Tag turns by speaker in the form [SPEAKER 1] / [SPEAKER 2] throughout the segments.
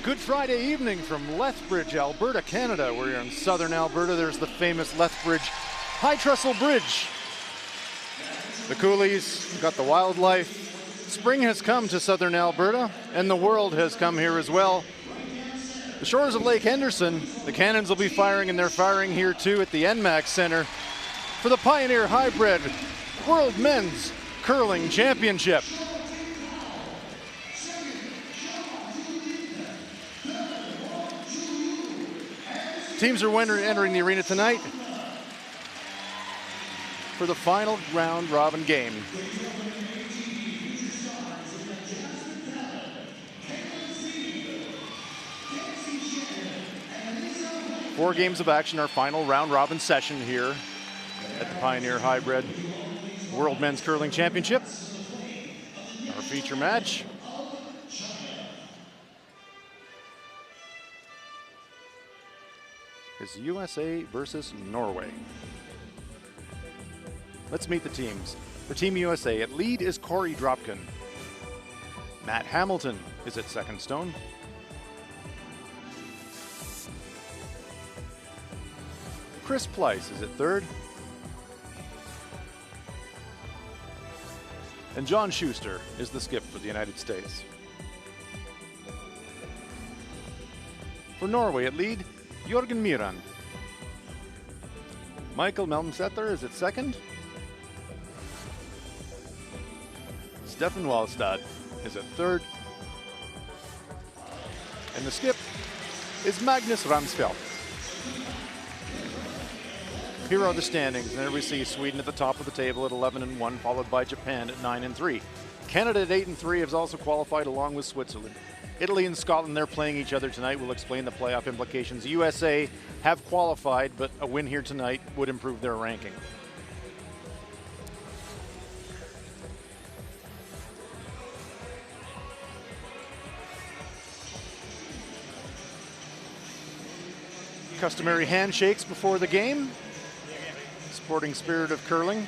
[SPEAKER 1] Good Friday evening from Lethbridge, Alberta, Canada. We're in southern Alberta. There's the famous Lethbridge High Trestle Bridge. The coolies, got the wildlife. Spring has come to southern Alberta, and the world has come here as well. The shores of Lake Henderson, the cannons will be firing, and they're firing here too at the NMAX Center for the Pioneer Hi-Bred World Men's Curling Championship. Teams are entering the arena tonight for the final round robin game. Four games of action, our final round robin session here at the Pioneer Hi-Bred World Men's Curling Championship. Our feature match. Is USA versus Norway. Let's meet the teams. For Team USA, at lead is Corey Dropkin. Matt Hamilton is at second stone. Chris Pleiss is at third. And John Schuster is the skip for the United States. For Norway, at lead, Jørgen Myran. Michael Melmsetter is at second. Stefan Wallstad is at third. And the skip is Magnus Ransfeld. Here are the standings. And there we see Sweden at the top of the table at 11-1, followed by Japan at 9-3. Canada at 8-3 has also qualified along with Switzerland. Italy and Scotland, they're playing each other tonight. We'll explain the playoff implications. USA have qualified, but a win here tonight would improve their ranking. Customary handshakes before the game. Sporting spirit of curling.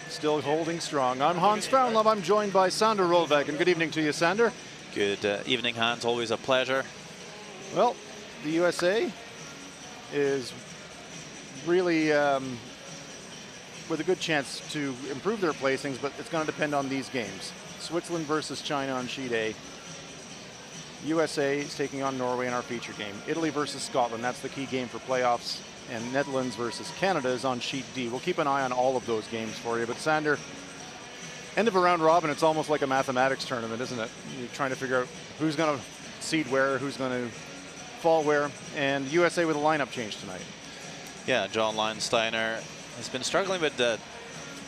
[SPEAKER 1] Still holding strong. I'm Hans Fraunlov. I'm joined by Sander Rolveg. And good evening to you, Sander.
[SPEAKER 2] Good evening, Hans. Always a pleasure.
[SPEAKER 1] Well, the USA is really with a good chance to improve their placings, but it's going to depend on these games. Switzerland versus China on sheet A. USA is taking on Norway in our feature game. Italy versus Scotland, that's the key game for playoffs. And Netherlands versus Canada is on sheet D. We'll keep an eye on all of those games for you. But Sander, end of a round robin, it's almost like a mathematics tournament, isn't it? You're trying to figure out who's going to seed where, who's going to fall where, and USA with a lineup change tonight.
[SPEAKER 2] Yeah, John Leinsteiner has been struggling with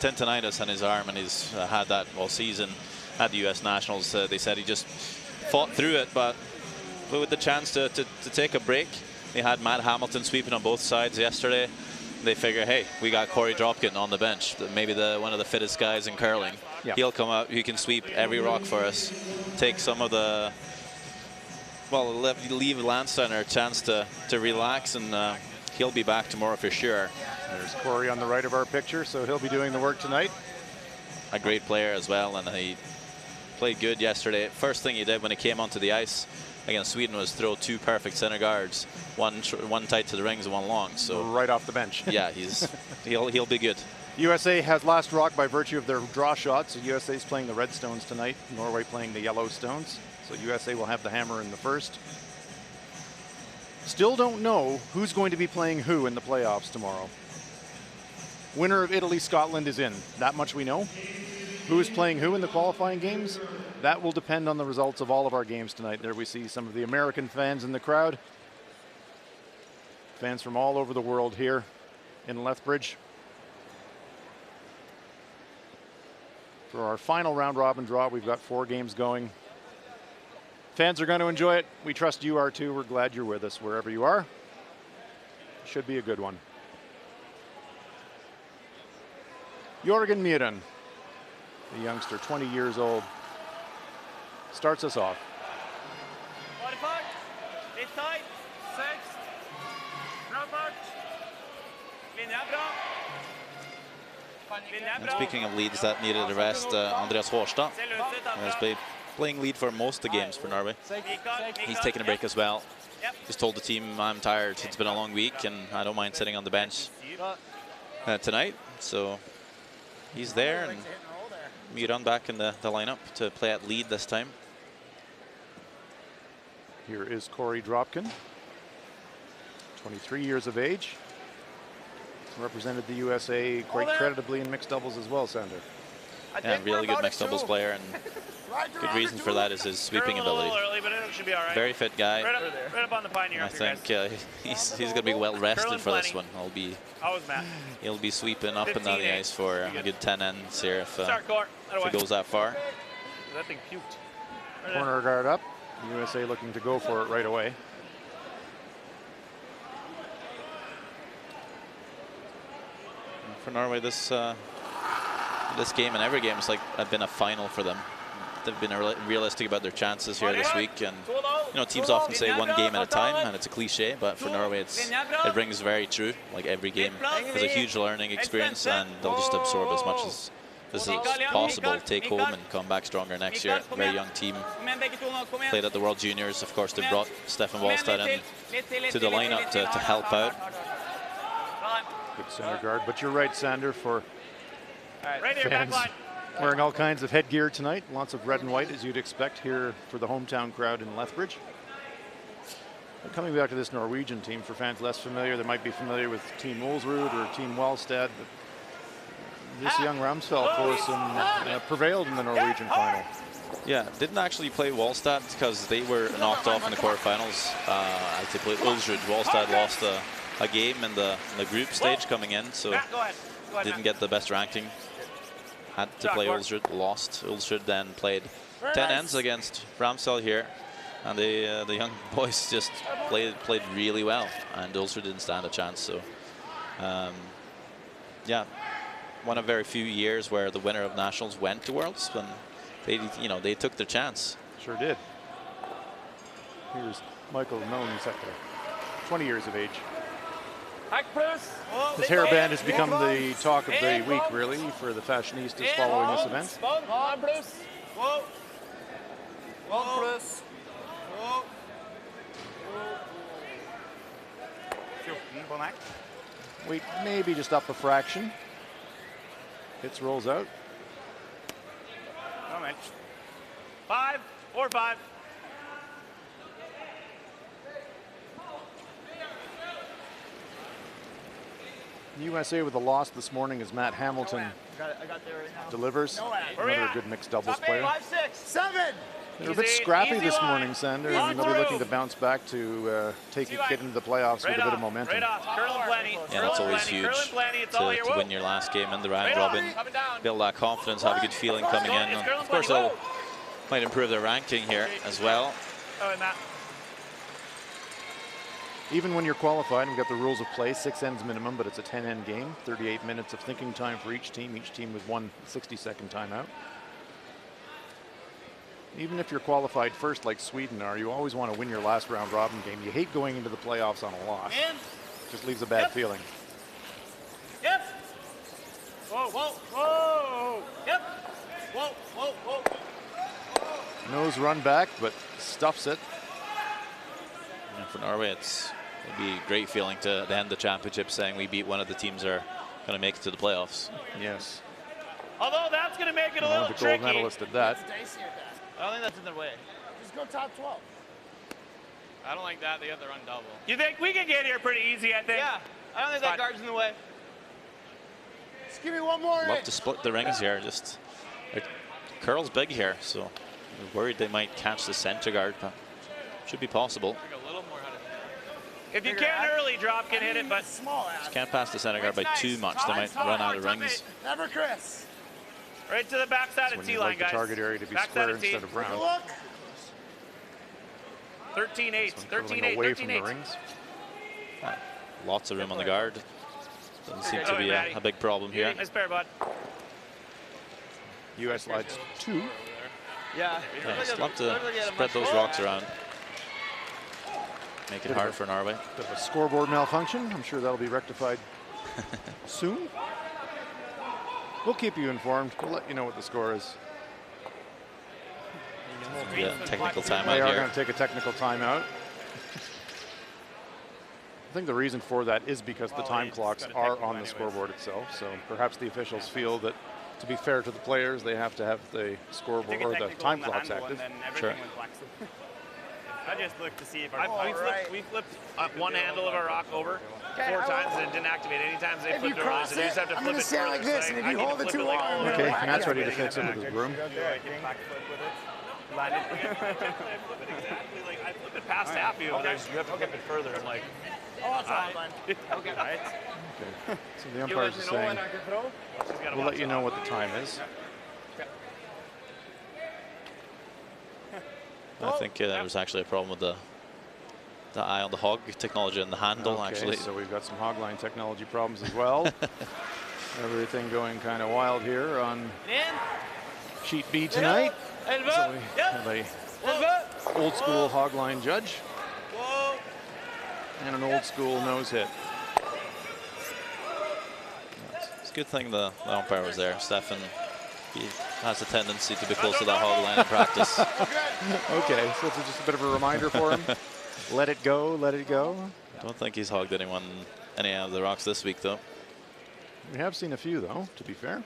[SPEAKER 2] tendinitis on his arm, and he's had that all season at the US Nationals. They said he just fought through it, but with the chance to take a break. They had Matt Hamilton sweeping on both sides yesterday. They figure, hey, we got Corey Dropkin on the bench, maybe one of the fittest guys in curling. Yeah. He'll come out, he can sweep every rock for us, take some of the, well, leave Landsteiner a chance to relax, and he'll be back tomorrow for sure.
[SPEAKER 1] There's Corey on the right of our picture, so he'll be doing the work tonight.
[SPEAKER 2] A great player as well, and he played good yesterday. First thing he did when he came onto the ice against Sweden was throw two perfect center guards, one tight to the rings and one long. So
[SPEAKER 1] right off the bench.
[SPEAKER 2] Yeah, he'll be good.
[SPEAKER 1] USA has last rock by virtue of their draw shots. So USA is playing the red stones tonight. Norway playing the yellow stones. So USA will have the hammer in the first. Still don't know who's going to be playing who in the playoffs tomorrow. Winner of Italy-Scotland is in. That much we know. Who is playing who in the qualifying games? That will depend on the results of all of our games tonight. There we see some of the American fans in the crowd. Fans from all over the world here in Lethbridge. For our final round robin draw, we've got 4 games going. Fans are going to enjoy it. We trust you are too. We're glad you're with us wherever you are. Should be a good one. Jørgen Myran, the youngster, 20 years old, starts us off.
[SPEAKER 2] And speaking of leads that needed a rest, Andreas Hårstad has played playing lead for most of the games for Norway. He's taking a break as well. Just told the team, I'm tired. It's been a long week, and I don't mind sitting on the bench tonight. So he's there, and Miran back in the lineup to play at lead this time.
[SPEAKER 1] Here is Corey Dropkin, 23 years of age. Represented the USA quite creditably in mixed doubles as well, Sander.
[SPEAKER 2] Yeah, really good mixed doubles player, and good reason for that is his sweeping ability.
[SPEAKER 3] Early, but it should be all right.
[SPEAKER 2] Very fit guy.
[SPEAKER 3] Right up on the Pioneer.
[SPEAKER 2] I think he's going to be well rested for this one. He'll be sweeping up and down the ice for a good 10 ends here if it goes that far.
[SPEAKER 3] That thing puked.
[SPEAKER 1] Corner guard up. USA looking to go for it right away.
[SPEAKER 2] And for Norway, this game and every game has been a final for them. They've been realistic about their chances here this week, and you know, teams often say one game at a time, and it's a cliche, but for Norway it rings very true. Like every game is a huge learning experience, and they'll just absorb as much as this is possible, take home and come back stronger next year. Very young team, played at the World Juniors. Of course, they brought Stefan Wallstad in to the lineup to help out.
[SPEAKER 1] Good center guard, but you're right, Sander, for
[SPEAKER 3] Right here, back
[SPEAKER 1] fans
[SPEAKER 3] line.
[SPEAKER 1] wearing all kinds of headgear tonight. Lots of red and white, as you'd expect here for the hometown crowd in Lethbridge. But coming back to this Norwegian team, for fans less familiar, they might be familiar with Team Olsrud or Team Wallstad. But this young Ramsfeld foursome prevailed in the Norwegian final.
[SPEAKER 2] Yeah, didn't actually play Wallstad because they were knocked off in the quarterfinals. As they played Ulsrud, Wallstad lost a game in the group stage coming in, so didn't get the best ranking. Had to play Ulsrud, lost. Ulsrud then played 10 ends against Ramsfeld here, and the young boys just played really well, and Ulsrud didn't stand a chance. So, yeah, one of very few years where the winner of nationals went to Worlds, and they took their chance.
[SPEAKER 1] Sure did. Here's Michael Nonsekka, 20 years of age. His hairband has become the talk of the week, really, for the fashionistas following this event. Weight maybe just up a fraction. Hits, rolls out.
[SPEAKER 3] 5, 4, 5.
[SPEAKER 1] USA with a loss this morning as Matt Hamilton delivers. Another good mixed doubles player.
[SPEAKER 3] 5, 6, 7.
[SPEAKER 1] They're a bit scrappy this morning, Sander, and they'll be looking to bounce back to get into the playoffs with a bit of momentum.
[SPEAKER 2] Yeah, that's always huge to win your last game in the round robin. Build that confidence, have a good feeling coming in. And of course, they'll might improve their ranking here as well.
[SPEAKER 1] Even when you're qualified, we've got the rules of play, 6 ends minimum, but it's a 10-end game. 38 minutes of thinking time for each team with one 60-second timeout. Even if you're qualified first like Sweden are, you always want to win your last round robin game. You hate going into the playoffs on a loss. Just leaves a bad feeling.
[SPEAKER 3] Yep. Whoa, whoa, whoa. Yep. Whoa, whoa, whoa.
[SPEAKER 1] Nose run back, but stuffs it.
[SPEAKER 2] And for Norway, it'd be a great feeling to end the championship saying we beat one of the teams that are going to make it to the playoffs.
[SPEAKER 1] Yes.
[SPEAKER 3] Although that's going to make it a little tricky.
[SPEAKER 1] The gold medalist at that.
[SPEAKER 3] I don't think that's in their way.
[SPEAKER 4] Just go top 12.
[SPEAKER 5] I don't like that. They got the run double.
[SPEAKER 3] You think we can get here pretty easy, I think?
[SPEAKER 5] Yeah. I don't think that guard's in the way.
[SPEAKER 4] Just give me one more.
[SPEAKER 2] Love to split the rings here. Just curl's big here, so I'm worried they might catch the center guard, but should be possible.
[SPEAKER 3] If you can early drop, can hit it, but
[SPEAKER 4] small ass.
[SPEAKER 2] Just can't pass the center guard by too much. They might run out of rings.
[SPEAKER 4] Never Chris.
[SPEAKER 3] Right to the backside of T-line, guys.
[SPEAKER 1] The target area to be square instead of round.
[SPEAKER 3] 13-8, 13-8,
[SPEAKER 1] away from the
[SPEAKER 3] 13-8.
[SPEAKER 1] rings.
[SPEAKER 2] Lots of room on the guard. Doesn't seem to be a big problem here.
[SPEAKER 3] Nice pair, bud.
[SPEAKER 1] US slides 2.
[SPEAKER 5] Yeah.
[SPEAKER 2] Just love to spread those rocks around. Make it hard for Norway.
[SPEAKER 1] Bit of a scoreboard malfunction. I'm sure that'll be rectified soon. We'll keep you informed. We'll let you know what the score is.
[SPEAKER 2] Yeah, technical
[SPEAKER 1] They
[SPEAKER 2] timeout
[SPEAKER 1] are
[SPEAKER 2] here.
[SPEAKER 1] going to take a technical timeout. I think the reason for that is because the time clocks are on the scoreboard itself. So perhaps the officials feel that, to be fair to the players, they have to have the scoreboard or the time clocks active.
[SPEAKER 2] Sure.
[SPEAKER 3] I just looked to see if we flipped one handle of our rock over 4 times and it didn't activate. Any times they
[SPEAKER 4] If you
[SPEAKER 3] flipped it over,
[SPEAKER 4] cross
[SPEAKER 3] so you just have to
[SPEAKER 4] I'm
[SPEAKER 3] flip
[SPEAKER 4] going
[SPEAKER 3] it
[SPEAKER 4] to stand like
[SPEAKER 3] further.
[SPEAKER 4] this,
[SPEAKER 3] So
[SPEAKER 4] and if
[SPEAKER 3] I
[SPEAKER 4] you
[SPEAKER 3] need to
[SPEAKER 4] hold it
[SPEAKER 3] flip
[SPEAKER 4] too
[SPEAKER 3] like
[SPEAKER 4] long,
[SPEAKER 1] Okay,
[SPEAKER 4] whack
[SPEAKER 1] Matt's
[SPEAKER 4] it.
[SPEAKER 1] ready to fix it with his broom.
[SPEAKER 3] I flip it past half you, and you have to flip it further. I'm like,
[SPEAKER 4] Oh, it's all fine.
[SPEAKER 3] okay, right?
[SPEAKER 1] Okay. So the umpires are saying, we'll let you know what the time is.
[SPEAKER 2] I think there was actually a problem with the eye on the hog technology and the handle,
[SPEAKER 1] Okay,
[SPEAKER 2] actually.
[SPEAKER 1] so we've got some hogline technology problems as well. Everything going kind of wild here on sheet B tonight. So we have a old school hogline judge and an old school nose hit.
[SPEAKER 2] It's a good thing the umpire was there. Stefan, he has a tendency to be close to that hog line in practice.
[SPEAKER 1] Okay, so it's just a bit of a reminder for him. Let it go, let it go.
[SPEAKER 2] I don't think he's hogged any of the rocks this week, though.
[SPEAKER 1] We have seen a few, though, to be fair.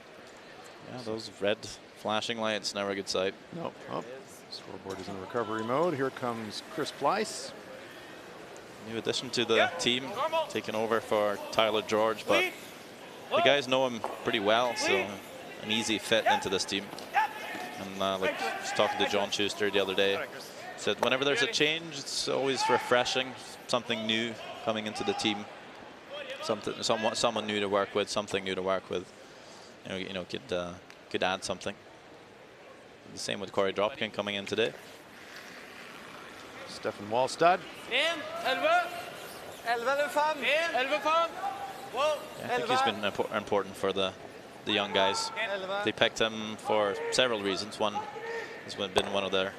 [SPEAKER 2] Yeah, those red flashing lights, never a good sight.
[SPEAKER 1] Nope. Oh, scoreboard is in recovery mode. Here comes Chris Pleiss.
[SPEAKER 2] New addition to the team, taking over for Tyler George, but the guys know him pretty well, so an easy fit into this team. And like I was talking to John Schuster the other day, said whenever there's a change, it's always refreshing, something new coming into the team, someone new to work with, something new to work with. You know, could add something. The same with Corey Dropkin coming in today.
[SPEAKER 1] Stefan Wallstad.
[SPEAKER 2] I think he's been important for the young guys. They picked him for several reasons. One, he's been one of their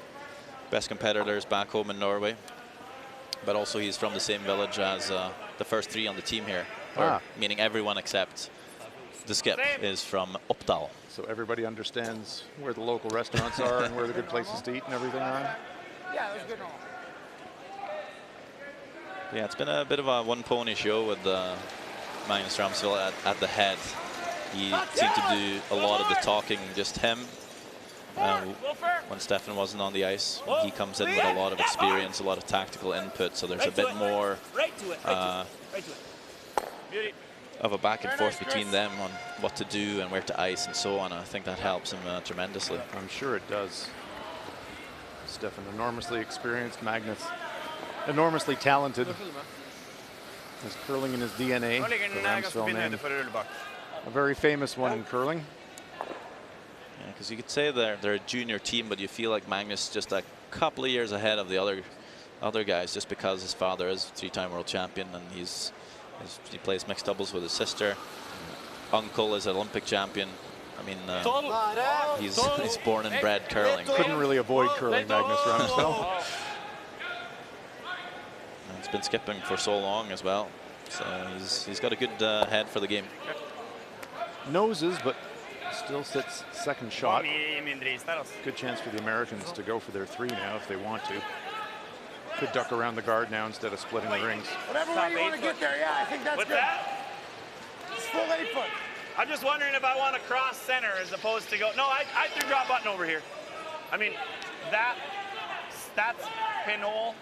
[SPEAKER 2] best competitors back home in Norway, but also he's from the same village as the first 3 on the team here, meaning everyone except the skip is from Oppdal.
[SPEAKER 1] So everybody understands where the local restaurants are and where the good places to eat and everything are.
[SPEAKER 4] Yeah, it was good.
[SPEAKER 2] Yeah, it's been a bit of a one-pony show with Magnus Ramsville at the head. He seemed to do a lot of the talking, just him. When Stefan wasn't on the ice, he comes in with a lot of experience, a lot of tactical input, so there's a bit more of a back and forth between them on what to do and where to ice and so on. I think that helps him tremendously.
[SPEAKER 1] I'm sure it does. Stefan, enormously experienced. Magnus, enormously talented. Has curling in his DNA. The Ramsville name. A very famous one in curling.
[SPEAKER 2] Yeah, because you could say they're a junior team, but you feel like Magnus just a couple of years ahead of the other guys, just because his father is 3-time world champion and he plays mixed doubles with his sister. Uncle is an Olympic champion. I mean, he's born and bred curling.
[SPEAKER 1] Couldn't really avoid curling, Magnus Ramsville.
[SPEAKER 2] He's been skipping for so long as well, so he's got a good head for the game.
[SPEAKER 1] Noses, but still sits second shot. Good chance for the Americans to go for their 3 now if they want to. Could duck around the guard now instead of splitting the rings.
[SPEAKER 4] Whatever way you want to get there, yeah, I think that's
[SPEAKER 3] What's
[SPEAKER 4] good.
[SPEAKER 3] that?
[SPEAKER 4] It's full 8 foot.
[SPEAKER 3] I'm just wondering if I want to cross center as opposed to go. No, I threw drop button over here. I mean, that's pinhole.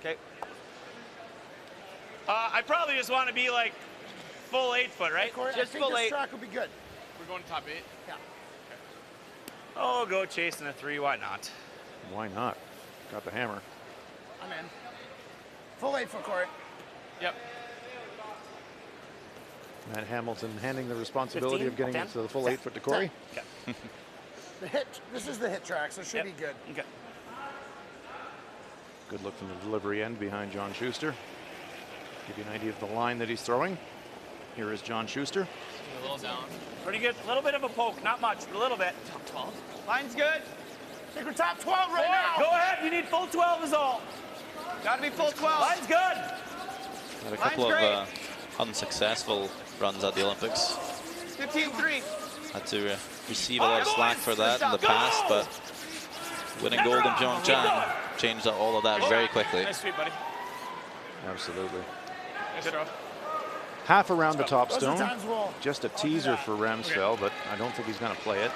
[SPEAKER 3] Okay. I probably just want to be like full 8 foot, right?
[SPEAKER 4] Corey,
[SPEAKER 3] Just
[SPEAKER 4] I think
[SPEAKER 3] full
[SPEAKER 4] this
[SPEAKER 3] 8.
[SPEAKER 4] track would be good.
[SPEAKER 5] We're going top 8?
[SPEAKER 4] Yeah.
[SPEAKER 3] Oh, go chasing a 3. Why not?
[SPEAKER 1] Why not? Got the hammer.
[SPEAKER 4] I'm in. Full 8 foot, Corey.
[SPEAKER 5] Yep.
[SPEAKER 1] Matt Hamilton handing the responsibility
[SPEAKER 3] 15,
[SPEAKER 1] of getting
[SPEAKER 3] 10,
[SPEAKER 1] it to the full 8 foot to Corey.
[SPEAKER 3] Okay.
[SPEAKER 4] This is the hit track, so it should be good.
[SPEAKER 3] Okay.
[SPEAKER 1] Good look from the delivery end behind John Schuster. Give you an idea of the line that he's throwing. Here is John Schuster.
[SPEAKER 5] A little down.
[SPEAKER 3] Pretty good. A little bit of a poke, not much, a little bit.
[SPEAKER 5] Top 12.
[SPEAKER 3] Line's good.
[SPEAKER 4] I think we're top 12 right now.
[SPEAKER 3] Go ahead. You need full 12 is all.
[SPEAKER 5] Gotta be full 12.
[SPEAKER 3] Line's good.
[SPEAKER 2] Had a couple of unsuccessful runs at the Olympics.
[SPEAKER 5] 15-3.
[SPEAKER 2] Had to receive a lot of slack for that in the past, but winning gold in Pyeongchang changed all of that very quickly.
[SPEAKER 3] Nice sweep, buddy.
[SPEAKER 1] Absolutely.
[SPEAKER 3] Nice throw.
[SPEAKER 1] Half around the top
[SPEAKER 4] Those are
[SPEAKER 1] stone.
[SPEAKER 4] times we'll
[SPEAKER 1] Just a teaser for Ramsfell, but I don't think he's going to play it.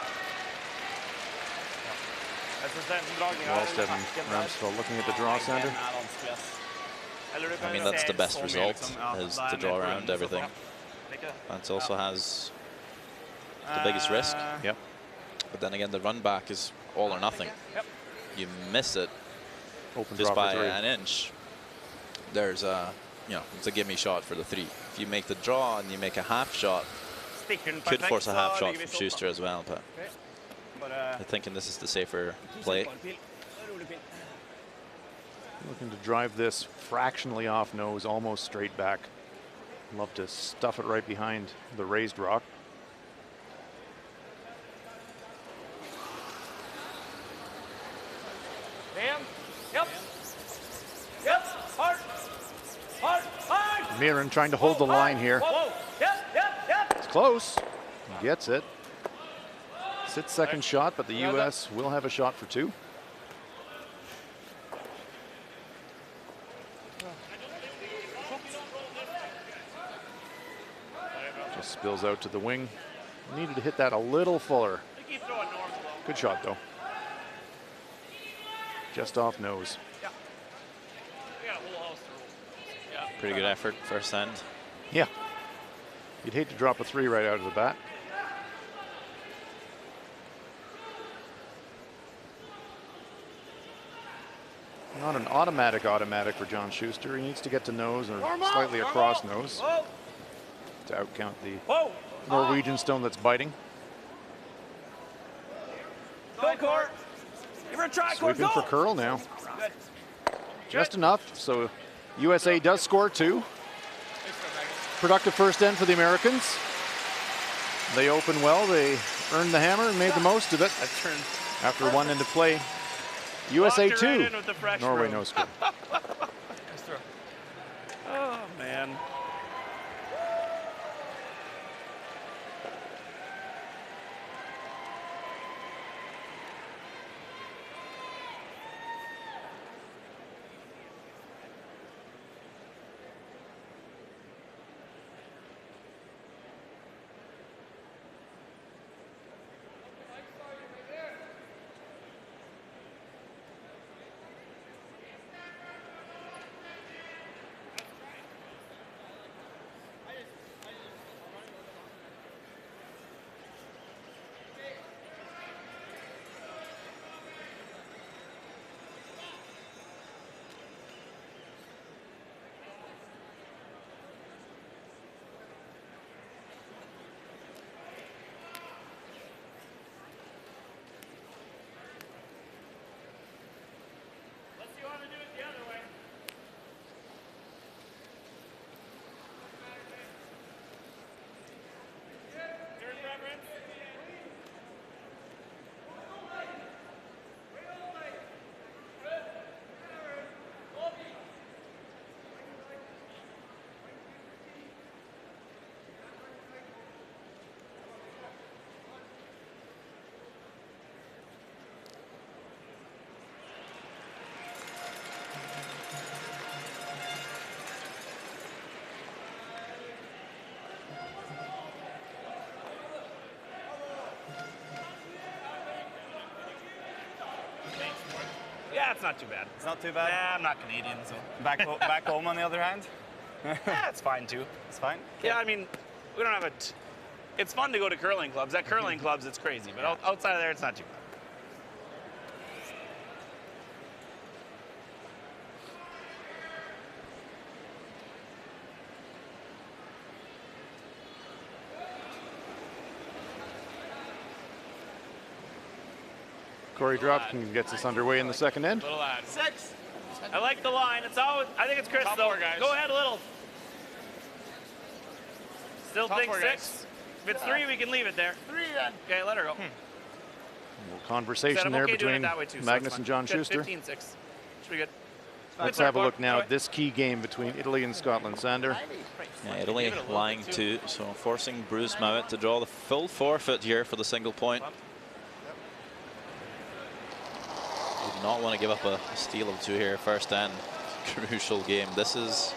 [SPEAKER 1] Wallstead and Ramsfell looking at the draw center.
[SPEAKER 2] I mean, that's the best result, is to draw around everything. That also has the biggest risk.
[SPEAKER 1] Yep.
[SPEAKER 2] But then again, the run back is all or nothing. You miss it
[SPEAKER 1] Open
[SPEAKER 2] just
[SPEAKER 1] draw
[SPEAKER 2] by
[SPEAKER 1] for 3.
[SPEAKER 2] an inch. There's a, it's a gimme shot for the 3. If you make the draw and you make a half shot, could force a half shot from Schuster as well. But I'm thinking this is the safer play.
[SPEAKER 1] Looking to drive this fractionally off nose, almost straight back. Love to stuff it right behind the raised rock.
[SPEAKER 3] Damn. Yep. Yep. Hard. Hard. Hard.
[SPEAKER 1] Mirren trying to hold the line here.
[SPEAKER 3] Whoa. Yep. Yep. Yep.
[SPEAKER 1] It's close. He gets it. Sits second shot, but the U.S. will have a shot for 2. Just spills out to the wing. Needed to hit that a little fuller. Good shot, though. Just off nose.
[SPEAKER 2] Pretty good effort first end.
[SPEAKER 1] Yeah. You'd hate to drop a 3 right out of the bat. Not an automatic for John Schuster. He needs to get to nose or slightly across nose to outcount the Norwegian stone that's biting.
[SPEAKER 3] Go, Court. Give her a try, Court.
[SPEAKER 1] Sweeping for curl now. Just enough, so USA does score 2. Productive first end for the Americans. They open well, they earned the hammer and made the most of it. After 1 end of play, USA 2, Norway no score.
[SPEAKER 3] Oh, man. Yeah, it's not too bad.
[SPEAKER 5] It's not too bad.
[SPEAKER 3] Yeah, I'm not Canadian, so.
[SPEAKER 5] Back home, on the other hand,
[SPEAKER 3] Yeah, it's fine too.
[SPEAKER 5] it's fine.
[SPEAKER 3] Yeah, I mean, we don't have a. It's fun to go to curling clubs. At curling clubs, it's crazy, but outside of there, it's not too bad.
[SPEAKER 1] Corey Dropkin gets us underway in the second end.
[SPEAKER 5] Little lad.
[SPEAKER 3] 6. I like the line. It's always. I think it's Chris
[SPEAKER 5] Top
[SPEAKER 3] though.
[SPEAKER 5] 4, guys.
[SPEAKER 3] Go ahead a little. Still
[SPEAKER 5] Top
[SPEAKER 3] think
[SPEAKER 5] 4,
[SPEAKER 3] 6.
[SPEAKER 5] guys.
[SPEAKER 3] If it's 3, we can leave it there.
[SPEAKER 4] 3 then.
[SPEAKER 3] Okay, let her go.
[SPEAKER 1] A little conversation there
[SPEAKER 3] okay doing
[SPEAKER 1] between
[SPEAKER 3] it that way too, so
[SPEAKER 1] Magnus
[SPEAKER 3] it's
[SPEAKER 1] and
[SPEAKER 3] fine.
[SPEAKER 1] John
[SPEAKER 3] Good,
[SPEAKER 1] Schuster.
[SPEAKER 3] 15-6. Should be good.
[SPEAKER 1] Let's
[SPEAKER 3] Good
[SPEAKER 1] have a
[SPEAKER 3] start,
[SPEAKER 1] look now
[SPEAKER 3] Go
[SPEAKER 1] at this key game between Italy and Scotland. Sander.
[SPEAKER 2] Yeah, Italy lying 2, so forcing Bruce Mount to draw the full forfeit here for the single point. Do not want to give up a steal of 2 here. First and crucial game. This is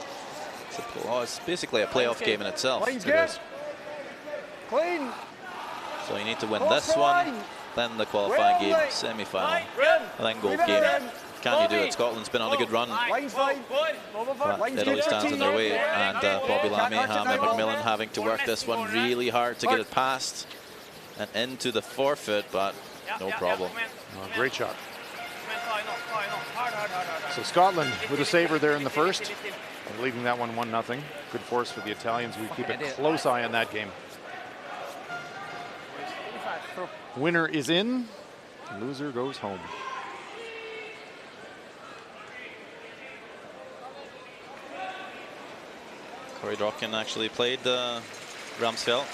[SPEAKER 2] it's basically a playoff game in itself.
[SPEAKER 6] Line's good. Clean.
[SPEAKER 2] So you need to win this one, then the qualifying game, semi-final, and then gold game. Can you do it? Scotland's been on a good run. But Italy stands in their way, and Bobby Lameham and McMillan having to work this one really hard to get it past and into the forfeit, but no problem.
[SPEAKER 1] Oh, great shot. So Scotland with a saver there in the first, leading that one 1-0. Good force for the Italians. We keep a close eye on that game. Winner is in, loser goes home.
[SPEAKER 2] Corey Drocken actually played Ramsfeld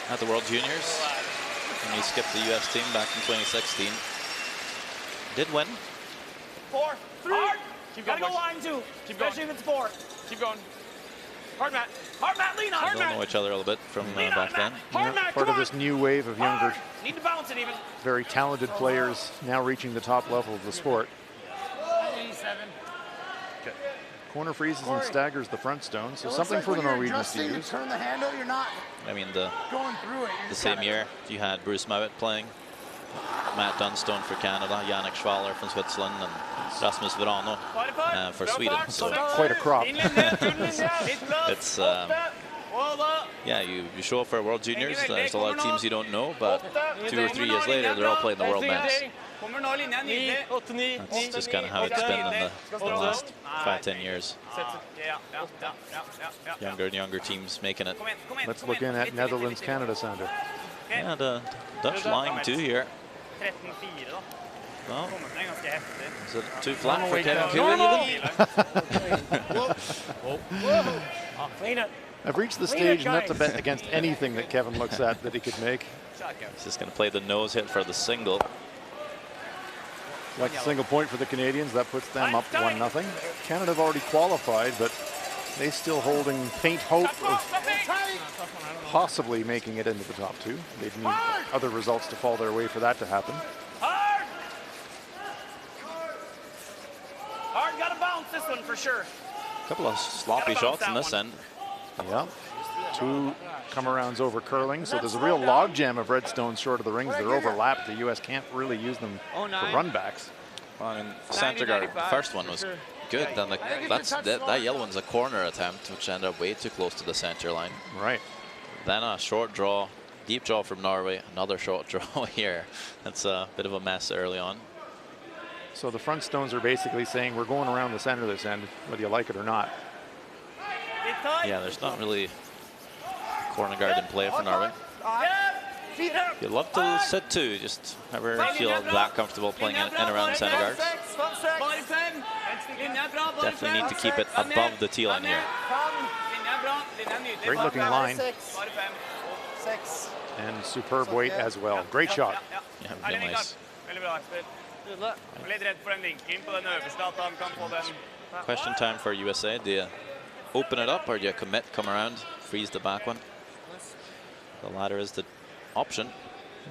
[SPEAKER 2] at the World Juniors, and he skipped the US team back in 2016. Did win.
[SPEAKER 3] 4, 3.
[SPEAKER 6] Keep going. Gotta go line 2. Especially if it's 4. Keep going. Hard Matt. Hard Matt, lean on.
[SPEAKER 2] They don't know each other a little bit from back then.
[SPEAKER 6] Hard Matt,
[SPEAKER 1] part of this new wave of younger,
[SPEAKER 6] need to bounce it even.
[SPEAKER 1] very talented players now reaching the top level of the sport.
[SPEAKER 4] 87.
[SPEAKER 1] Corner freezes and staggers the front stone, so something for the Norwegians to use.
[SPEAKER 4] Turn the handle, you're not
[SPEAKER 2] I mean,
[SPEAKER 4] going through it.
[SPEAKER 2] the same year you had Bruce Mowat playing, Matt Dunstone for Canada, Yannick Schwaller from Switzerland, and Rasmus Verano for Sweden. So
[SPEAKER 1] Quite a crop.
[SPEAKER 2] it's yeah, you show up for World Juniors. There's a lot of teams you don't know, but 2 or 3 years later, they're all playing the World Mass. That's just kind of how it's been in the last 5-10 years. Younger and younger teams making it.
[SPEAKER 1] Let's look in at Netherlands, Canada, Sander.
[SPEAKER 2] Yeah, the Dutch line too here. Well, is it too flat for Kevin Cooley?
[SPEAKER 1] I've reached the stage not to bet against anything that Kevin looks at that he could make.
[SPEAKER 2] He's just going to play the nose hit for the single.
[SPEAKER 1] That's a single point for the Canadians. That puts them up 1-0. Canada have already qualified, but they still holding faint hope of possibly making it into the top 2. They'd need other results to fall their way for that to happen.
[SPEAKER 6] Hard, gotta bounce this one for sure.
[SPEAKER 2] A couple of sloppy shots in this end.
[SPEAKER 1] Yeah, 2 come-arounds over curling, so there's a real logjam of red stones short of the rings. They're overlapped. The U.S. can't really use them for runbacks.
[SPEAKER 2] Well, in Sandergaard, the first one was good. Then that yellow one's a corner attempt, which ended up way too close to the center line.
[SPEAKER 1] Right.
[SPEAKER 2] Then a short draw, deep draw from Norway. Another short draw here. That's a bit of a mess early on.
[SPEAKER 1] So the front stones are basically saying we're going around the center of this end, whether you like it or not.
[SPEAKER 2] Yeah, there's not really a corner guard in play for Norway. You'd love to sit too, just never feel that comfortable playing in and around the center guards. Definitely need to keep it above the tee line here.
[SPEAKER 1] Great looking line. And superb weight as well. Great shot.
[SPEAKER 2] Yeah, real nice. Question time for USA. Do you open it up or do you commit, come around, freeze the back one? The latter is the option.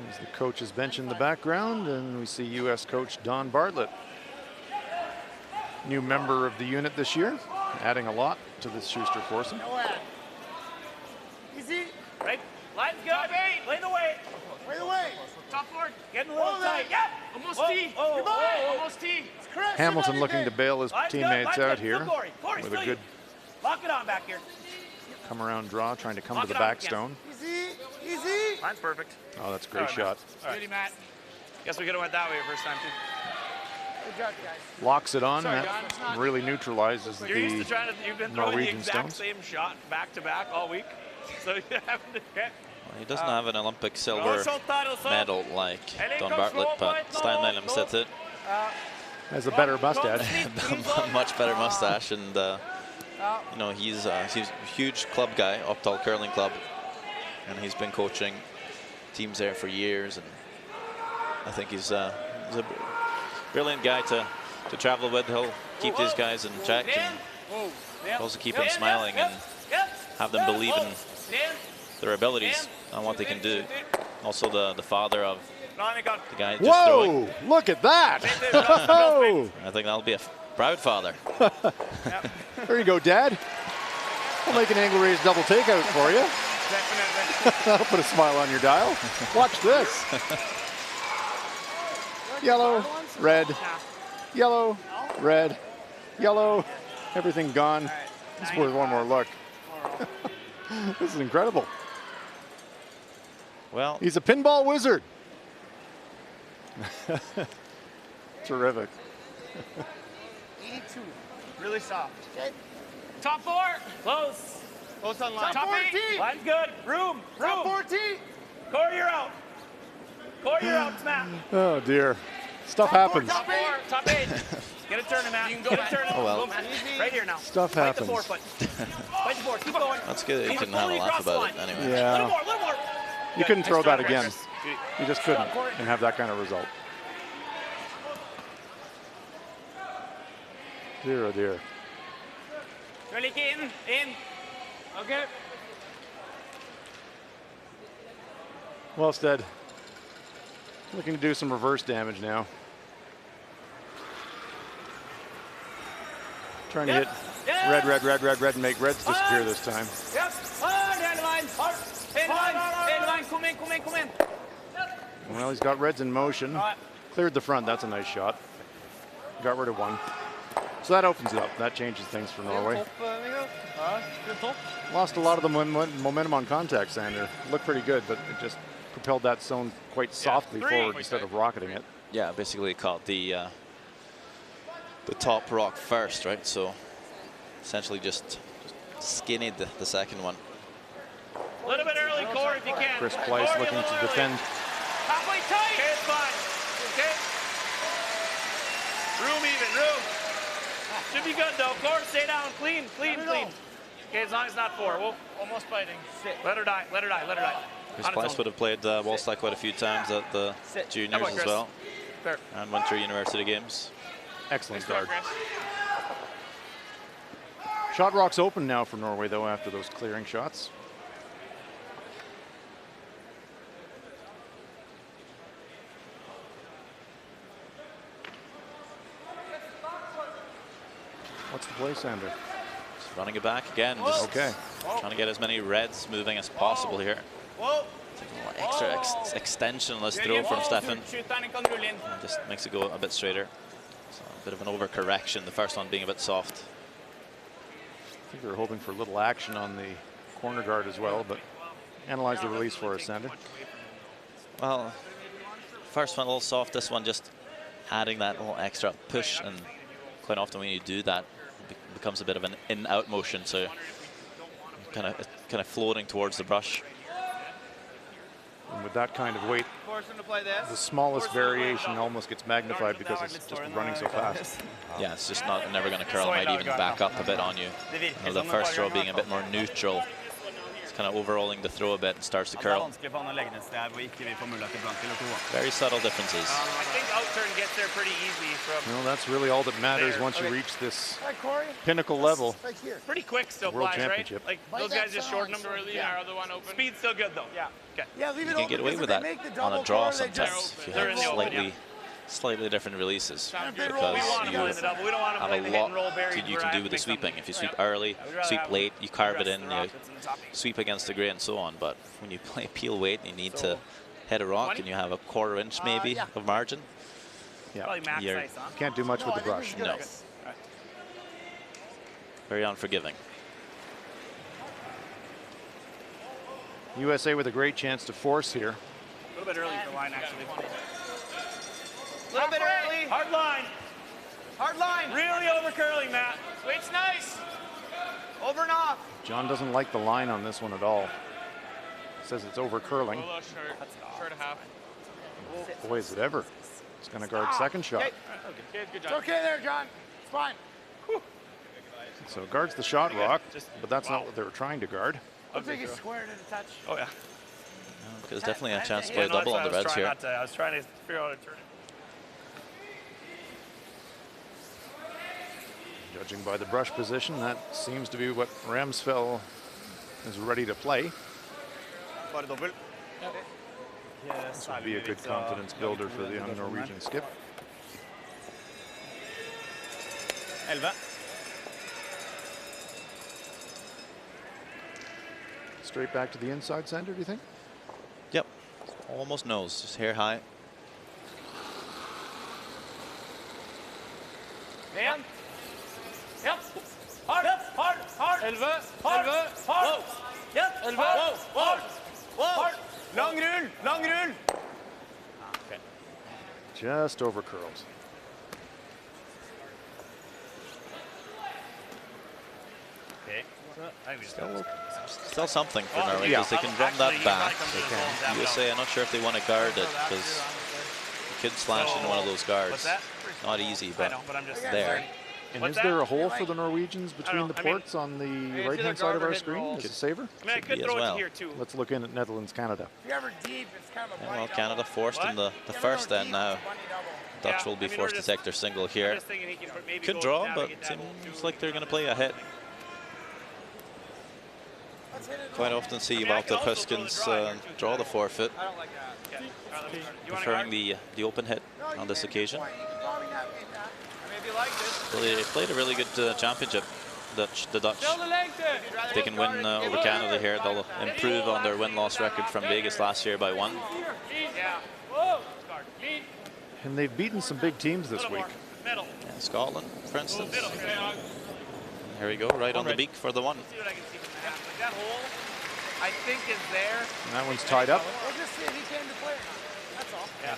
[SPEAKER 1] There's the coach's bench in the background, and we see U.S. coach Don Bartlett. New member of the unit this year, adding a lot to this Schuster foursome.
[SPEAKER 6] Easy. Right. Line's good. Lay the weight.
[SPEAKER 4] Lay the weight.
[SPEAKER 6] Top forward. Getting a little tight. Yep. Almost tee. Almost tee.
[SPEAKER 1] Hamilton looking to bail his teammates out here with a good
[SPEAKER 6] lock it on back here.
[SPEAKER 1] come around draw, trying to come to the back stone.
[SPEAKER 4] Easy, easy.
[SPEAKER 3] Mine's perfect.
[SPEAKER 1] Oh, that's a great shot.
[SPEAKER 3] Right. Matt. Guess we could have went that way first time too.
[SPEAKER 4] Good job, guys.
[SPEAKER 1] Locks it on. That really neutralizes
[SPEAKER 3] You're used to
[SPEAKER 1] the
[SPEAKER 3] trying to, you've been throwing the
[SPEAKER 1] Norwegian
[SPEAKER 3] exact
[SPEAKER 1] stones.
[SPEAKER 3] same shot back to back all week. So you haven't
[SPEAKER 2] Well, he doesn't have an Olympic silver medal like Don Bartlett, but Steinmellem sets it.
[SPEAKER 1] Has a better mustache.
[SPEAKER 2] Much better mustache, and you know, he's a huge club guy, Oppdal Curling Club, and he's been coaching teams there for years, and I think he's a brilliant guy to travel with. He'll keep these guys in check and also keep them smiling and have them believe in their abilities and what they can do. Also the father of The guy just throwing.
[SPEAKER 1] Whoa! Look at that!
[SPEAKER 2] I think that'll be a proud father.
[SPEAKER 1] There you go, Dad. We'll make an angle raise double takeout for you. That'll put a smile on your dial. Watch this. Yellow, red, yellow, red, yellow. Everything gone. It's worth one more look. This is incredible.
[SPEAKER 2] Well,
[SPEAKER 1] He's a pinball wizard. Terrific.
[SPEAKER 4] 82. Really soft. Okay.
[SPEAKER 6] Top 4. Close.
[SPEAKER 4] Close on line.
[SPEAKER 6] Top 8. Line's good. Room.
[SPEAKER 4] Top 14.
[SPEAKER 6] Corey, you're out. Corey, you're out. Snap.
[SPEAKER 1] Oh dear. Stuff happens.
[SPEAKER 6] Top 4. Top 8. Get it turning, Matt. Get it turning.
[SPEAKER 2] Oh, well.
[SPEAKER 6] Boom. Right here now.
[SPEAKER 1] Stuff
[SPEAKER 6] Fight the
[SPEAKER 1] happens.
[SPEAKER 6] 4-foot. Fight the 4. Keep going.
[SPEAKER 2] that's good. You
[SPEAKER 6] He's
[SPEAKER 2] can have a
[SPEAKER 6] fully
[SPEAKER 2] laugh
[SPEAKER 6] across the
[SPEAKER 2] about it
[SPEAKER 6] line.
[SPEAKER 2] anyway.
[SPEAKER 1] Yeah.
[SPEAKER 6] Little more.
[SPEAKER 1] You couldn't throw that again.
[SPEAKER 6] Chris.
[SPEAKER 1] You just couldn't and have that kind of result. Dear, oh dear.
[SPEAKER 6] Really in. Okay.
[SPEAKER 1] Wellstead looking to do some reverse damage now. Trying to hit red and make reds disappear this time.
[SPEAKER 6] Yep. Come in.
[SPEAKER 1] Well, he's got reds in motion. Cleared the front. That's a nice shot. Got rid of one. So that opens it up. That changes things for Norway. Lost a lot of the momentum on contact, Sander. Looked pretty good, but it just propelled that zone quite softly forward instead of rocketing it.
[SPEAKER 2] Yeah, basically caught the top rock first, right? So essentially just skinnied the second one.
[SPEAKER 6] A little bit early, Corey, if you can.
[SPEAKER 1] Chris Pleiss looking to defend.
[SPEAKER 6] Halfway tight. Okay, it's fine. Okay. Room even, room. Should be good though. Corey, stay down. Clean. Okay, as long as it's not 4. Whoa. Almost fighting. Sit. Let her die.
[SPEAKER 2] Chris Pleiss would have played wall stack quite a few times at the juniors as well.
[SPEAKER 6] Fair.
[SPEAKER 2] And went through university games.
[SPEAKER 1] Excellent guard. Shot rock's open now for Norway, though, after those clearing shots. What's the play, Sander?
[SPEAKER 2] Just running it back again. Just trying to get as many reds moving as possible here. Extra extensionless throw from Stefan. Just makes it go a bit straighter. So a bit of an overcorrection, the first one being a bit soft.
[SPEAKER 1] I think they were hoping for a little action on the corner guard as well, but analyze the release for us, Sander.
[SPEAKER 2] Well, first one a little soft, this one just adding that little extra push, and quite often when you do that, it becomes a bit of an in-out motion, so kind of floating towards the brush.
[SPEAKER 1] And with that kind of weight, the smallest variation almost gets magnified because it's just running so fast.
[SPEAKER 2] Yeah, it's just never going to curl. Might even back up a bit on you. The first throw being a bit more neutral. It's kind of overrolling the throw a bit and starts to curl. Very subtle differences.
[SPEAKER 6] I think outturn gets there pretty easy from.
[SPEAKER 1] Well, that's really all that matters
[SPEAKER 6] there.
[SPEAKER 1] once you reach this
[SPEAKER 4] Hi, Corey.
[SPEAKER 1] pinnacle level.
[SPEAKER 4] Right here.
[SPEAKER 6] Pretty quick still,
[SPEAKER 1] World
[SPEAKER 6] flies, right?
[SPEAKER 1] Championship.
[SPEAKER 6] Like those guys just shorten them really.
[SPEAKER 4] Yeah.
[SPEAKER 6] Our other one open. Speed's still good though. Yeah. Okay.
[SPEAKER 4] Yeah, leave
[SPEAKER 2] You
[SPEAKER 4] it
[SPEAKER 2] can
[SPEAKER 4] open
[SPEAKER 2] get away
[SPEAKER 4] because
[SPEAKER 2] with
[SPEAKER 4] if
[SPEAKER 2] that
[SPEAKER 4] they make the
[SPEAKER 2] on
[SPEAKER 4] double
[SPEAKER 2] a draw
[SPEAKER 4] core, they
[SPEAKER 2] sometimes
[SPEAKER 4] just-
[SPEAKER 2] if you
[SPEAKER 6] They're
[SPEAKER 2] have
[SPEAKER 6] in the open,
[SPEAKER 2] slightly different releases,
[SPEAKER 4] If they
[SPEAKER 2] because
[SPEAKER 4] roll,
[SPEAKER 6] We want them
[SPEAKER 2] you
[SPEAKER 6] to play the double. We don't want them to play
[SPEAKER 2] have
[SPEAKER 6] the
[SPEAKER 2] a
[SPEAKER 6] hit and roll
[SPEAKER 2] lot
[SPEAKER 6] berries.
[SPEAKER 2] you
[SPEAKER 6] where
[SPEAKER 2] can
[SPEAKER 6] I
[SPEAKER 2] do
[SPEAKER 6] have
[SPEAKER 2] with
[SPEAKER 6] to
[SPEAKER 2] the
[SPEAKER 6] make them-
[SPEAKER 2] sweeping. If you sweep
[SPEAKER 6] Yeah.
[SPEAKER 2] early,
[SPEAKER 6] I'd rather
[SPEAKER 2] sweep
[SPEAKER 6] have
[SPEAKER 2] late, you carve it
[SPEAKER 6] the
[SPEAKER 2] in, you
[SPEAKER 6] rockets and the top eight.
[SPEAKER 2] sweep against the grain and so on. But when you play peel weight, you need to hit a rock and you have a quarter inch maybe
[SPEAKER 4] yeah.
[SPEAKER 2] of margin.
[SPEAKER 6] Probably max
[SPEAKER 2] You're-
[SPEAKER 6] ice, huh?
[SPEAKER 1] Can't do much with the
[SPEAKER 4] I think
[SPEAKER 1] brush.
[SPEAKER 4] this is
[SPEAKER 2] No.
[SPEAKER 4] good.
[SPEAKER 2] Very unforgiving.
[SPEAKER 1] USA with a great chance to force here.
[SPEAKER 6] A little bit early for line, actually. A little bit early. Hard line. Hard line. Really over curling, Matt. Sweet's nice. Over and off.
[SPEAKER 1] John doesn't like the line on this one at all. Says it's over curling.
[SPEAKER 6] Short and a half.
[SPEAKER 1] Boy, is it ever. It's going to guard second shot.
[SPEAKER 6] Okay, good
[SPEAKER 4] It's
[SPEAKER 6] job.
[SPEAKER 4] okay there, John. It's fine.
[SPEAKER 1] So it guards the shot rock, but that's not what they were trying to guard.
[SPEAKER 4] Looks like he's squared it a touch.
[SPEAKER 6] Oh, yeah.
[SPEAKER 2] There's definitely a chance to play a
[SPEAKER 6] no,
[SPEAKER 2] double
[SPEAKER 6] that's
[SPEAKER 2] on the
[SPEAKER 6] what
[SPEAKER 2] reds here.
[SPEAKER 6] I was trying to figure out how to turn it.
[SPEAKER 1] Judging by the brush position, that seems to be what Ramsfell is ready to play. This would be a good confidence builder for the young Norwegian skip.
[SPEAKER 6] 11.
[SPEAKER 1] Straight back to the inside center, do you think?
[SPEAKER 2] Yep. Almost nose, just hair high.
[SPEAKER 6] En. Yep. Hard. Hard. Hard. 11. Hard. 11. Hard. Yep. 11. Hard. Hard. Lang rull. Lang rull. Okay.
[SPEAKER 1] Just over curls.
[SPEAKER 3] Okay. I think we just
[SPEAKER 2] Still something for
[SPEAKER 3] Oh,
[SPEAKER 2] Norway
[SPEAKER 1] yeah.
[SPEAKER 2] because they can run that
[SPEAKER 3] Actually,
[SPEAKER 2] back.
[SPEAKER 3] you
[SPEAKER 2] They
[SPEAKER 3] like
[SPEAKER 2] can.
[SPEAKER 3] them to
[SPEAKER 2] USA, I'm not sure if they want to guard it because you could slash into one of those guards.
[SPEAKER 3] What's that?
[SPEAKER 2] Not easy,
[SPEAKER 3] I
[SPEAKER 2] but
[SPEAKER 3] know, but I'm just
[SPEAKER 2] there.
[SPEAKER 1] And
[SPEAKER 3] What's
[SPEAKER 1] is there
[SPEAKER 3] that?
[SPEAKER 1] a hole for the Norwegians between
[SPEAKER 3] know.
[SPEAKER 1] the
[SPEAKER 3] I mean-
[SPEAKER 1] ports on the
[SPEAKER 6] it's
[SPEAKER 1] right-hand
[SPEAKER 6] either
[SPEAKER 1] side of
[SPEAKER 6] guard or
[SPEAKER 1] our
[SPEAKER 6] hit
[SPEAKER 1] screen?
[SPEAKER 6] roll.
[SPEAKER 1] Is it saver?
[SPEAKER 3] I mean, I
[SPEAKER 2] Should
[SPEAKER 3] could
[SPEAKER 2] be
[SPEAKER 3] throw
[SPEAKER 2] as
[SPEAKER 3] it
[SPEAKER 2] well.
[SPEAKER 3] to here too.
[SPEAKER 1] Let's look in at Netherlands, Canada.
[SPEAKER 4] If you're ever deep, it's kind of a
[SPEAKER 2] Yeah,
[SPEAKER 4] bunny
[SPEAKER 2] well,
[SPEAKER 4] double.
[SPEAKER 2] Canada forced in the
[SPEAKER 4] If you ever
[SPEAKER 2] first
[SPEAKER 4] go
[SPEAKER 2] end
[SPEAKER 4] deep,
[SPEAKER 2] now.
[SPEAKER 4] it's a bunny double.
[SPEAKER 2] Dutch
[SPEAKER 3] Yeah,
[SPEAKER 2] will be
[SPEAKER 3] I mean,
[SPEAKER 2] forced
[SPEAKER 3] we're
[SPEAKER 2] to take their single
[SPEAKER 3] I'm
[SPEAKER 2] here.
[SPEAKER 3] just thinking he can maybe
[SPEAKER 2] Could
[SPEAKER 3] go
[SPEAKER 2] draw,
[SPEAKER 3] down
[SPEAKER 2] but
[SPEAKER 3] and get that hole
[SPEAKER 2] seems
[SPEAKER 3] too.
[SPEAKER 2] like they're going to play a hit.
[SPEAKER 4] Let's hit it.
[SPEAKER 2] Quite often see
[SPEAKER 3] I mean, I
[SPEAKER 2] Walter
[SPEAKER 3] could also throw the
[SPEAKER 2] Huskins
[SPEAKER 3] draw here, too.
[SPEAKER 2] draw the forfeit,
[SPEAKER 6] I don't like that.
[SPEAKER 3] Yeah. All right, let me start. You wanna
[SPEAKER 2] preferring
[SPEAKER 3] guard?
[SPEAKER 2] the open hit
[SPEAKER 4] No, you
[SPEAKER 2] on this
[SPEAKER 4] made a good
[SPEAKER 2] occasion.
[SPEAKER 4] point. You can probably not make that.
[SPEAKER 6] I mean, if you like this.
[SPEAKER 2] Well, they played a really good championship, the Dutch.
[SPEAKER 6] Still the length.
[SPEAKER 2] If they can win over Canada here, they'll improve on their win-loss record from Vegas last year by 1.
[SPEAKER 3] Yeah.
[SPEAKER 6] Whoa. Lean.
[SPEAKER 1] And they've beaten some big teams this
[SPEAKER 3] Little
[SPEAKER 1] week.
[SPEAKER 3] more. Middle.
[SPEAKER 2] Yeah, Scotland, for instance.
[SPEAKER 3] Middle.
[SPEAKER 2] Here we go, right on the beak for the 1.
[SPEAKER 3] See what I can see from the half. Like that hole, I think is there.
[SPEAKER 1] And that one's tied up.
[SPEAKER 4] We'll just see if he came to play or not. That's all.
[SPEAKER 3] Yeah.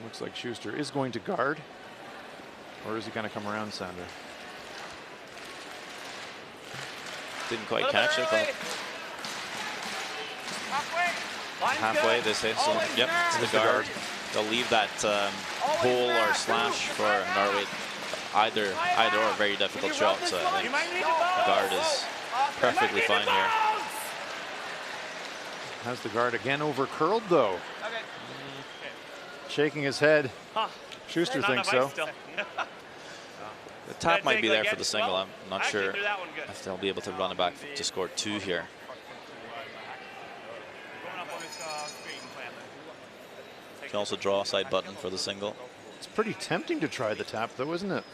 [SPEAKER 1] Looks like Schuster is going to guard. Or is he going to come around center?
[SPEAKER 2] Didn't quite catch it, but halfway they say so. Yep, it's the guard. They'll leave that hole or slash for Norway. Either or, very difficult shot. So I think the guard is perfectly fine here.
[SPEAKER 1] Has the guard again over curled though?
[SPEAKER 6] Okay.
[SPEAKER 1] Shaking his head.
[SPEAKER 3] Huh.
[SPEAKER 1] Schuster
[SPEAKER 3] Not
[SPEAKER 1] thinks
[SPEAKER 3] enough
[SPEAKER 1] so.
[SPEAKER 3] ice still.
[SPEAKER 2] The tap might be there for the
[SPEAKER 3] Well,
[SPEAKER 2] single. I'm not
[SPEAKER 3] actually
[SPEAKER 2] sure
[SPEAKER 3] threw that one good.
[SPEAKER 2] if they'll be able to run it back to score 2 here.
[SPEAKER 3] Going up on his screen plan.
[SPEAKER 2] You can also draw a side button for the single.
[SPEAKER 1] It's pretty tempting to try the tap though, isn't it?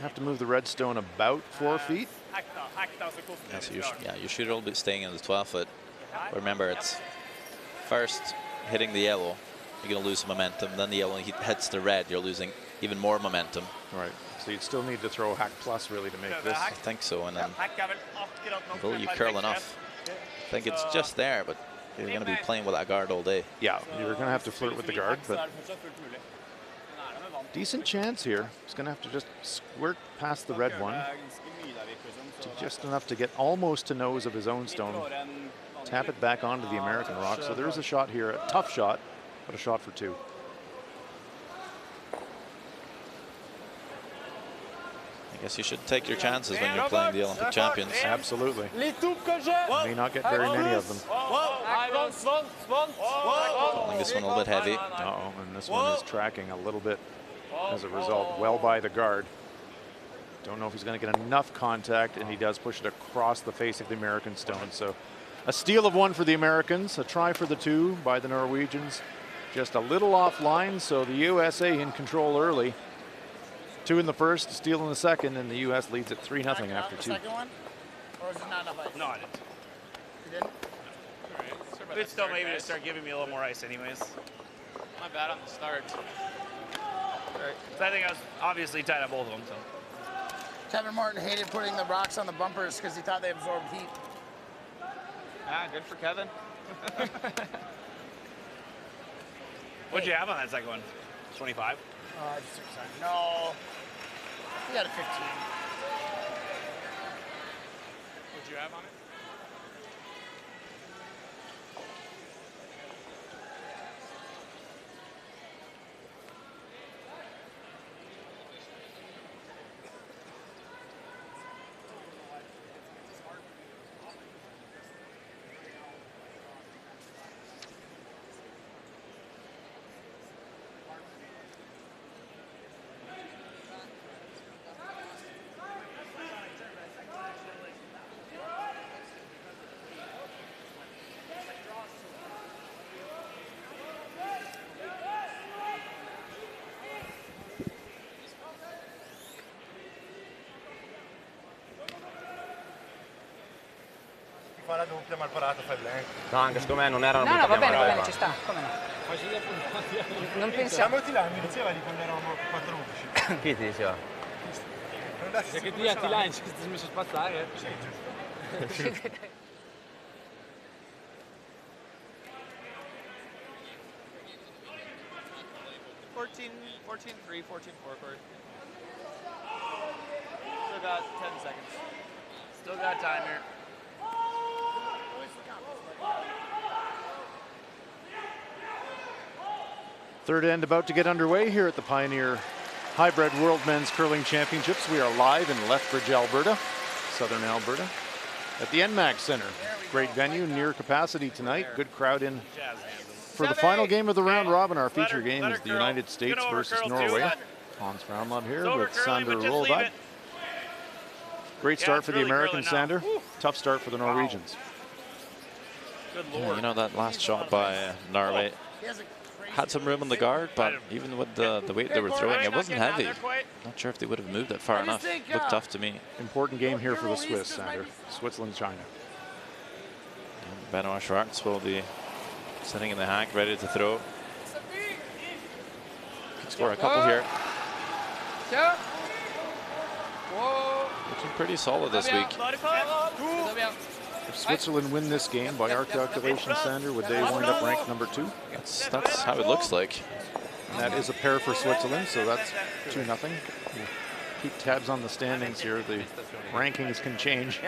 [SPEAKER 1] Have to move the red stone about 4 feet.
[SPEAKER 2] Yeah, so your shooter will be staying in the 12-foot. Remember, it's first hitting the yellow, you're going to lose momentum. Then the yellow hits the red, you're losing even more momentum.
[SPEAKER 1] Right. So you'd still need to throw hack plus really to make this.
[SPEAKER 2] I think so. And then will you curl enough? I think it's just there, but you're going to be playing with that guard all day.
[SPEAKER 1] Yeah, you're going to have to flirt with the guard, but decent chance here. He's going to have to just squirt past the red one to just enough to get almost to nose of his own stone. Tap it back onto the American rock. So there is a shot here, a tough shot, but a shot for 2.
[SPEAKER 2] I guess you should take your chances when you're playing the Olympic champions.
[SPEAKER 1] Absolutely.
[SPEAKER 6] Les tours que j'ai.
[SPEAKER 1] May not get very many of them.
[SPEAKER 6] Swan.
[SPEAKER 2] Calling this one a little bit heavy.
[SPEAKER 1] Uh-oh, and this one is tracking a little bit as a result, well by the guard. Don't know if he's going to get enough contact, and he does push it across the face of the American stone. So a steal of 1 for the Americans, a try for the 2 by the Norwegians. Just a little offline, so the USA in control early. 2 in the first, steal in the second, and the U.S. leads at 3-0 after 2.
[SPEAKER 4] Second one? Or is it not enough ice?
[SPEAKER 3] No, I didn't.
[SPEAKER 4] You didn't?
[SPEAKER 3] But still, maybe to start giving me a little more ice, anyways.
[SPEAKER 6] My bad on the start.
[SPEAKER 3] So I think I was obviously tied up both of them. So
[SPEAKER 4] Kevin Martin hated putting the rocks on the bumpers because he thought they absorbed heat.
[SPEAKER 6] Ah, good for Kevin.
[SPEAKER 3] what'd you have on that second one? 25.
[SPEAKER 4] No. He got a 15.
[SPEAKER 6] What'd you have on it? No, anche secondo me non erano
[SPEAKER 7] No, no, va bene,
[SPEAKER 6] vai.
[SPEAKER 7] ci sta, come no. Non pensiamo.
[SPEAKER 5] Siamo là, mi diceva di quando eravamo 14.
[SPEAKER 6] Chi ti diceva?
[SPEAKER 5] Che ti lanci, che ti sei messo a spazzare.
[SPEAKER 8] 14-3, 14-4 court. Still got 10 seconds.
[SPEAKER 4] Still got time here.
[SPEAKER 1] Third end about to get underway here at the Pioneer Hi-Bred World Men's Curling Championships. We are live in Lethbridge, Alberta, southern Alberta, at the NMAX Center. Great venue, near capacity tonight. Good crowd in for the final game of the round robin. Our feature game is the United States versus Norway. Hans Brownlove here with Sander Rolvad. Great start for the American Sander. Tough start for the Norwegians.
[SPEAKER 3] Good
[SPEAKER 2] Yeah,
[SPEAKER 3] lord.
[SPEAKER 2] you know, that last shot by Norway had some room on the guard, but even with the weight they were throwing, it wasn't heavy. Not sure if they would have moved it far enough. Looked tough to me.
[SPEAKER 1] Important game here for the Swiss, Sander. Switzerland, China.
[SPEAKER 2] Benoit Schwartz will be sitting in the hack, ready to throw. Could score a couple here. Looking pretty solid this week.
[SPEAKER 1] If Switzerland win this game, by our calculation, Sander, would they wind up ranked number 2?
[SPEAKER 2] That's how it looks like.
[SPEAKER 1] And that is a pair for Switzerland, so that's 2-0. Keep tabs on the standings here. The rankings can change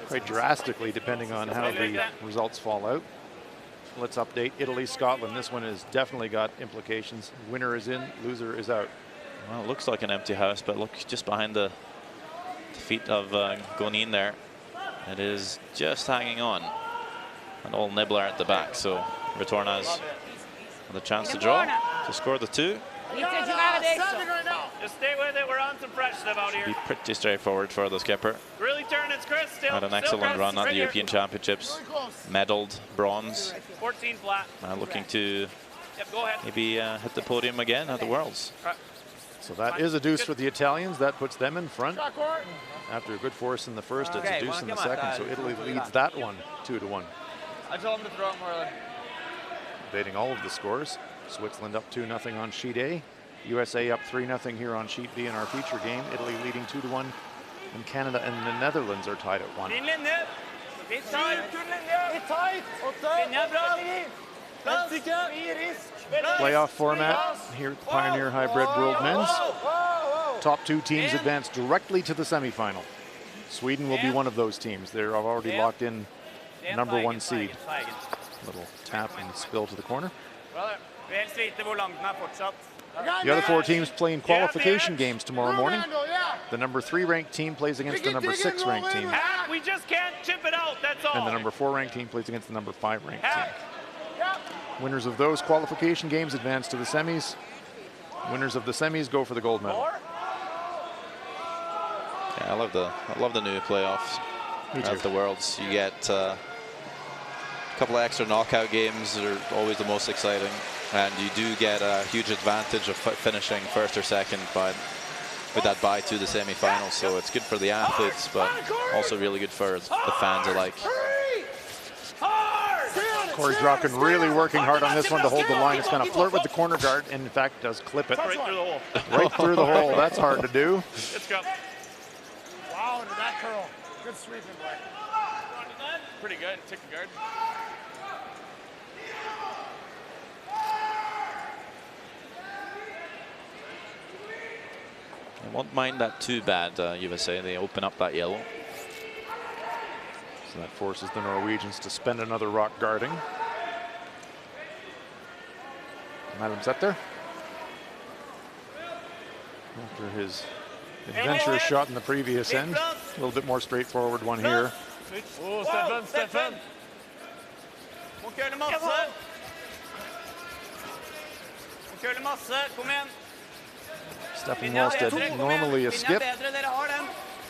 [SPEAKER 1] quite drastically depending on how the results fall out. Let's update Italy, Scotland. This one has definitely got implications. Winner is in, loser is out.
[SPEAKER 2] Well, it looks like an empty house, but look just behind the feet of Gonin there. It is just hanging on. An old nibbler at the back, so Retorn has the chance to draw, to score the 2.
[SPEAKER 3] Just stay with it. We're on some fresh stuff out here.
[SPEAKER 2] Be pretty straightforward for the skipper.
[SPEAKER 3] Really turn it, Chris. Still,
[SPEAKER 2] Had an excellent run at the European Championships. Medalled bronze.
[SPEAKER 3] 14 flat.
[SPEAKER 2] Now looking to
[SPEAKER 3] Go ahead.
[SPEAKER 2] maybe hit the podium again at the Worlds.
[SPEAKER 1] So that is a deuce for the Italians. That puts them in front. After a good force in the first, it's a deuce in the second. So Italy leads that one 2-1.
[SPEAKER 8] I told him to throw it more.
[SPEAKER 1] Debating all of the scores. Switzerland up 2-0 on sheet A. USA up 3-0 here on sheet B in our feature game. Italy leading 2-1. And Canada and the Netherlands are tied at 1. Playoff format here at the Pioneer Hi-Bred World Men's. Top 2 teams advance directly to the semifinal. Sweden will be one of those teams. They're already locked in number 1 seed. Little tap and spill to the corner. The other 4 teams playing qualification games tomorrow morning. The number 3 ranked team plays against the number 6 ranked team.
[SPEAKER 3] We just can't chip it out, that's all.
[SPEAKER 1] And the number 4 ranked team plays against the number 5 ranked team. Winners of those qualification games advance to the semis. Winners of the semis go for the gold medal.
[SPEAKER 2] Yeah, I love the new playoffs at the Worlds. You get a couple of extra knockout games that are always the most exciting, and you do get a huge advantage of finishing first or second with that bye to the semi-finals. So it's good for the athletes, but also really good for the fans alike.
[SPEAKER 1] Corey Dropkin really working hard on this one to hold the line. It's going to flirt with the corner guard, and in fact does clip it.
[SPEAKER 3] Right through the hole.
[SPEAKER 1] Right through the hole. That's hard to do.
[SPEAKER 3] Let's go.
[SPEAKER 4] Wow, into that curl. Good sweeping play.
[SPEAKER 3] Pretty good. Take the guard.
[SPEAKER 2] I won't mind that too bad, USA. They open up that yellow.
[SPEAKER 1] So that forces the Norwegians to spend another rock guarding. Madam Zetter. After his adventurous shot in the previous end, a little bit more straightforward one here.
[SPEAKER 6] Oh, Stefan.
[SPEAKER 8] Må køle masse. Må køle masse. Kom igjen.
[SPEAKER 1] Stefan Wallstead, normally a skip,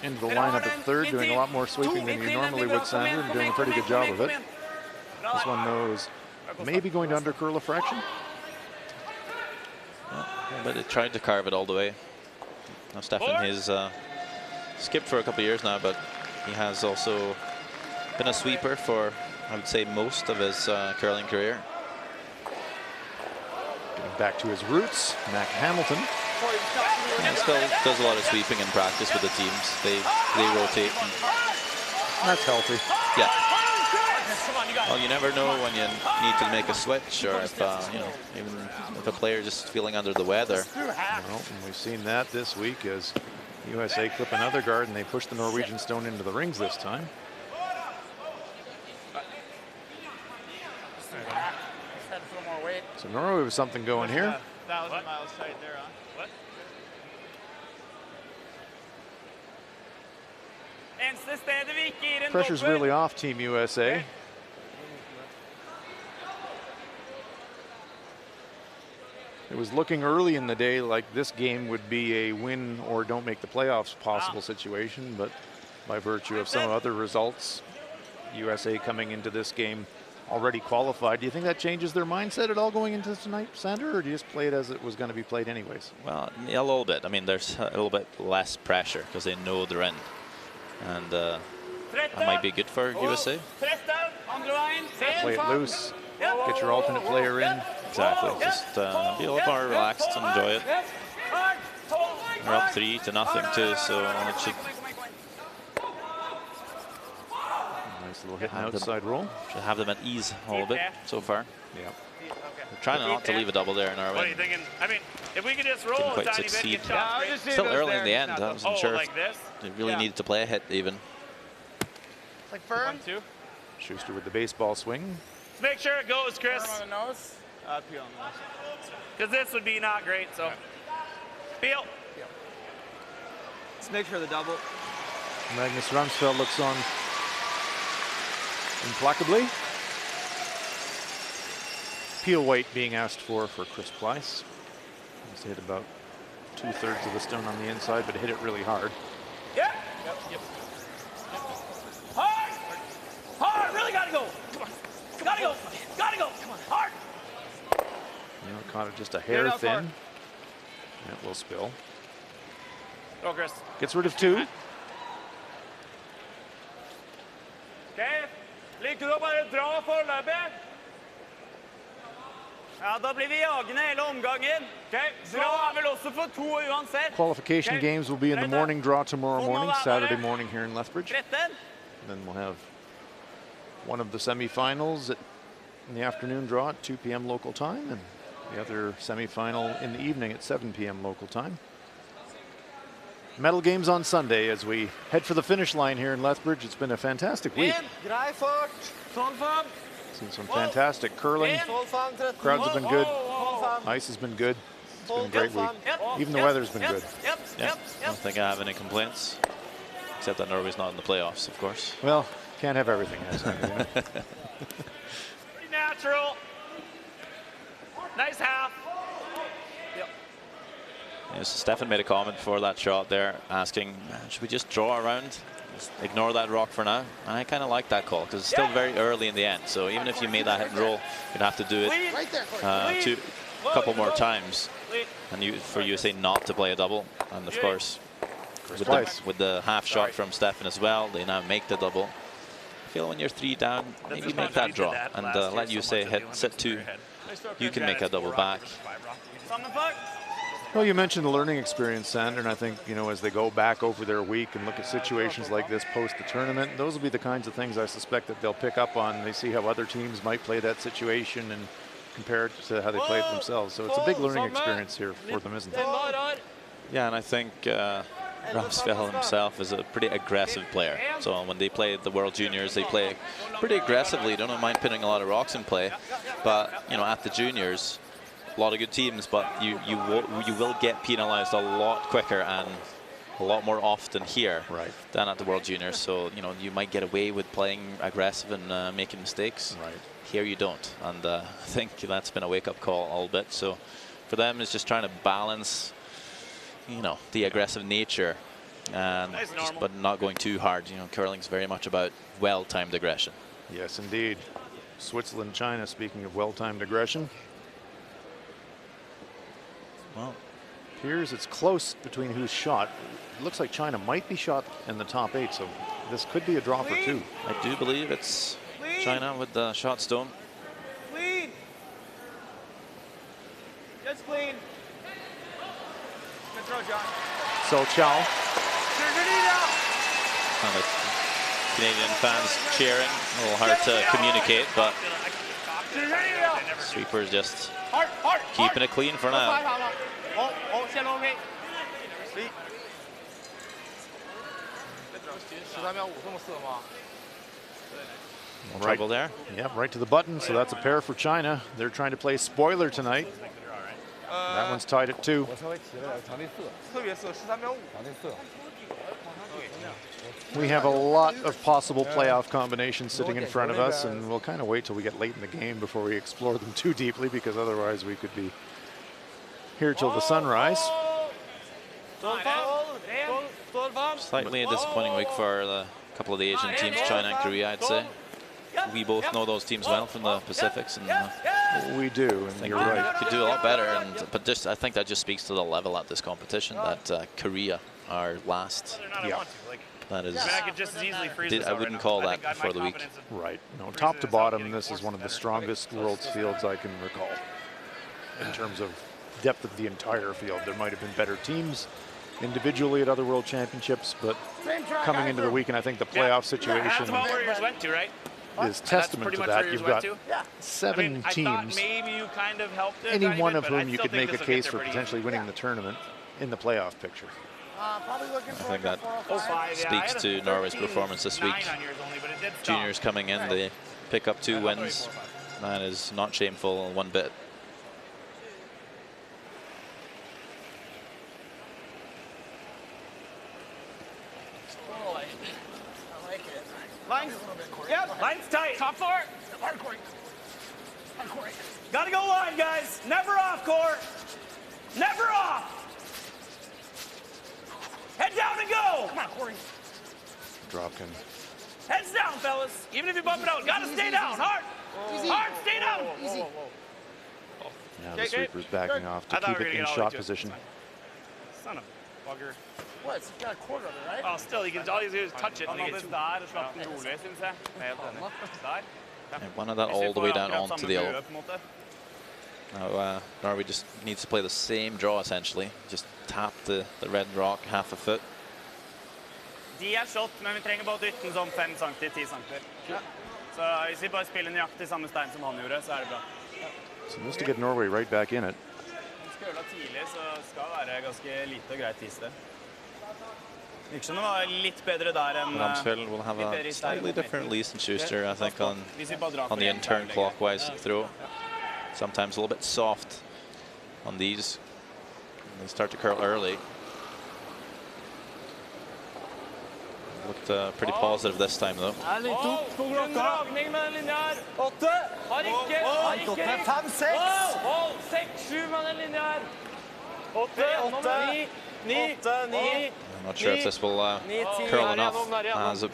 [SPEAKER 1] into the lineup at third, doing a lot more sweeping than you normally would, Sander, and doing a pretty good job of it. This one knows maybe going to undercurl a fraction.
[SPEAKER 2] But it tried to carve it all the way. Now Stefan has skipped for a couple of years now, but he has also been a sweeper for, I would say, most of his curling career.
[SPEAKER 1] Getting back to his roots, Mac Hamilton.
[SPEAKER 2] He still does a lot of sweeping in practice with the teams. They rotate.
[SPEAKER 1] That's healthy.
[SPEAKER 2] Yeah. Well, you never know when you need to make a switch, or if you know, even if a player just feeling under the weather.
[SPEAKER 1] Well, and we've seen that this week as USA clip another guard, and they push the Norwegian stone into the rings this time. So Norway with something going here.
[SPEAKER 8] 1,000 miles tight there, huh?
[SPEAKER 3] What?
[SPEAKER 1] Pressure's really off Team USA. It was looking early in the day like this game would be a win or don't make the playoffs possible situation, but by virtue of some other results, USA coming into this game already qualified. Do you think that changes their mindset at all going into tonight, Sander, or do you just play it as it was going to be played anyways?
[SPEAKER 2] Well, yeah, a little bit. I mean, there's a little bit less pressure because they know they're in, and that might be good for USA.
[SPEAKER 1] Play it loose, get your alternate player in.
[SPEAKER 2] Exactly. Just be a little more relaxed and enjoy it. We're up 3-0 too, so it should.
[SPEAKER 1] Nice little hit outside roll.
[SPEAKER 2] Should have them at ease a little bit so far.
[SPEAKER 1] Yeah.
[SPEAKER 2] We're trying not to leave a double there in Norway.
[SPEAKER 3] What are you thinking? I mean, if we could just roll
[SPEAKER 2] Didn't
[SPEAKER 3] a
[SPEAKER 2] quite
[SPEAKER 3] tiny bit,
[SPEAKER 2] succeed.
[SPEAKER 3] get shots straight.
[SPEAKER 2] Still early in the end. I wasn't sure
[SPEAKER 3] like this?
[SPEAKER 2] if they really needed to play a hit even.
[SPEAKER 4] Like firm.
[SPEAKER 3] 1-2.
[SPEAKER 1] Schuster with the baseball swing.
[SPEAKER 3] Make sure it goes, Chris.
[SPEAKER 4] Firm on the nose.
[SPEAKER 8] Peel on the nose.
[SPEAKER 3] Because this would be not great, so. Peel.
[SPEAKER 8] Let's make sure the double.
[SPEAKER 1] Magnus Ramsfeld looks on implacably. Peel weight being asked for Chris Pleiss. He's hit about 2/3 of the stone on the inside, but hit it really hard.
[SPEAKER 3] Yeah. Yep. Hard. Hard. Really gotta go. Come on. Gotta go. Gotta go. Come on. Hard.
[SPEAKER 1] You know, caught it just a hair thin. That will spill.
[SPEAKER 3] Go, Chris.
[SPEAKER 1] Gets rid of 2.
[SPEAKER 3] Okay. Liker du å bare dra forløpet?
[SPEAKER 8] Ja, da blir vi jagende hele omgangen.
[SPEAKER 3] Okay.
[SPEAKER 8] Dra er vel også for 2 uansett.
[SPEAKER 1] Qualification games will be in the morning draw tomorrow morning, Saturday morning here in Lethbridge.
[SPEAKER 8] 13.
[SPEAKER 1] Then we'll have one of the semifinals in the afternoon draw at 2 p.m. local time, and the other semifinal in the evening at 7 p.m. local time. Medal games on Sunday as we head for the finish line here in Lethbridge. It's been a fantastic week.
[SPEAKER 8] Grei fart. Sånn fram.
[SPEAKER 1] Seen some fantastic curling. Crowds have been good. Ice has been good. It's been a great week. Even the weather's been good.
[SPEAKER 2] Yeah, I don't think I have any complaints, except that Norway's not in the playoffs, of course.
[SPEAKER 1] Well, can't have everything, has it?
[SPEAKER 3] Pretty natural. Nice half.
[SPEAKER 2] Yeah, so Stefan made a comment before that shot there, asking, should we just draw around? Just ignore that rock for now. And I kind of like that call because it's still very early in the end. So even if you made that hit and roll, you'd have to do it a couple more times. And for USA not to play a double. And of course, with the half shot from Stefan as well, they now make the double. I feel when you're 3 down, maybe make that draw and let USA hit set 2. You can make a double back.
[SPEAKER 1] Well, you mentioned the learning experience, Sander, and I think, you know, as they go back over their week and look at situations like this post the tournament, those will be the kinds of things I suspect that they'll pick up on. They see how other teams might play that situation and compare it to how they play it themselves. So it's a big learning experience here for them, isn't it?
[SPEAKER 2] Yeah, and I think Ramsfeld himself is a pretty aggressive player. So when they play the World Juniors, they play pretty aggressively. Don't mind putting a lot of rocks in play. But, you know, at the juniors, a lot of good teams, but you will get penalized a lot quicker and a lot more often here than at the World Juniors. So, you know, you might get away with playing aggressive and making mistakes. Here you don't. And I think that's been a wake-up call a little bit. So for them, it's just trying to balance, you know, the aggressive nature and but not going too hard. You know, curling's very much about well-timed aggression.
[SPEAKER 1] Yes, indeed. Switzerland, China, speaking of well-timed aggression. Well, appears it's close between who's shot. It looks like China might be shot in the top 8, so this could be a draw for 2.
[SPEAKER 2] I do believe it's China with the shot stone.
[SPEAKER 8] Clean. Just clean. Good throw, John.
[SPEAKER 1] So Chow.
[SPEAKER 2] And the Canadian fans cheering. A little hard to communicate, but sweeper's just keeping it clean for now. Trouble there.
[SPEAKER 1] Yeah, right to the button. So that's a pair for China. They're trying to play spoiler tonight. That one's tied at 2. We have a lot of possible playoff combinations sitting in front of us, and we'll kind of wait till we get late in the game before we explore them too deeply, because otherwise we could be here till the sunrise.
[SPEAKER 2] Slightly a disappointing week for a couple of the Asian teams, China and Korea, I'd say. We both know those teams well from the Pacifics, and
[SPEAKER 1] we do, and you're right.
[SPEAKER 2] Could do a lot better, but just I think that just speaks to the level at this competition that Korea are last.
[SPEAKER 1] Yeah.
[SPEAKER 2] That is.
[SPEAKER 3] I could just as easily freeze
[SPEAKER 2] I wouldn't call that before the week.
[SPEAKER 1] Right. No, top to bottom, this is one of the strongest world's fields I can recall in terms of depth of the entire field. There might have been better teams individually at other world championships, but coming into the weekend, I think the playoff situation
[SPEAKER 3] That's what Warriors went to, right?
[SPEAKER 1] is testament to that. You've got 7 teams,
[SPEAKER 3] maybe you kind of helped it,
[SPEAKER 1] any one of whom you could make a case for potentially winning the tournament in the playoff picture.
[SPEAKER 2] I think that speaks to Norway's performance this week. Juniors coming in, they pick up 2 wins. That is not shameful one bit.
[SPEAKER 8] Lines. Yep. Lines tight. Top 4. Gotta go line, guys. Never off, Core. Never off. Head down and go. Come on, Corey.
[SPEAKER 1] Dropkin.
[SPEAKER 8] Heads down, fellas. Even if you bump it out, gotta stay down. Hard. Hard, stay down. Easy.
[SPEAKER 1] Now the sweeper's backing off to keep it in shot position.
[SPEAKER 3] Son of a bugger.
[SPEAKER 4] What? It's got a quarter of it, right?
[SPEAKER 3] Oh, still, you can, all you do is touch it. And you get
[SPEAKER 2] And one of that all the way down onto the yellow. Now Norway just needs to play the same draw essentially. Just tap the red rock half a foot.
[SPEAKER 3] De shot, men vi trenger bare dytte den sånn 5 cm, 10 cm. Så hvis vi bare spiller nøyaktig samme stein som han gjorde, så det bra.
[SPEAKER 1] So just to get Norway right back in it.
[SPEAKER 3] Hvis vi skal gjøre det tidlig, så skal det være ganske lite og greit is det. Virker som det var litt bedre der enn
[SPEAKER 2] Ramsfjell will have a slightly different Leeson Schuster, I think, on the in-turn clockwise throw. Sometimes a little bit soft on these. They start to curl early. Looked pretty positive this time, though.
[SPEAKER 8] Dragning med den linja her. 8. Har ikke. 5, 6. 6, 7 med den linja her. 8, 9.
[SPEAKER 2] I'm not sure if this will curl enough. Has a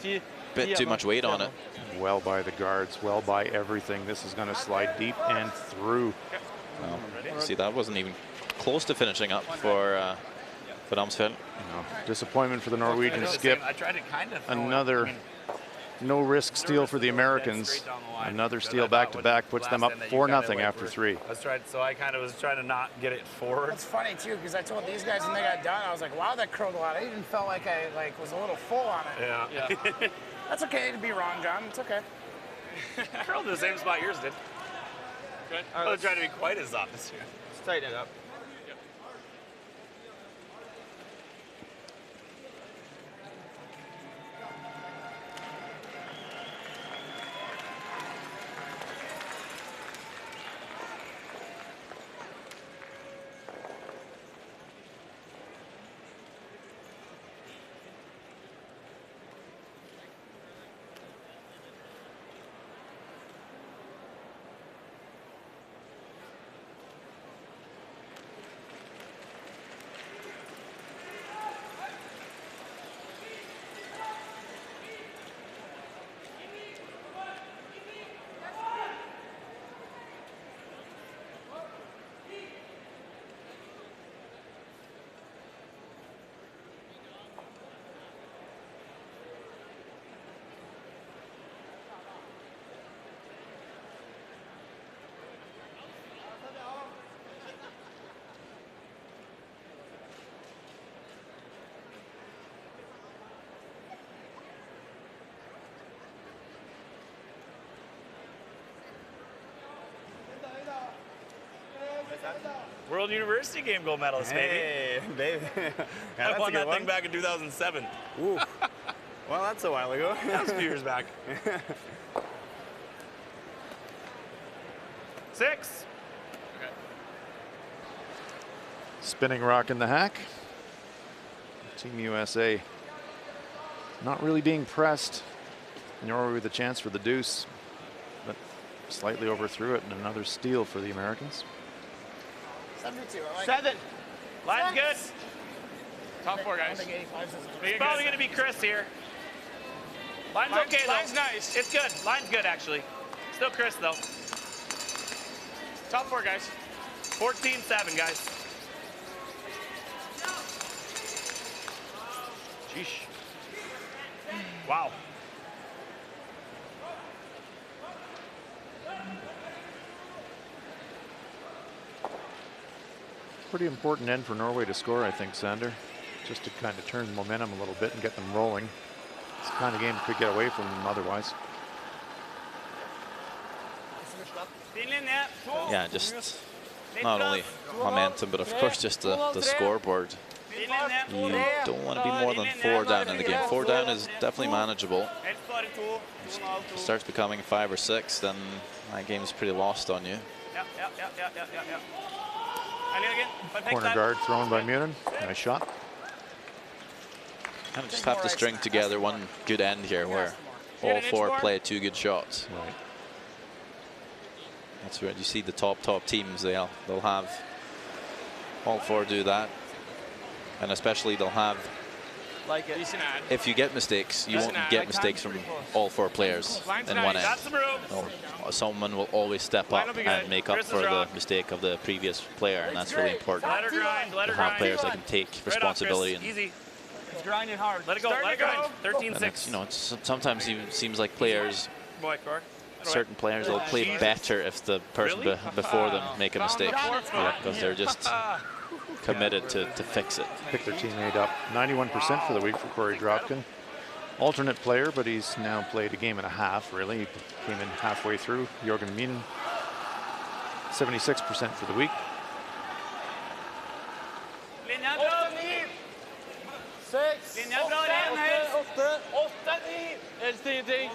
[SPEAKER 2] bit too much weight on it.
[SPEAKER 1] Well by the guards, well by everything. This is going to slide deep and through.
[SPEAKER 2] Well, see, that wasn't even close to finishing up for Ramsfjell.
[SPEAKER 1] No, disappointment for the Norwegian skip.
[SPEAKER 3] I tried to kind of
[SPEAKER 1] Another no-risk steal for the Americans. Another steal back-to-back puts them up 4-0 after 3.
[SPEAKER 3] So I kind of was trying to not get it forward.
[SPEAKER 4] It's funny too, because I told these guys when they got done, I was like, wow, that curled a lot. I even felt like I was a little full on it.
[SPEAKER 3] Yeah.
[SPEAKER 4] That's okay to be wrong, John. It's okay.
[SPEAKER 3] Curled in the same spot yours did. Good. I was trying to be quite as soft this year.
[SPEAKER 8] Let's tighten it up. World University game gold medalist, baby.
[SPEAKER 3] Hey, baby. Yeah,
[SPEAKER 8] I won that thing back in 2007.
[SPEAKER 3] Ooh. Well, that's a while ago.
[SPEAKER 8] That was a few years back. 6.
[SPEAKER 1] Spinning rock in the hack. Team USA not really being pressed. Norway with a chance for the deuce, but slightly overthrew it, and another steal for the Americans.
[SPEAKER 4] 72. I like
[SPEAKER 8] 7. Line's good.
[SPEAKER 3] Top 4, guys.
[SPEAKER 8] It's probably going to be Chris here. Line's okay, though. Line's nice. It's good. Line's good, actually. Still Chris, though.
[SPEAKER 3] Top 4, guys.
[SPEAKER 8] 14-7, guys. Sheesh. Wow.
[SPEAKER 1] Pretty important end for Norway to score, I think, Sander, just to kind of turn the momentum a little bit and get them rolling. It's the kind of game that could get away from them otherwise.
[SPEAKER 2] Yeah, just not only momentum, but of course just the scoreboard. You don't want to be more than 4 down in the game. 4 down is definitely manageable. If it starts becoming 5 or 6, then that game's pretty lost on you.
[SPEAKER 1] Corner guard thrown by Munin. Nice shot.
[SPEAKER 2] Kind of just have to string together one good end here where all 4 play 2 good shots.
[SPEAKER 1] Right.
[SPEAKER 2] That's where you see the top teams. They'll have all 4 do that, and especially they'll have. If you get mistakes, you won't get mistakes from all 4 players in one end. Someone will always step up and make up for the mistake of the previous player, and that's really important.
[SPEAKER 8] Let her grind. Let her
[SPEAKER 2] To have
[SPEAKER 8] grind.
[SPEAKER 2] players that can take responsibility. And,
[SPEAKER 8] Easy. It's grinding hard. Let it go. Let it grind. 13-6.
[SPEAKER 2] it's, you know, it's sometimes even seems like players,
[SPEAKER 8] Boy, Cor.
[SPEAKER 2] certain players will play better if the person before them make a mistake, because they're just committed to fix it.
[SPEAKER 1] Pick their teammate up. 91% for the week for Corey Dropkin. Alternate player, but he's now played a game and a half, really. He came in halfway through. Jorgen Minen, 76% for the week.
[SPEAKER 8] 6. Linja bra igjen, helst. 8-9. Helst ingenting.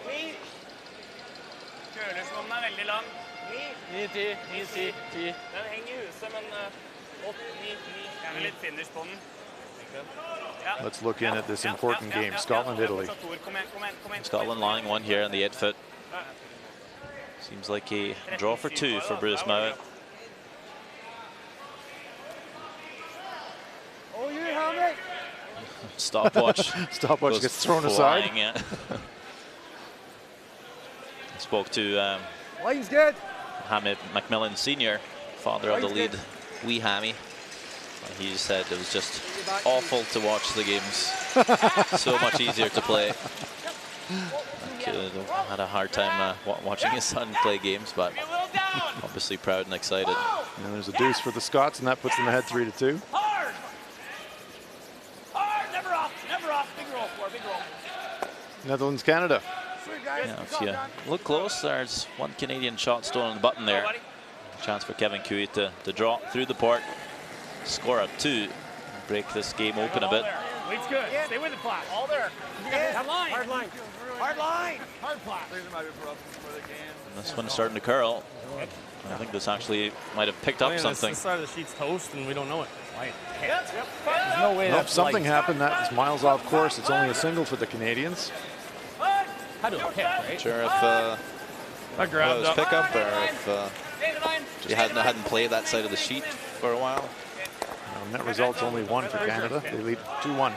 [SPEAKER 8] 9. Kølesmålen er veldig lang. 9-10. 9-10. 10. Den henger i huset, men 8-9. Gjerne litt finish på den.
[SPEAKER 1] Let's look in at this important game, Scotland-Italy.
[SPEAKER 2] Scotland lying 1 here on the 8-foot. Seems like a draw for 2 for Bruce Mowat.
[SPEAKER 8] Oh, you helmet.
[SPEAKER 2] Stopwatch.
[SPEAKER 1] Stopwatch gets thrown aside.
[SPEAKER 2] Yeah. Spoke to
[SPEAKER 8] Line's good.
[SPEAKER 2] Hamid McMillan Sr., father of the lead wee Hammy. He said it was just awful to watch the games. So much easier to play. Kid had a hard time watching his son play games, but obviously proud and excited.
[SPEAKER 1] And there's a deuce for the Scots, and that puts them ahead 3-2.
[SPEAKER 8] Hard. Hard. Never off. Never off. Big roll. Big roll.
[SPEAKER 1] Netherlands, Canada.
[SPEAKER 2] Yeah, if you look close, there's 1 Canadian shot still on the button there. Chance for Kevin Cooey to draw through the port, score up 2, break this game open a bit.
[SPEAKER 8] Lead's good. Stay with the flat. All there. Hard line. Hard line. Hard line. Hard flat.
[SPEAKER 2] And this one's starting to curl. I think this actually might have picked up something.
[SPEAKER 5] This side of the sheet's toast, and we don't know it.
[SPEAKER 8] There's no way
[SPEAKER 1] Nope, something happened. That was miles off course. It's only a single for the Canadians.
[SPEAKER 5] Had to have picked, right?
[SPEAKER 2] Sure if it was pickup or if he hadn't played that side of the sheet for a while.
[SPEAKER 1] Net result's only 1 for Canada. They lead 2-1.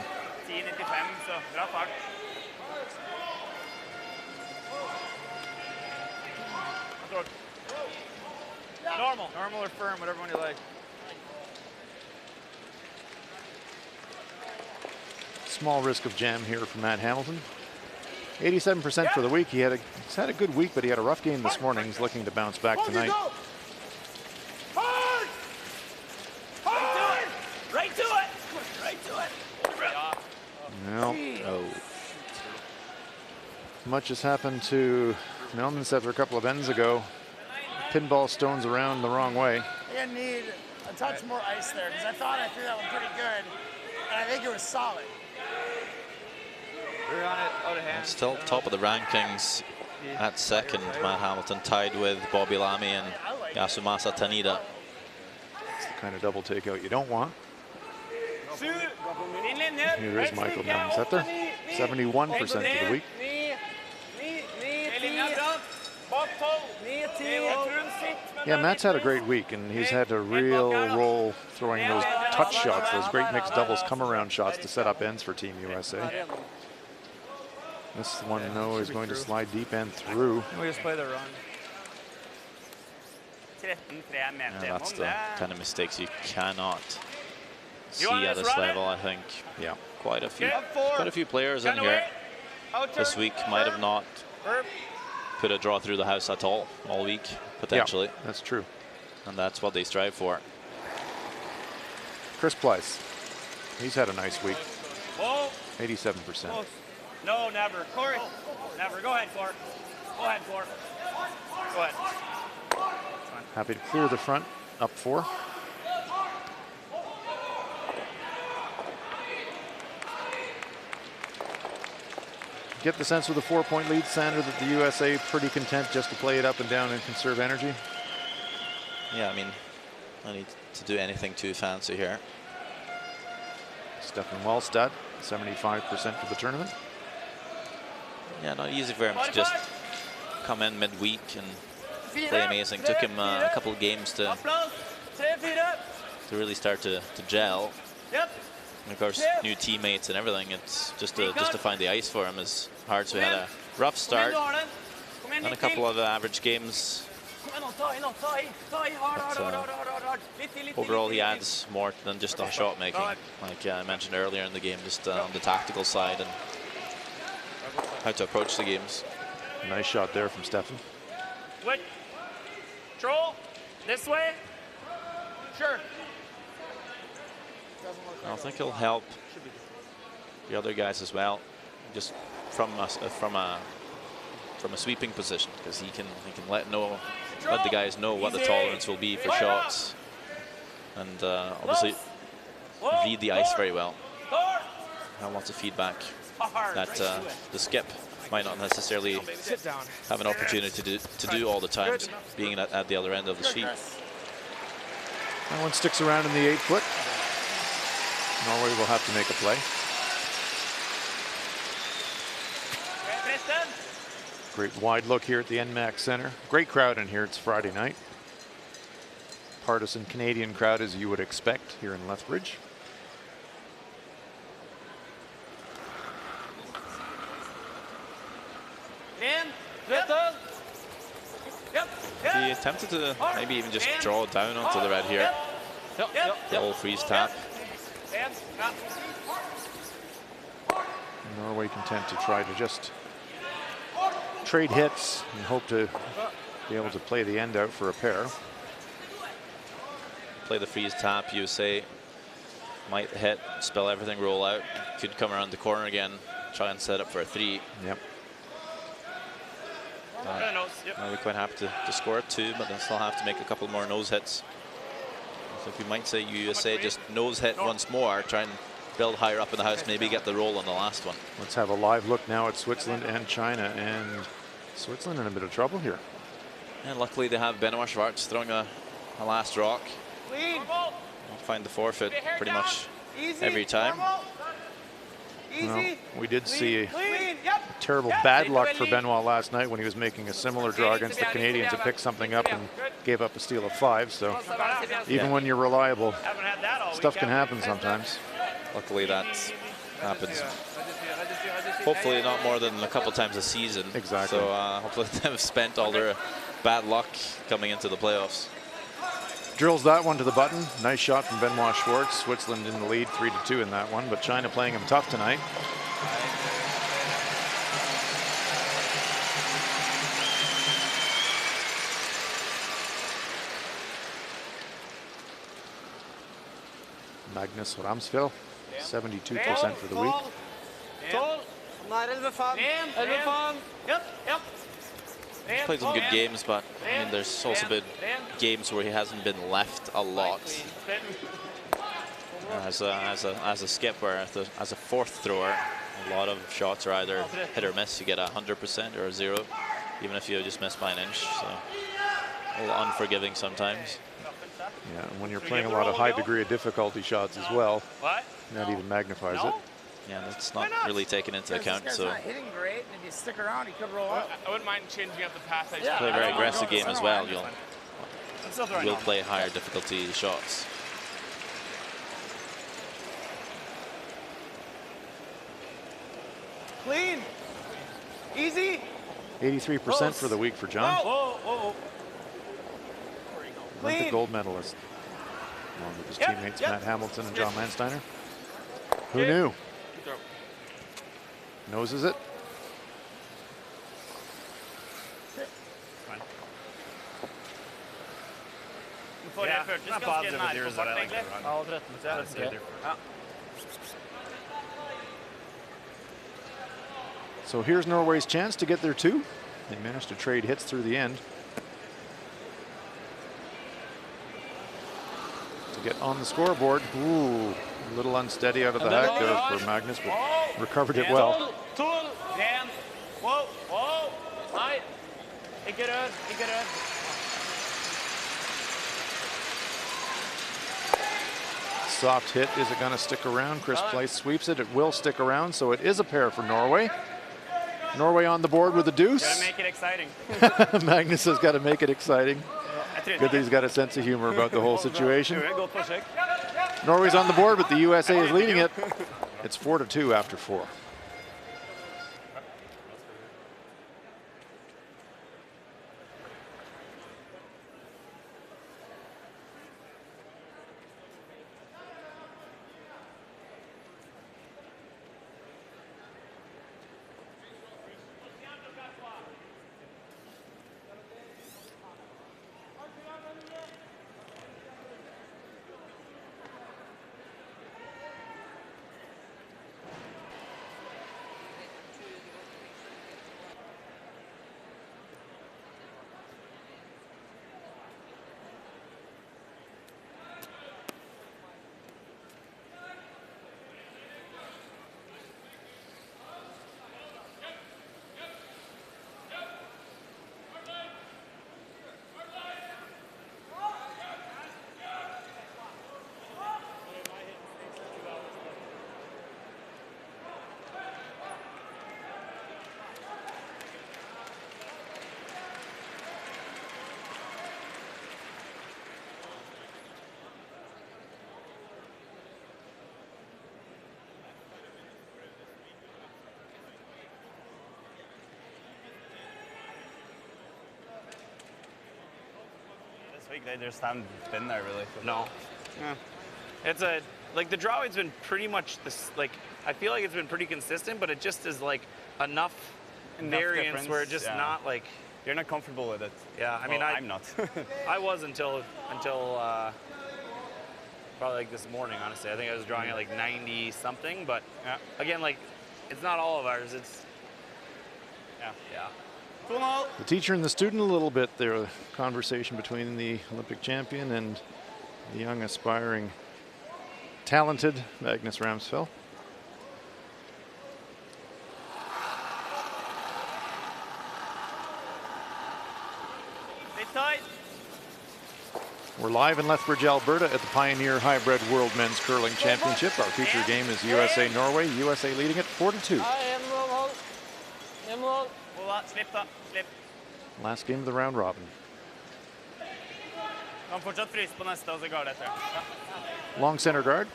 [SPEAKER 8] 10-95, så bra fart. Normal. Normal or firm, whatever one you like.
[SPEAKER 1] Small risk of jam here for Matt Hamilton. 87% for the week. He's had a good week, but he had a rough game this morning. He's looking to bounce back tonight.
[SPEAKER 8] Hard! Hard! Right to it! Right to it!
[SPEAKER 1] No. Oh. Much has happened to Melmansever a couple of ends ago. Pinball stones around the wrong way.
[SPEAKER 4] gonna need a touch more ice there because I thought I threw that one pretty good, and I think it was solid.
[SPEAKER 6] We're on it out of hand.
[SPEAKER 2] Still top of the rankings at second. Matt Hamilton tied with Bobby Lamy and Yasumasa Tanida.
[SPEAKER 1] It's the kind of double takeout you don't want. Here is Michael Mansetter, 71% for the week. Yeah, Matt's had a great week, and he's had a real role throwing those touch shots, those great mixed doubles come-around shots to set up ends for Team USA. This one, no, is going to slide deep end through.
[SPEAKER 6] We just play the run.
[SPEAKER 2] Yeah, that's the kind of mistakes you cannot see at this level. I think, yeah, quite a few players in here this week might have not put a draw through the house at all week, potentially.
[SPEAKER 1] Yeah, that's true.
[SPEAKER 2] And that's what they strive for.
[SPEAKER 1] Chris Pleiss, he's had a nice week. 87%.
[SPEAKER 3] No, never. Corey, never. Go ahead, Corey. Go ahead, Corey. Go ahead.
[SPEAKER 1] Happy to clear the front, up 4. Get the sense with a 4-point lead, Sandra, that the USA pretty content just to play it up and down and conserve energy?
[SPEAKER 2] Yeah, I mean, I need to do anything too fancy here.
[SPEAKER 1] Stefan Wallstad, 75% for the tournament.
[SPEAKER 2] Yeah, not easy for him to just come in midweek and play amazing. Took him a couple of games to really start to gel. And of course, new teammates and everything. It's just to find the ice for him is hard. So he had a rough start and a couple of average games. But, overall, he adds more than just on shot making, like I mentioned earlier in the game, just on the tactical side and how to approach the games.
[SPEAKER 1] Nice shot there from Stefan.
[SPEAKER 3] Wait. Troll. This way. Sure.
[SPEAKER 2] I think he'll help the other guys as well, just from a sweeping position, because he can let the guys know what the tolerance will be for shots, and obviously read the ice very well. Have lots of feedback that the skip might not necessarily have an opportunity to do all the time, being at the other end of the sheet.
[SPEAKER 1] That one sticks around in the 8-foot. Norway will have to make a play. Great wide look here at the NMAX Center. Great crowd in here. It's Friday night. Partisan Canadian crowd, as you would expect here in Lethbridge.
[SPEAKER 2] He attempted to maybe even just draw down onto the red here. The old freeze tap.
[SPEAKER 1] Norway content to try to just trade hits and hope to be able to play the end out for a pair.
[SPEAKER 2] Play the freeze tap, USA might hit, spell everything, roll out. Could come around the corner again, try and set up for a 3.
[SPEAKER 1] Yep.
[SPEAKER 2] I'll be quite happy to score it 2, but then still have to make a couple more nose hits. So if we might say USA just nose hit once more, try and build higher up in the house, maybe get the roll on the last one.
[SPEAKER 1] Let's have a live look now at Switzerland and China, and Switzerland in a bit of trouble here.
[SPEAKER 2] And luckily they have Benoit Schwartz throwing a last rock. I'll find the forfeit pretty much every time.
[SPEAKER 1] Well, we did see a terrible bad luck for Benoit last night when he was making a similar draw against the Canadians to pick something up and gave up a steal of 5. So even when you're reliable, stuff can happen sometimes.
[SPEAKER 2] Luckily that happens. Hopefully not more than a couple times a season.
[SPEAKER 1] Exactly.
[SPEAKER 2] So hopefully they've spent all their bad luck coming into the playoffs.
[SPEAKER 1] Drills that one to the button. Nice shot from Benoit Schwartz. Switzerland in the lead 3-2 in that one, but China playing him tough tonight. Magnus Ramsfjell, 72% for the week.
[SPEAKER 8] 12. Han er 11-5. 11-5.
[SPEAKER 2] He's played some good games, but I mean, there's also been games where he hasn't been left a lot. As a skipper, as a fourth thrower, a lot of shots are either hit or miss. You get 100% or a 0, even if you just miss by an inch. So a little unforgiving sometimes.
[SPEAKER 1] Yeah, and when you're playing a lot of high degree of difficulty shots as well, that even magnifies it.
[SPEAKER 2] Yeah, that's not really taken into account. So
[SPEAKER 4] not hitting great, and if you stick around, he could roll up.
[SPEAKER 8] I wouldn't mind changing up the path.
[SPEAKER 2] play a very aggressive game as well. You'll play higher difficulty shots.
[SPEAKER 6] Clean. Easy.
[SPEAKER 1] 83% for the week for John. Olympic gold medalist, along with his teammates Matt Hamilton and John Landsteiner. Who knew? Noses it. So here's Norway's chance to get their 2. They managed to trade hits through the end to get on the scoreboard. Ooh, a little unsteady out of the hack there for Magnus, but recovered it well. Soft hit. Is it going to stick around? Chris Place sweeps it. It will stick around, so it is a pair for Norway. Norway on the board with a deuce.
[SPEAKER 3] Gotta make it exciting.
[SPEAKER 1] Magnus has got to make it exciting. Good that he's got a sense of humor about the whole situation. Norway's on the board, but the USA is leading it. It's 4-2 after 4.
[SPEAKER 3] They just haven't been there really.
[SPEAKER 6] No.
[SPEAKER 3] Yeah.
[SPEAKER 6] It's like the draw rate's been pretty much this, like, I feel like it's been pretty consistent, but it just is like enough variance
[SPEAKER 3] difference,
[SPEAKER 6] where it's just not like.
[SPEAKER 3] You're not comfortable with it.
[SPEAKER 6] Yeah, I mean,
[SPEAKER 3] I'm not.
[SPEAKER 6] I was until probably like this morning, honestly. I think I was drawing at like 90 something, but again, like, it's not all of ours. It's yeah.
[SPEAKER 1] The teacher and the student a little bit there, a conversation between the Olympic champion and the young, aspiring, talented Magnus Ramsfjell. We're live in Lethbridge, Alberta at the Pioneer Hi-Bred World Men's Curling Championship. Our feature game is USA-Norway. USA leading it 4-2. Last game of the round robin. Long center guard.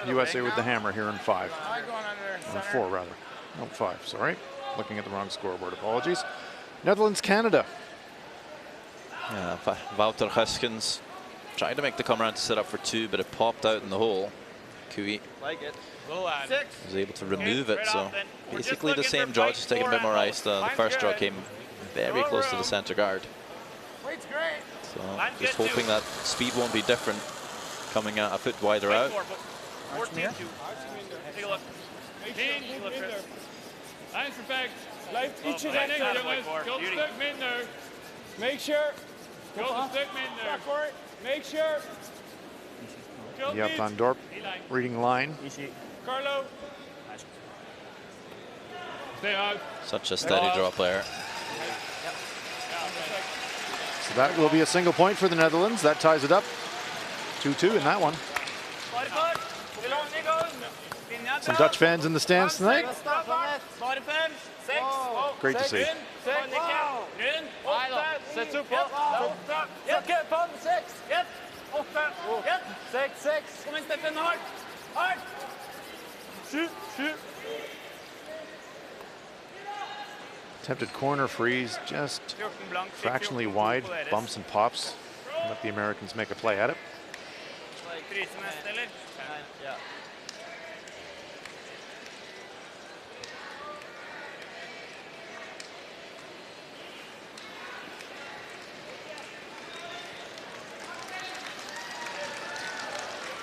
[SPEAKER 1] USA with the hammer here in 5. Or 4 rather. No, 5, sorry. Looking at the wrong scoreboard, apologies. Netherlands, Canada.
[SPEAKER 2] Yeah, Wouter Huskins tried to make the come around to set up for 2, but it popped out in the hole. Kui was able to remove it, so basically the same draw, just taking a bit more ice. The first draw came very close to the center guard. So just hoping that speed won't be different coming out a foot wider out.
[SPEAKER 8] Take a look. Nice for bags. Blijf ietsje rennen, jongens. Kom een stuk minder. Make sure. Kom een stuk minder. Make sure.
[SPEAKER 1] Yeah, Van Dorp reading line.
[SPEAKER 8] Carlo. Stay out.
[SPEAKER 2] Such a steady draw player.
[SPEAKER 1] So that will be a single point for the Netherlands. That ties it up. 2-2 in that one. Some Dutch fans in the stands tonight. Great to see. Attempted corner freeze, just fractionally wide, bumps and pops. Let the Americans make a play at it.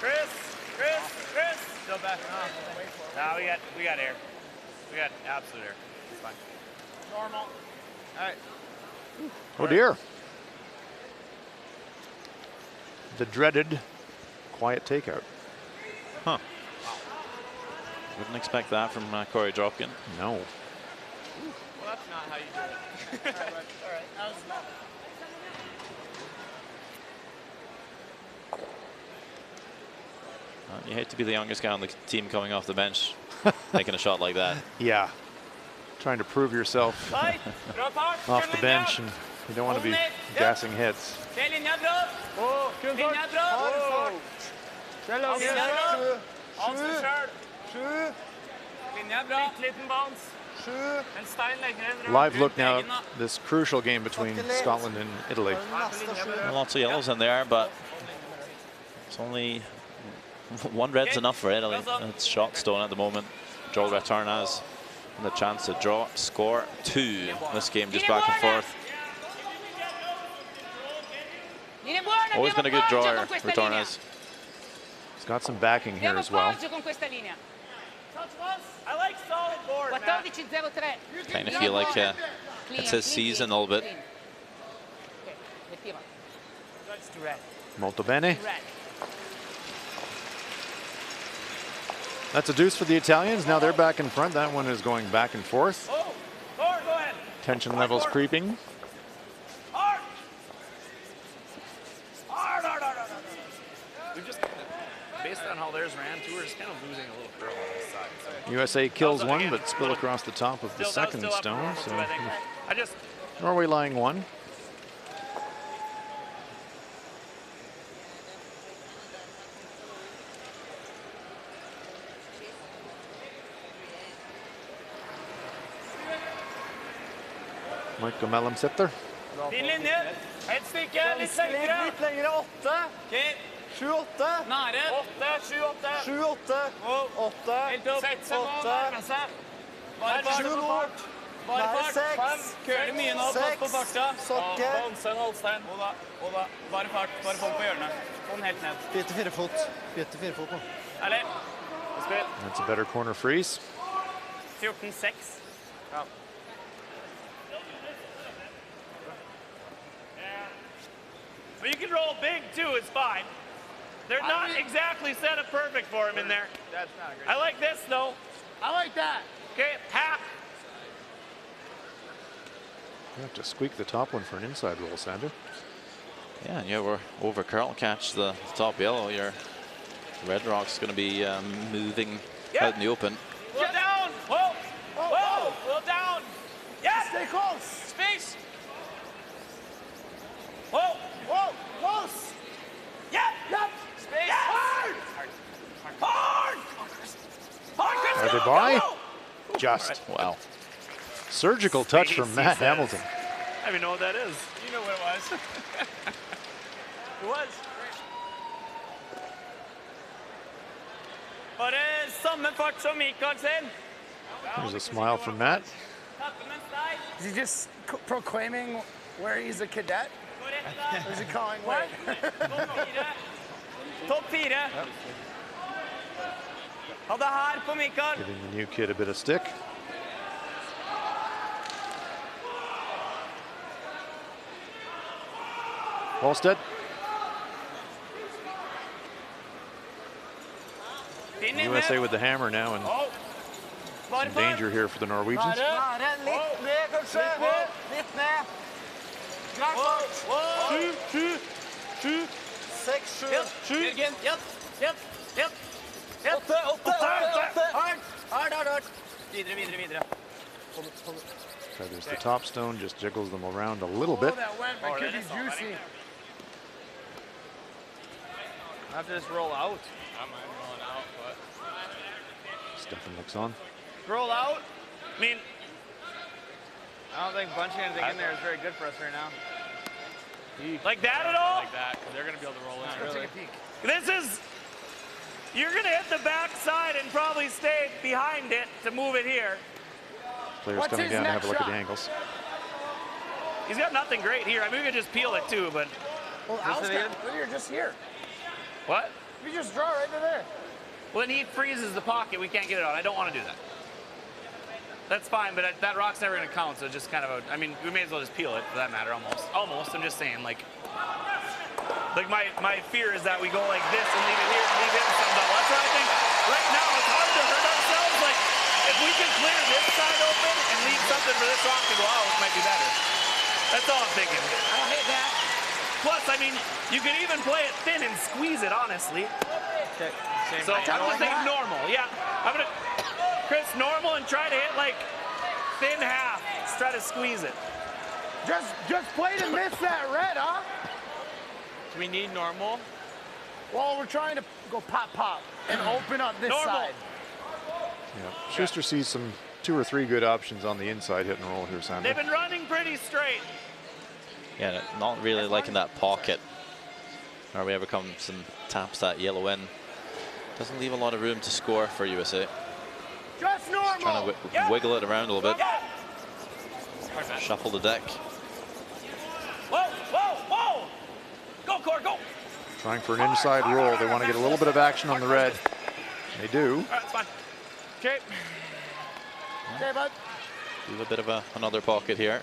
[SPEAKER 3] Chris. Still back on. No, we got air. We got absolute air. It's fine. Normal. All right.
[SPEAKER 1] Oh dear. The dreaded quiet takeout.
[SPEAKER 2] Huh. Wouldn't expect that from Corey Dropkin.
[SPEAKER 1] No.
[SPEAKER 3] Well, that's not how you do it. All right. That was not.
[SPEAKER 2] You hate to be the youngest guy on the team coming off the bench, making a shot like that.
[SPEAKER 1] Yeah. Trying to prove yourself off the bench, and you don't want to be gassing heads. Live look now at this crucial game between Scotland and Italy.
[SPEAKER 2] Lots of yellows in there, but it's only one red's enough for Italy. It's shot stone at the moment. Joel Return has the chance to draw, score 2. This game just back and forth. Always been a good drawer, Return has.
[SPEAKER 1] He's got some backing here as well.
[SPEAKER 3] I like solid board.
[SPEAKER 2] Kind of feel like it's his season a little bit.
[SPEAKER 1] Molto bene. That's a deuce for the Italians. Now they're back in front. That one is going back and forth.
[SPEAKER 3] Go ahead.
[SPEAKER 1] Tension levels creeping.
[SPEAKER 3] Hard.
[SPEAKER 6] We just, based on how theirs ran, too, we're just kind of losing a little curl on this side. So.
[SPEAKER 1] USA kills one, but spill across the top of the second stone. So Norway lying 1. Mike Mellem sitter.
[SPEAKER 3] Fin linje. Et stykke, litt lengre. Litt lengre, 8. Okay. 7-8. Nære. 8, 7-8. 7-8. 8. Helt opp. 8. Bare fart. Bare fart. 5. Køler mye nå, pass på farta. Sokke. Bonse en Holstein. Og da. Bare fart. Bare få den på hjørnet. Få den helt ned.
[SPEAKER 9] Bytte 4 fot. Bytte 4 fot nå.
[SPEAKER 3] Ærlig. Spill.
[SPEAKER 1] That's a better corner freeze.
[SPEAKER 3] 14-6. Ja. But you can roll big too, it's fine. They're not exactly set up perfect for him in there. That's not great. I like this though. I like that. Okay, half.
[SPEAKER 1] You have to squeak the top one for an inside roll, Sander.
[SPEAKER 2] Yeah, and you were over curl catch the top yellow. Your Red Rock's going to be moving out in the open.
[SPEAKER 3] Get down. Whoa. Whoa. Whoa. Down. Yeah. Stay close. Space. Whoa. Whoa. Close. Yep. Yep. Space. Yes. Hard. Hard. Hard.
[SPEAKER 1] Are they by? Just.
[SPEAKER 2] Wow.
[SPEAKER 1] Surgical touch from Matt Hamilton.
[SPEAKER 3] I don't even know what that is. You know what it was. It was. Bare samme fart som Mikael sin.
[SPEAKER 1] There's a smile from Matt.
[SPEAKER 4] Is he just proclaiming where he's a cadet? Or is he calling what?
[SPEAKER 3] Topp 4. Ha det her på Mikael.
[SPEAKER 1] Giving the new kid a bit of stick. Holstead. USA with the hammer now, and some danger here for the Norwegians. Feathers the top stone, just jiggles them around a little bit.
[SPEAKER 4] That went, but could be juicy.
[SPEAKER 6] I have to just roll out.
[SPEAKER 3] I'm rolling out, but
[SPEAKER 1] Stefan looks on.
[SPEAKER 6] Roll out. I mean, I don't think bunching anything in there is very good for us right now. Like that at all?
[SPEAKER 3] like that, 'cause they're going to be able to roll in.
[SPEAKER 4] Let's take a peek.
[SPEAKER 6] This is, you're going to hit the back side and probably stay behind it to move it here.
[SPEAKER 1] Players
[SPEAKER 4] What's
[SPEAKER 1] coming
[SPEAKER 4] his
[SPEAKER 1] down to have
[SPEAKER 4] next
[SPEAKER 1] a look at
[SPEAKER 4] shot?
[SPEAKER 1] the angles.
[SPEAKER 6] He's got nothing great here. I mean, we could just peel it too, but
[SPEAKER 4] Well, Al's got, you're just here.
[SPEAKER 6] what?
[SPEAKER 4] You just draw right to there.
[SPEAKER 6] When he freezes the pocket, we can't get it on. I don't want to do that. That's fine, but that rock's never going to count, so just kind of I mean, we may as well just peel it for that matter, almost. Almost, I'm just saying, like my fear is that we go like this and leave it here and leave it in some double. That's what I think. Right now, it's hard to hurt ourselves. Like, if we can clear this side open and leave something for this rock to go out, it might be better. That's all I'm thinking.
[SPEAKER 4] I don't hate that.
[SPEAKER 6] Plus, I mean, you can even play it thin and squeeze it, honestly. So I'm just thinking normal. Yeah, I'm gonna, Chris, normal and try to hit like thin half. Just try to squeeze it.
[SPEAKER 4] Just play to miss that red, huh?
[SPEAKER 3] Do we need normal?
[SPEAKER 4] Well, we're trying to go pop and open up this
[SPEAKER 6] Normal.
[SPEAKER 4] side.
[SPEAKER 1] Yeah. Schuster sees some 2 or 3 good options on the inside hit and roll here, Sander.
[SPEAKER 6] They've been running pretty straight.
[SPEAKER 2] Yeah, not really liking that pocket. Norway ever comes and taps that yellow in. Doesn't leave a lot of room to score for USA.
[SPEAKER 4] Just normal.
[SPEAKER 2] Trying to wiggle it around a little bit. Shuffle the deck.
[SPEAKER 6] Whoa, whoa, whoa! Go, Core, go!
[SPEAKER 1] Trying for an inside roll. They want to get a little bit of action on the red. They do.
[SPEAKER 6] All right, that's fine. Okay.
[SPEAKER 4] Okay, bud.
[SPEAKER 2] Leave a bit of another pocket here.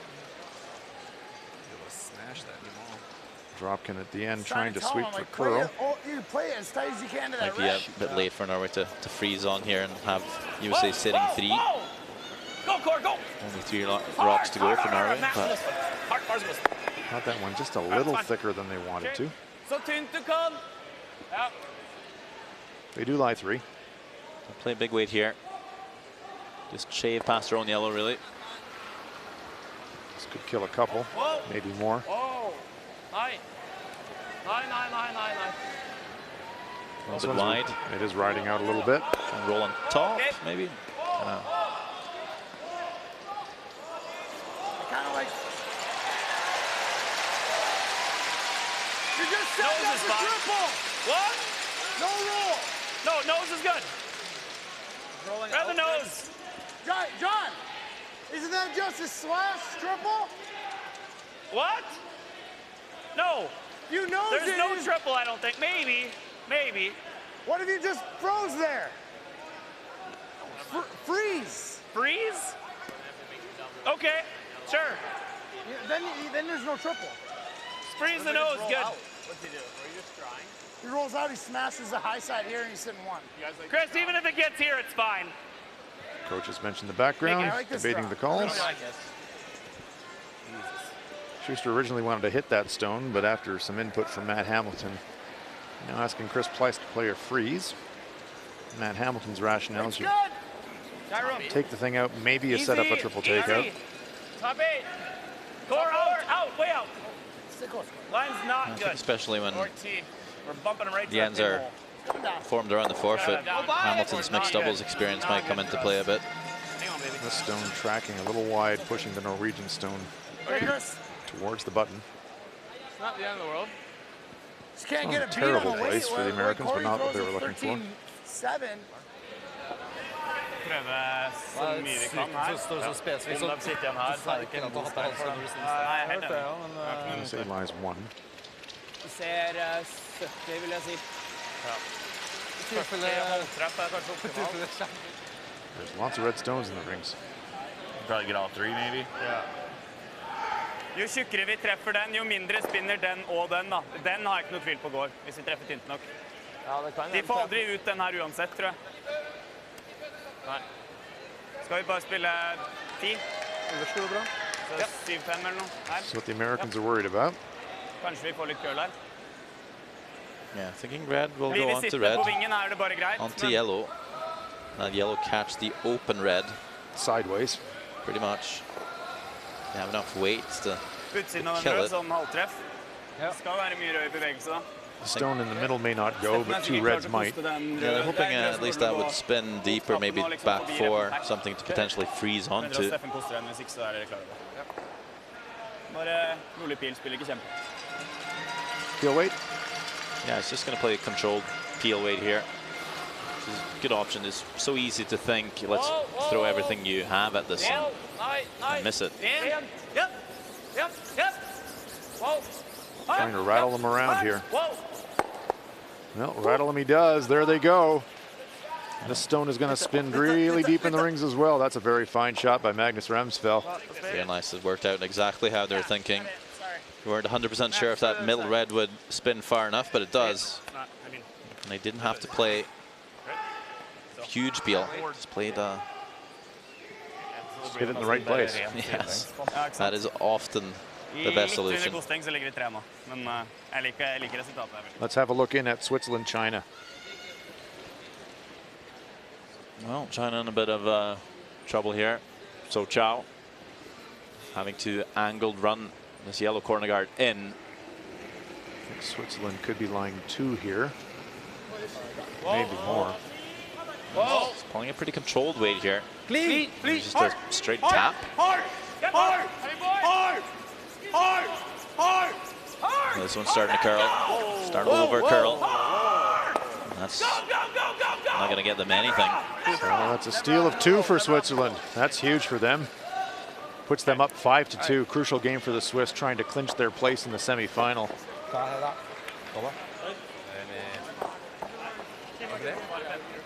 [SPEAKER 3] Smash that new ball.
[SPEAKER 1] Dropkin at the end,
[SPEAKER 4] Trying
[SPEAKER 1] trying to
[SPEAKER 4] tell
[SPEAKER 1] sweep
[SPEAKER 4] him,
[SPEAKER 1] for
[SPEAKER 4] like, play
[SPEAKER 1] curl.
[SPEAKER 4] it, you play it as tight as you can to that
[SPEAKER 2] Might be
[SPEAKER 4] red.
[SPEAKER 2] a bit late for Norway to freeze on here and have USA sitting 3.
[SPEAKER 6] Whoa. Go, Core, go!
[SPEAKER 2] Only 3 rocks to go for Norway. But
[SPEAKER 1] Not that one, just a little thicker than they wanted to.
[SPEAKER 6] Så tynt du kan. Ja.
[SPEAKER 1] They do lie 3.
[SPEAKER 2] play big weight here. Just shave past their own yellow, really.
[SPEAKER 1] This could kill a couple, maybe more.
[SPEAKER 6] Oh, nine.
[SPEAKER 2] A little bit wide.
[SPEAKER 1] It is riding out a little bit.
[SPEAKER 2] And roll on top, maybe.
[SPEAKER 4] Kind of like. You just set
[SPEAKER 6] Nose
[SPEAKER 4] up
[SPEAKER 6] is
[SPEAKER 4] the
[SPEAKER 6] fine.
[SPEAKER 4] triple.
[SPEAKER 6] What?
[SPEAKER 4] No roll.
[SPEAKER 6] No, nose is good. Grab the nose.
[SPEAKER 4] John, isn't that just a slash triple?
[SPEAKER 6] What? No.
[SPEAKER 4] You know
[SPEAKER 6] There's no triple, I don't think. Maybe.
[SPEAKER 4] What if you just froze there? Freeze.
[SPEAKER 6] Freeze? Okay, sure.
[SPEAKER 4] Yeah, then there's no triple.
[SPEAKER 6] Freeze the nose, good.
[SPEAKER 3] What's he do? Are you just trying?
[SPEAKER 4] He rolls out, he smashes the high side here, and he's sitting 1.
[SPEAKER 3] You guys like
[SPEAKER 6] Chris, even if it gets here, it's fine.
[SPEAKER 1] Coach has mentioned the background,
[SPEAKER 4] I like this
[SPEAKER 1] debating
[SPEAKER 4] draw.
[SPEAKER 1] the calls.
[SPEAKER 3] I like this.
[SPEAKER 1] Schuster originally wanted to hit that stone, but after some input from Matt Hamilton, now asking Chris Pleiss to play a freeze. Matt Hamilton's rationale is you take the thing out, maybe you set up a triple takeout.
[SPEAKER 6] Top 8. Core out, way out. Line's not good.
[SPEAKER 2] Especially when
[SPEAKER 6] 14. We're bumping them right to
[SPEAKER 2] the ends are formed around the forefoot.
[SPEAKER 6] Down.
[SPEAKER 2] Hamilton's mixed doubles experience might come into play a bit.
[SPEAKER 6] Hang on, baby.
[SPEAKER 1] This stone tracking a little wide, pushing the Norwegian stone towards the button.
[SPEAKER 3] It's not the end of the world.
[SPEAKER 4] Just can't
[SPEAKER 1] Not
[SPEAKER 4] get
[SPEAKER 1] a
[SPEAKER 4] a beat
[SPEAKER 1] terrible
[SPEAKER 4] on the weight
[SPEAKER 1] place for the
[SPEAKER 4] where
[SPEAKER 1] Americans, but
[SPEAKER 4] Corey
[SPEAKER 1] not what they
[SPEAKER 4] throws
[SPEAKER 1] were
[SPEAKER 4] a
[SPEAKER 1] looking for.
[SPEAKER 4] 13-7.
[SPEAKER 3] Prøve så mye vi kan her.
[SPEAKER 5] Så står det så spesifikt.
[SPEAKER 3] Om de sitter igjen her, så er det ikke en god start for dem. Nei, jeg er helt enig.
[SPEAKER 1] USA lies 1.
[SPEAKER 8] Du ser 70, vil jeg si.
[SPEAKER 3] Holdtrepp er kanskje optimalt.
[SPEAKER 1] There's lots of red stones in the rings.
[SPEAKER 3] Probably get all 3, maybe.
[SPEAKER 6] Jo tjukkere vi treffer den, jo mindre spinner den og den da. Den har jeg ikke noe tvil på går, hvis vi treffer tynt nok.
[SPEAKER 8] Ja, det kan
[SPEAKER 6] De får aldri ut den her uansett, tror jeg.
[SPEAKER 8] Nei.
[SPEAKER 6] Skal vi bare spille 10?
[SPEAKER 1] Ellers går det bra.
[SPEAKER 6] Så 7-5 eller noe. Her.
[SPEAKER 1] That's what the Americans are worried about.
[SPEAKER 6] Kanskje vi får litt køl her.
[SPEAKER 2] Yeah, thinking red will
[SPEAKER 6] Blir
[SPEAKER 2] go
[SPEAKER 6] vi
[SPEAKER 2] on to
[SPEAKER 6] sittende
[SPEAKER 2] red,
[SPEAKER 6] på vingen, er det bare greit.
[SPEAKER 2] on to yellow. And yellow catch the open red.
[SPEAKER 1] Sideways.
[SPEAKER 2] Pretty much. They have enough weight to
[SPEAKER 6] Utsiden av
[SPEAKER 2] kill
[SPEAKER 6] den rød,
[SPEAKER 2] it.
[SPEAKER 6] sånn halvtreff. Det skal være mye rød i bevegelse da.
[SPEAKER 1] The stone in the middle may not go, but two reds might.
[SPEAKER 2] Yeah, they're hoping at least that would spin deeper, maybe back four, something to potentially freeze onto.
[SPEAKER 6] Steffen koster den, hvis ikke så er dere klare over. Bare rolig pil, spiller ikke kjempe.
[SPEAKER 1] Peel weight.
[SPEAKER 2] Yeah, it's just going to play controlled peel weight here. Which is a good option. It's so easy to think, let's throw everything you have at this and miss it.
[SPEAKER 6] Yep.
[SPEAKER 1] Trying to rattle them around here. Well, rattle him he does. There they go. This stone is going to spin really deep in the rings as well. That's a very fine shot by Magnus Ramsfell.
[SPEAKER 2] Very nice. It worked out exactly how they're thinking. We weren't 100% sure if that middle red would spin far enough, but it does. And they didn't have to play huge peel. Just played
[SPEAKER 1] Just hit it in the right place.
[SPEAKER 2] yes. That is often the best solution.
[SPEAKER 1] Let's have a look in at Switzerland, China.
[SPEAKER 2] Well, China in a bit of trouble here. So Chow having to angled run this yellow corner guard in.
[SPEAKER 1] I think Switzerland could be lying 2 here. Maybe more.
[SPEAKER 2] He's pulling a pretty controlled weight here.
[SPEAKER 6] Please.
[SPEAKER 2] Just a straight tap. This one's starting to curl. Start over curl. That's not going to get them anything.
[SPEAKER 1] So that's a steal of 2 for Switzerland. That's huge for them. Puts them up 5-2. Crucial game for the Swiss, trying to clinch their place in the semi-final.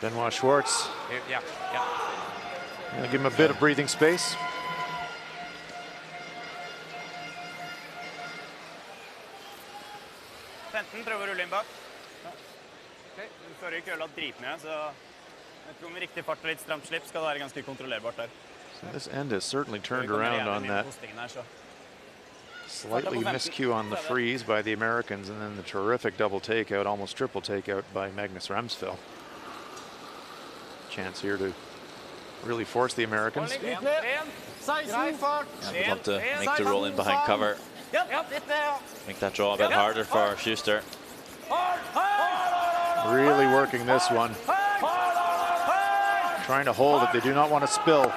[SPEAKER 1] Benoit Schwartz. Gonna give him a bit of breathing space.
[SPEAKER 6] Prøver å rulle inn bak. Den forrige køla dritmye, så jeg tror med riktig fart og litt stramt slipp skal det være ganske kontrollerbart der.
[SPEAKER 1] So this end has certainly turned around on that slightly miscue on the freeze by the Americans, and then the terrific double takeout, almost triple takeout by Magnus Ramsfell. Chance here to really force the Americans.
[SPEAKER 2] Yeah, they'd love to make the roll in behind cover. Make that draw a bit harder for Schuster.
[SPEAKER 1] Really working this one. Trying to hold it. They do not want to spill.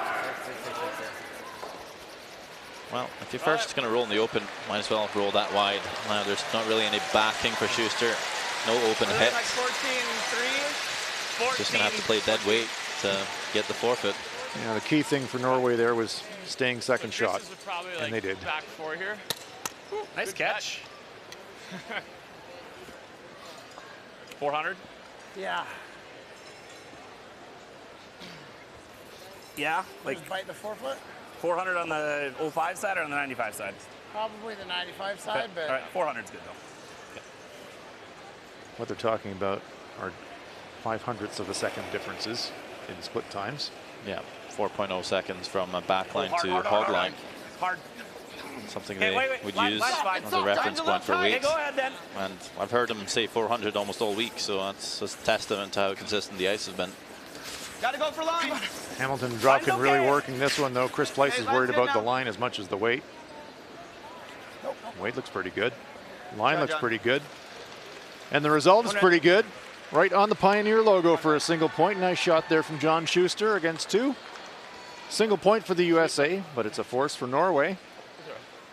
[SPEAKER 2] Well, if you're first going to roll in the open, might as well roll that wide. Now there's not really any backing for Schuster. No open hit. Just going to have to play dead weight to get the forfeit.
[SPEAKER 1] Yeah, the key thing for Norway there was staying second shot, and they did.
[SPEAKER 6] Back 4 here. Nice catch. 400?
[SPEAKER 4] Yeah.
[SPEAKER 6] Yeah, like
[SPEAKER 4] Just bite the forefoot?
[SPEAKER 6] 400 on the 05 side or on the 95 side?
[SPEAKER 4] Probably the 95 side, but
[SPEAKER 6] All right, 400's good though. Okay.
[SPEAKER 1] What they're talking about are 500ths of a second differences in split times.
[SPEAKER 2] Yeah, 4.0 seconds from a backline to hog line.
[SPEAKER 6] Hard.
[SPEAKER 2] Something
[SPEAKER 6] Hey,
[SPEAKER 2] they
[SPEAKER 6] wait.
[SPEAKER 2] would
[SPEAKER 6] Line,
[SPEAKER 2] use
[SPEAKER 6] line's fine.
[SPEAKER 2] as a reference point for
[SPEAKER 6] Hey,
[SPEAKER 2] weight.
[SPEAKER 6] go ahead then.
[SPEAKER 2] And I've heard them say 400 almost all week, so that's a testament to how consistent the ice has been.
[SPEAKER 6] Gotta go for line.
[SPEAKER 1] Hamilton and Dropkin really working this one, though. Chris Pleiss is worried about the line as much as the weight. Weight looks pretty good. Line looks pretty good. And the result is pretty good. Right on the Pioneer logo for a single point. Nice shot there from John Schuster against 2. Single point for the USA, but it's a force for Norway.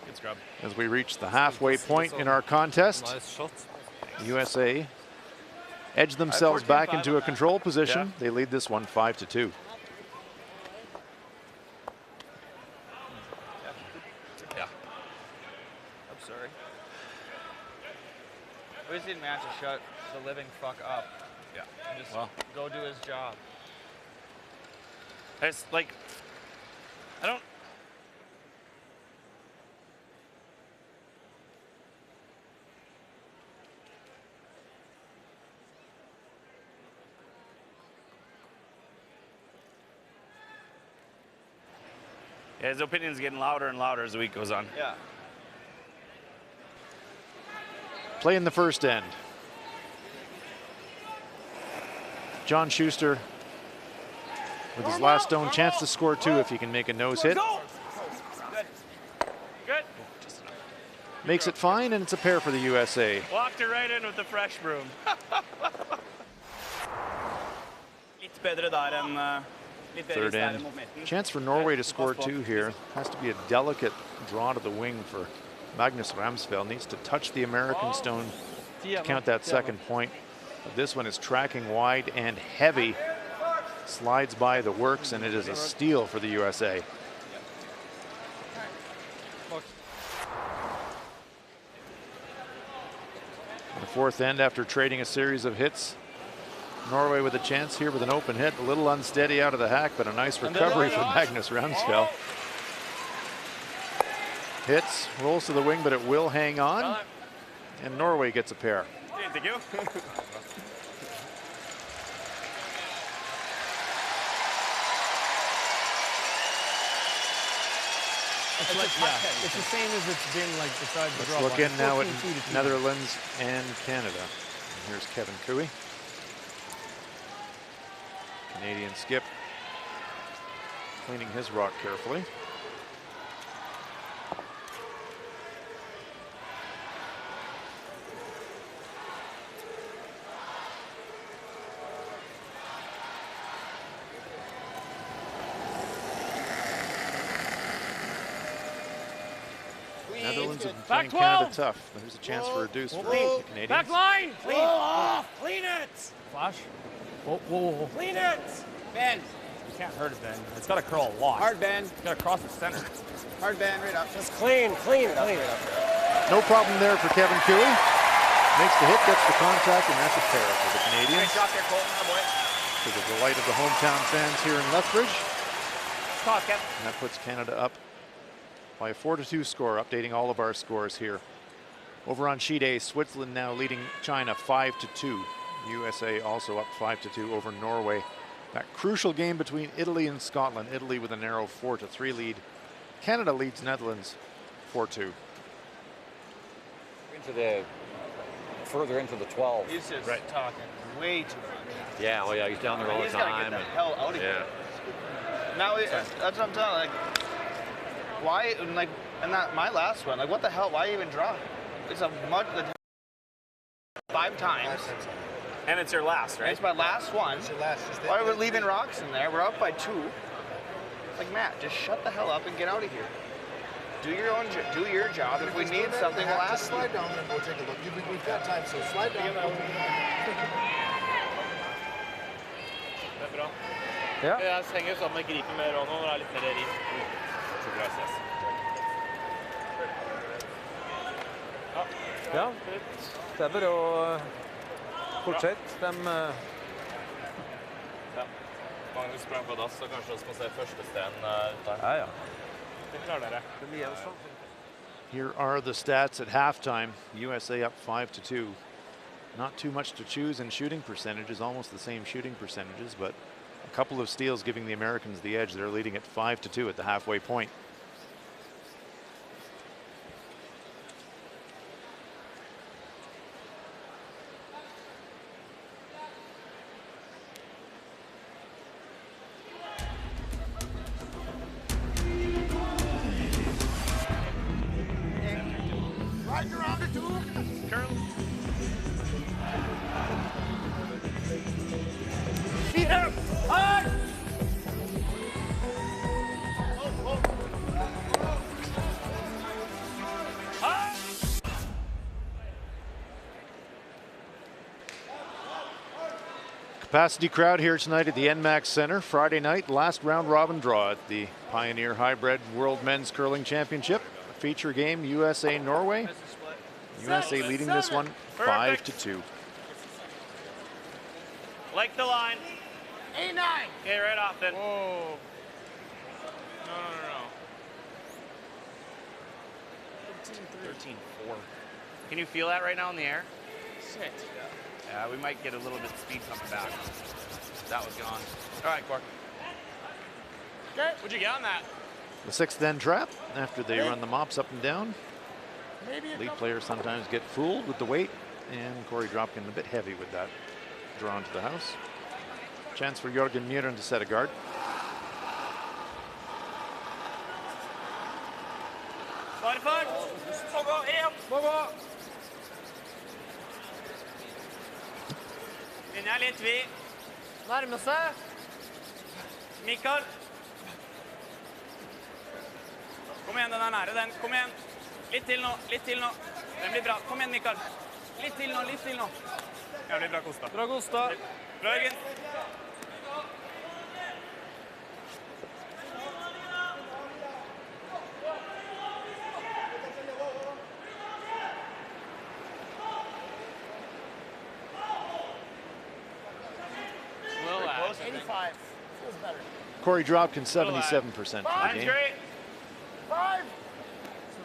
[SPEAKER 6] Good scrub.
[SPEAKER 1] As we reach the halfway point in our contest, the USA edge themselves back into a control position. They lead this one 5-2.
[SPEAKER 6] Yeah. I'm sorry.
[SPEAKER 8] We just need Matt to shut the living fuck up.
[SPEAKER 6] Yeah.
[SPEAKER 8] And just go do his job.
[SPEAKER 6] It's like, I don't. Yeah, his opinion's getting louder and louder as the week goes on.
[SPEAKER 2] Yeah.
[SPEAKER 1] Play in the first end. John Schuster with his last stone, chance to score 2 if he can make a nose hit.
[SPEAKER 6] Good.
[SPEAKER 1] Makes it fine, and it's a pair for the USA.
[SPEAKER 6] Walked her right in with the fresh broom. Litt bedre der enn litt bedre
[SPEAKER 1] Third
[SPEAKER 6] sterk
[SPEAKER 1] end.
[SPEAKER 6] mot midten.
[SPEAKER 1] Chance for Norway to score 2 here. Has to be a delicate draw to the wing for Magnus Ramsfeld. Needs to touch the American stone to count that second point. But this one is tracking wide and heavy. Slides by the works, and it is a steal for the USA. The fourth end, after trading a series of hits, Norway with a chance here with an open hit. A little unsteady out of the hack, but a nice recovery from Magnus Ramsfeld. Hits, rolls to the wing, but it will hang on. And Norway gets a pair.
[SPEAKER 6] Thank you.
[SPEAKER 5] It's the same as it's been like besides the draw.
[SPEAKER 1] Let's look in now at Netherlands and Canada. And here's Kevin Cooey. Canadian skip. Cleaning his rock carefully. Netherlands have been playing Canada tough. There's a chance for a deuce for the Canadians.
[SPEAKER 6] Back line!
[SPEAKER 8] Clean. Off. Clean it.
[SPEAKER 5] Flash. Whoa, whoa, whoa.
[SPEAKER 8] Clean it. Ben.
[SPEAKER 6] You can't hurt it, Ben. It's got to curl a lot.
[SPEAKER 8] Hard bend.
[SPEAKER 6] It's got to cross the center.
[SPEAKER 8] Hard bend. Right up. Just clean. Clean. Clean.
[SPEAKER 1] No problem there for Kevin Cooey. Makes the hit, gets the contact, and that's a pair for the Canadians.
[SPEAKER 6] Great shot there, Colton. Oh, boy.
[SPEAKER 1] To the delight of the hometown fans here in Lethbridge.
[SPEAKER 6] Toss, Kevin.
[SPEAKER 1] And that puts Canada up by a 4-2 score, updating all of our scores here. Over on sheet A, Switzerland now leading China 5-2. USA also up 5-2 over Norway. That crucial game between Italy and Scotland. Italy with a narrow 4-3 lead. Canada leads Netherlands 4-2.
[SPEAKER 10] Further into the 12.
[SPEAKER 6] He's just talking way too much.
[SPEAKER 10] Yeah, oh yeah, he's down there all the
[SPEAKER 6] He's got to
[SPEAKER 10] time.
[SPEAKER 6] get the hell out of here. Now, that's what I'm telling you. Like, why, like, and that my last one, like, what the hell? Why even draw? It's a mud 5 times, and it's your last, right? It's my last one.
[SPEAKER 9] It's your last.
[SPEAKER 6] Why are we leaving rocks in there? We're up by 2. Like, Matt, just shut the hell up and get out of here. Do your job. If we need something, we'll ask you.
[SPEAKER 9] Slide down and we'll take a look. We've got time, so slide down.
[SPEAKER 6] Det er bra.
[SPEAKER 5] Ja.
[SPEAKER 6] Jeg henger sammen med gripen med Ronald når det er litt mer rift.
[SPEAKER 5] Ja, det er bare å fortsette. De
[SPEAKER 6] Magnus sprang på dass, så kanskje vi må se første steinen der.
[SPEAKER 5] Ja, ja.
[SPEAKER 6] Det klarer dere.
[SPEAKER 1] Here are the stats at halftime. USA up 5-2. Not too much to choose in shooting percentages, almost the same shooting percentages, but a couple of steals giving the Americans the edge. They're leading at 5-2 at the halfway point. Capacity crowd here tonight at the NMAX Center. Friday night, last round robin draw at the Pioneer Hi-Bred World Men's Curling Championship. Feature game, USA-Norway. USA leading this one 5-2.
[SPEAKER 6] Like the line.
[SPEAKER 8] 8-9.
[SPEAKER 6] Okay, right off then. Whoa. No. 13-4. Can you feel that right now in the air? Shit. Yeah, we might get a little bit of speed coming back. That was gone. All right, Cork. Okay. What'd you get on that?
[SPEAKER 1] The sixth then trap after they run the mops up and down.
[SPEAKER 4] Maybe
[SPEAKER 1] Lead players sometimes get fooled with the weight, and Corey Dropkin a bit heavy with that. Drawn to the house. Chance for Jørgen Muren to set a guard.
[SPEAKER 3] Bare fart. Må gå, en. Må gå. Linja litt vid. Nærme seg. Mikael. Kom igjen, den er nære, den. Kom igjen. Litt til nå, litt til nå. Den blir bra. Kom igjen, Mikael. Litt til nå, litt til nå. Ja, det blir bra, Kosta. Bra, Kosta. Bra, Jørgen.
[SPEAKER 1] Corey Dropkin 77% for the game.
[SPEAKER 3] Great. 5.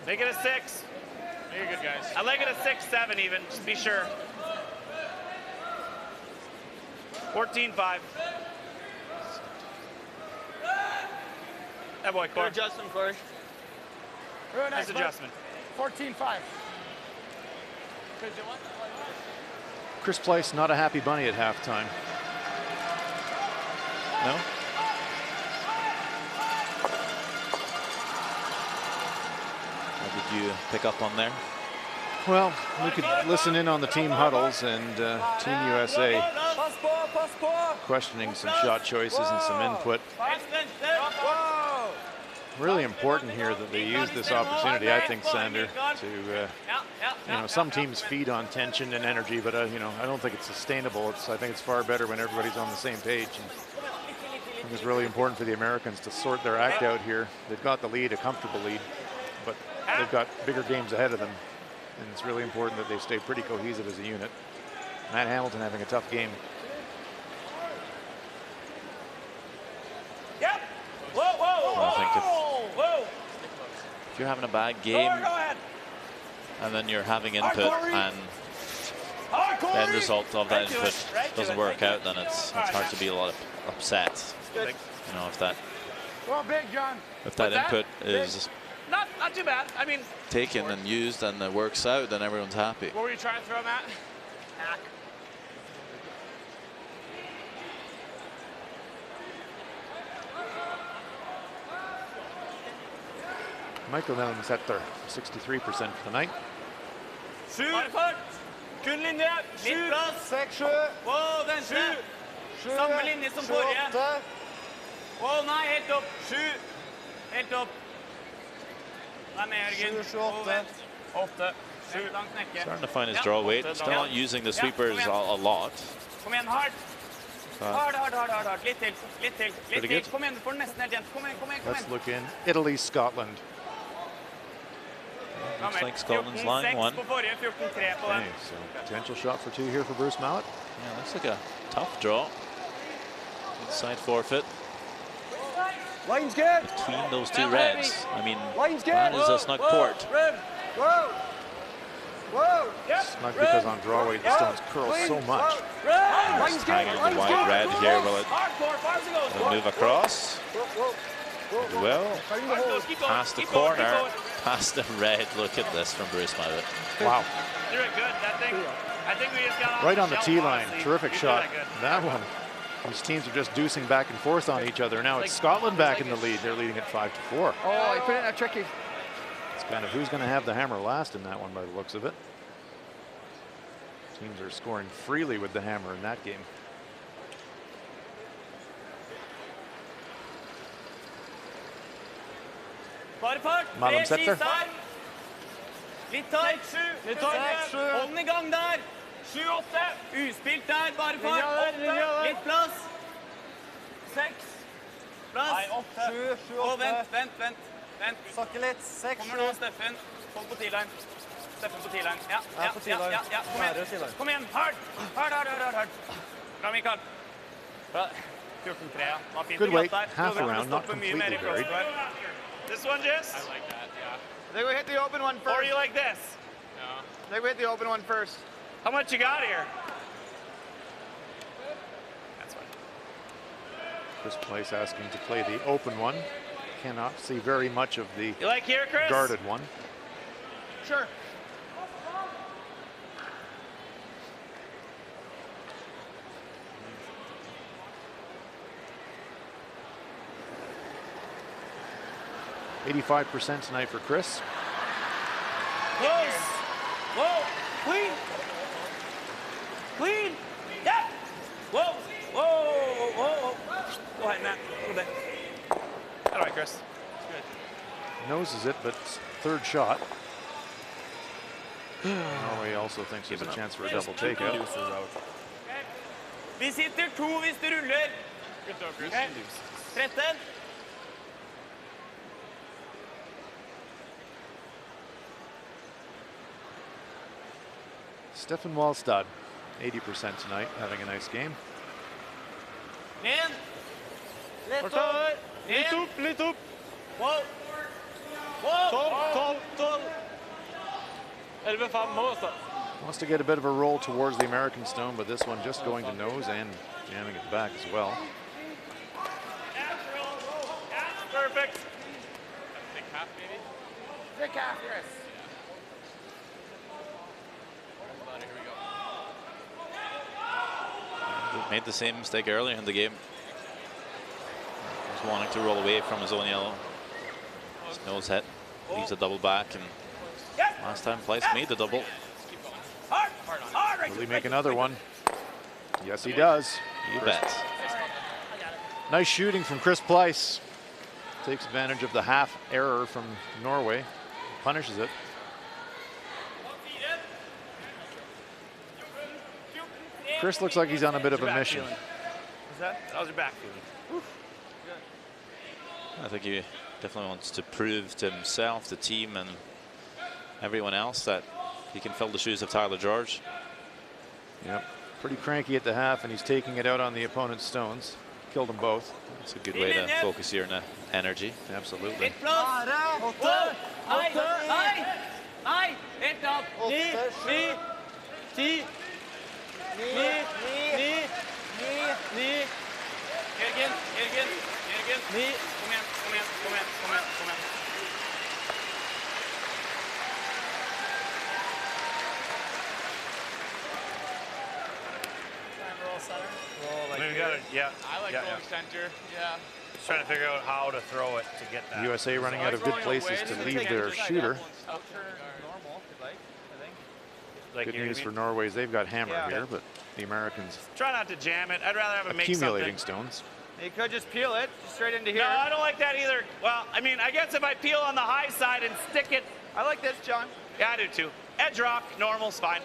[SPEAKER 3] Make it a 6.
[SPEAKER 6] You're good, guys.
[SPEAKER 3] I like it a 6-7 even, just be sure. 14-5. That boy, Corey.
[SPEAKER 6] Good adjustment, Corey.
[SPEAKER 4] Really
[SPEAKER 3] Nice adjustment.
[SPEAKER 4] 14-5.
[SPEAKER 1] Chris Pleiss not a happy bunny at halftime.
[SPEAKER 2] No? What did you pick up on there?
[SPEAKER 1] Well, we could listen in on the team huddles and Team USA questioning some shot choices and some input. Really important here that they use this opportunity, I think, Sander, to some teams feed on tension and energy, but I don't think it's sustainable. I think it's far better when everybody's on the same page. And I think it's really important for the Americans to sort their act out here. They've got the lead, a comfortable lead, but they've got bigger games ahead of them, and it's really important that they stay pretty cohesive as a unit. Matt Hamilton having a tough game.
[SPEAKER 3] Yep. Whoa, whoa,
[SPEAKER 2] Well, I think
[SPEAKER 3] whoa.
[SPEAKER 2] if you're having a bad game and then you're having input and the end result of that input doesn't work out, then it's hard to be a lot upset. If that input is
[SPEAKER 3] Not too bad. I mean,
[SPEAKER 2] taken and used and it works out, then everyone's happy.
[SPEAKER 3] what were you trying to throw, Matt? Hack.
[SPEAKER 1] Michael Nelmsetter, 63% for the night.
[SPEAKER 3] 7. Kun linje. Litt plass. 6, 7. Wow, vente. 7. Samme linje som forrige. 8. Wow, nei, helt opp. 7. Helt opp. Nei, med Jørgen. 7, 8. 8. 7. Langt knekke.
[SPEAKER 2] Starting to find his draw weight. Still not using the sweepers a lot.
[SPEAKER 3] Kom igjen, hard. Hard. Litt til.
[SPEAKER 2] Pretty good.
[SPEAKER 3] Kom igjen, du får nesten helt igjen. Kom igjen.
[SPEAKER 1] Let's look in Italy, Scotland.
[SPEAKER 2] Looks like Scotland's line 1.
[SPEAKER 3] På forrige, 14-3 på den.
[SPEAKER 1] Okay, so potential shot for 2 here for Bruce Mallet.
[SPEAKER 2] Yeah, looks like a tough draw. Inside forfeit.
[SPEAKER 6] Line's good.
[SPEAKER 2] Between those two reds. I mean,
[SPEAKER 6] Line's good.
[SPEAKER 2] that is a snug port.
[SPEAKER 6] Whoa.
[SPEAKER 1] Snug because on draw weight, the stones curl so much.
[SPEAKER 6] Line's good.
[SPEAKER 2] Hanging the wide red here. Will it move across? Well, past the corner, past the red. Look at this from Bruce Mallet.
[SPEAKER 1] Wow.
[SPEAKER 3] You're good. I think we just got
[SPEAKER 1] Right on the tee line. Terrific shot. That one. These teams are just deucing back and forth on each other. Now it's Scotland back in the lead. They're leading at 5-4.
[SPEAKER 4] Oh, he put it in a tricky.
[SPEAKER 1] It's kind of who's going to have the hammer last in that one by the looks of it. Teams are scoring freely with the hammer in that game.
[SPEAKER 3] Bare fart.
[SPEAKER 1] Malum setter.
[SPEAKER 3] Litt tight. 6, 7. Hold den i gang der. 7, 8. Uspilt der, bare fart. 8. Litt plass. 6. Plass. 7, 7, 8. Vent. Sakke litt. 6, 7. Kommer nå, Steffen. Hold på T-line. Steffen på T-line. Ja. Kom igjen. Hard. Bra, Mikael. Bra. 14-3, ja.
[SPEAKER 1] Good weight, half around, not completely buried.
[SPEAKER 3] This one, Jess?
[SPEAKER 6] I like that, yeah. I think we hit the open one first.
[SPEAKER 3] Or you like this?
[SPEAKER 6] No. I think we hit the open one first.
[SPEAKER 3] How much you got here? That's fine.
[SPEAKER 1] Chris Pleiss asking to play the open one. cannot see very much of the
[SPEAKER 6] You like here, Chris?
[SPEAKER 1] guarded one.
[SPEAKER 6] Sure.
[SPEAKER 1] %85% tonight for Chris.
[SPEAKER 6] Close. Whoa. Clean. Clean. Yep. Whoa. Whoa. Whoa. Go ahead, Matt. A little bit. All right, Chris. Good.
[SPEAKER 1] Noses it, but third shot. Norway also thinks there's a chance for a double takeout.
[SPEAKER 6] Vi sitter 2 hvis du ruller. Okay. 13.
[SPEAKER 1] Stefan Wallstad, 80% tonight, having a nice game.
[SPEAKER 6] Ned. Lett opp. Litt opp, litt opp. Wow. Wow. 12. 11-5 mål, da.
[SPEAKER 1] Wants to get a bit of a roll towards the American stone, but this one just going to nose and jamming it back as well.
[SPEAKER 6] Perfect.
[SPEAKER 3] Thick half, maybe?
[SPEAKER 4] Thick half, Chris.
[SPEAKER 2] Made the same mistake earlier in the game. Just wanting to roll away from his own yellow. His nose hit. Leaves a double back, and last time Pleiss made the double.
[SPEAKER 1] Will he make another one? Yes, he does.
[SPEAKER 2] You bet.
[SPEAKER 1] Nice shooting from Chris Pleiss. Takes advantage of the half error from Norway. Punishes it. Chris looks like he's on a bit of a mission.
[SPEAKER 6] That was your back feeling.
[SPEAKER 2] I think he definitely wants to prove to himself, the team, and everyone else that he can fill the shoes of Tyler George.
[SPEAKER 1] Yep, pretty cranky at the half, and he's taking it out on the opponent's stones. Killed them both.
[SPEAKER 2] It's a good way to focus your energy.
[SPEAKER 1] Absolutely.
[SPEAKER 3] Nei, helt opp.
[SPEAKER 6] 9, 10. 9. Jørgen. 9. Kom igjen.
[SPEAKER 3] Roll like
[SPEAKER 6] yeah.
[SPEAKER 3] I like going center. Yeah.
[SPEAKER 6] Just trying to figure out how to throw it to get that.
[SPEAKER 1] USA running out of good places to leave their shooter.
[SPEAKER 3] Normal, if you like, I think.
[SPEAKER 6] Like
[SPEAKER 1] Good
[SPEAKER 6] here,
[SPEAKER 1] news
[SPEAKER 6] you
[SPEAKER 1] for
[SPEAKER 6] mean?
[SPEAKER 1] Norway's they've got hammer here, but the Americans
[SPEAKER 6] Try not to jam it. I'd rather have it make
[SPEAKER 1] accumulating
[SPEAKER 6] something.
[SPEAKER 1] stones.
[SPEAKER 3] You could just peel it straight into here.
[SPEAKER 6] No, I don't like that either. Well, I mean, I guess if I peel on the high side and stick it.
[SPEAKER 3] I like this, John.
[SPEAKER 6] Yeah, I do too. Edge rock, normal's fine.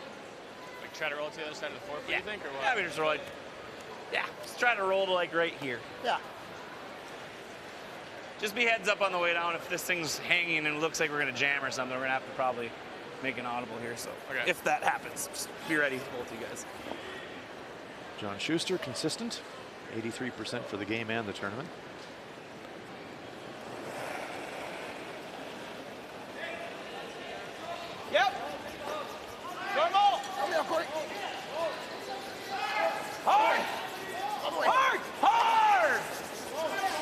[SPEAKER 3] Like try to roll to the other side of the floor,
[SPEAKER 6] Yeah.
[SPEAKER 3] you think, or what?
[SPEAKER 6] Yeah, we just roll it. Yeah, just try to roll to like right here.
[SPEAKER 4] Yeah.
[SPEAKER 6] Just be heads up on the way down. If this thing's hanging and it looks like we're gonna jam or something, we're gonna have to probably make an audible here. So
[SPEAKER 3] Okay.
[SPEAKER 6] if that happens, just be ready, both you guys.
[SPEAKER 1] John Schuster, consistent. 83% for the game and the tournament.
[SPEAKER 3] Yep. Normal.
[SPEAKER 6] Hard! Hard! Hard!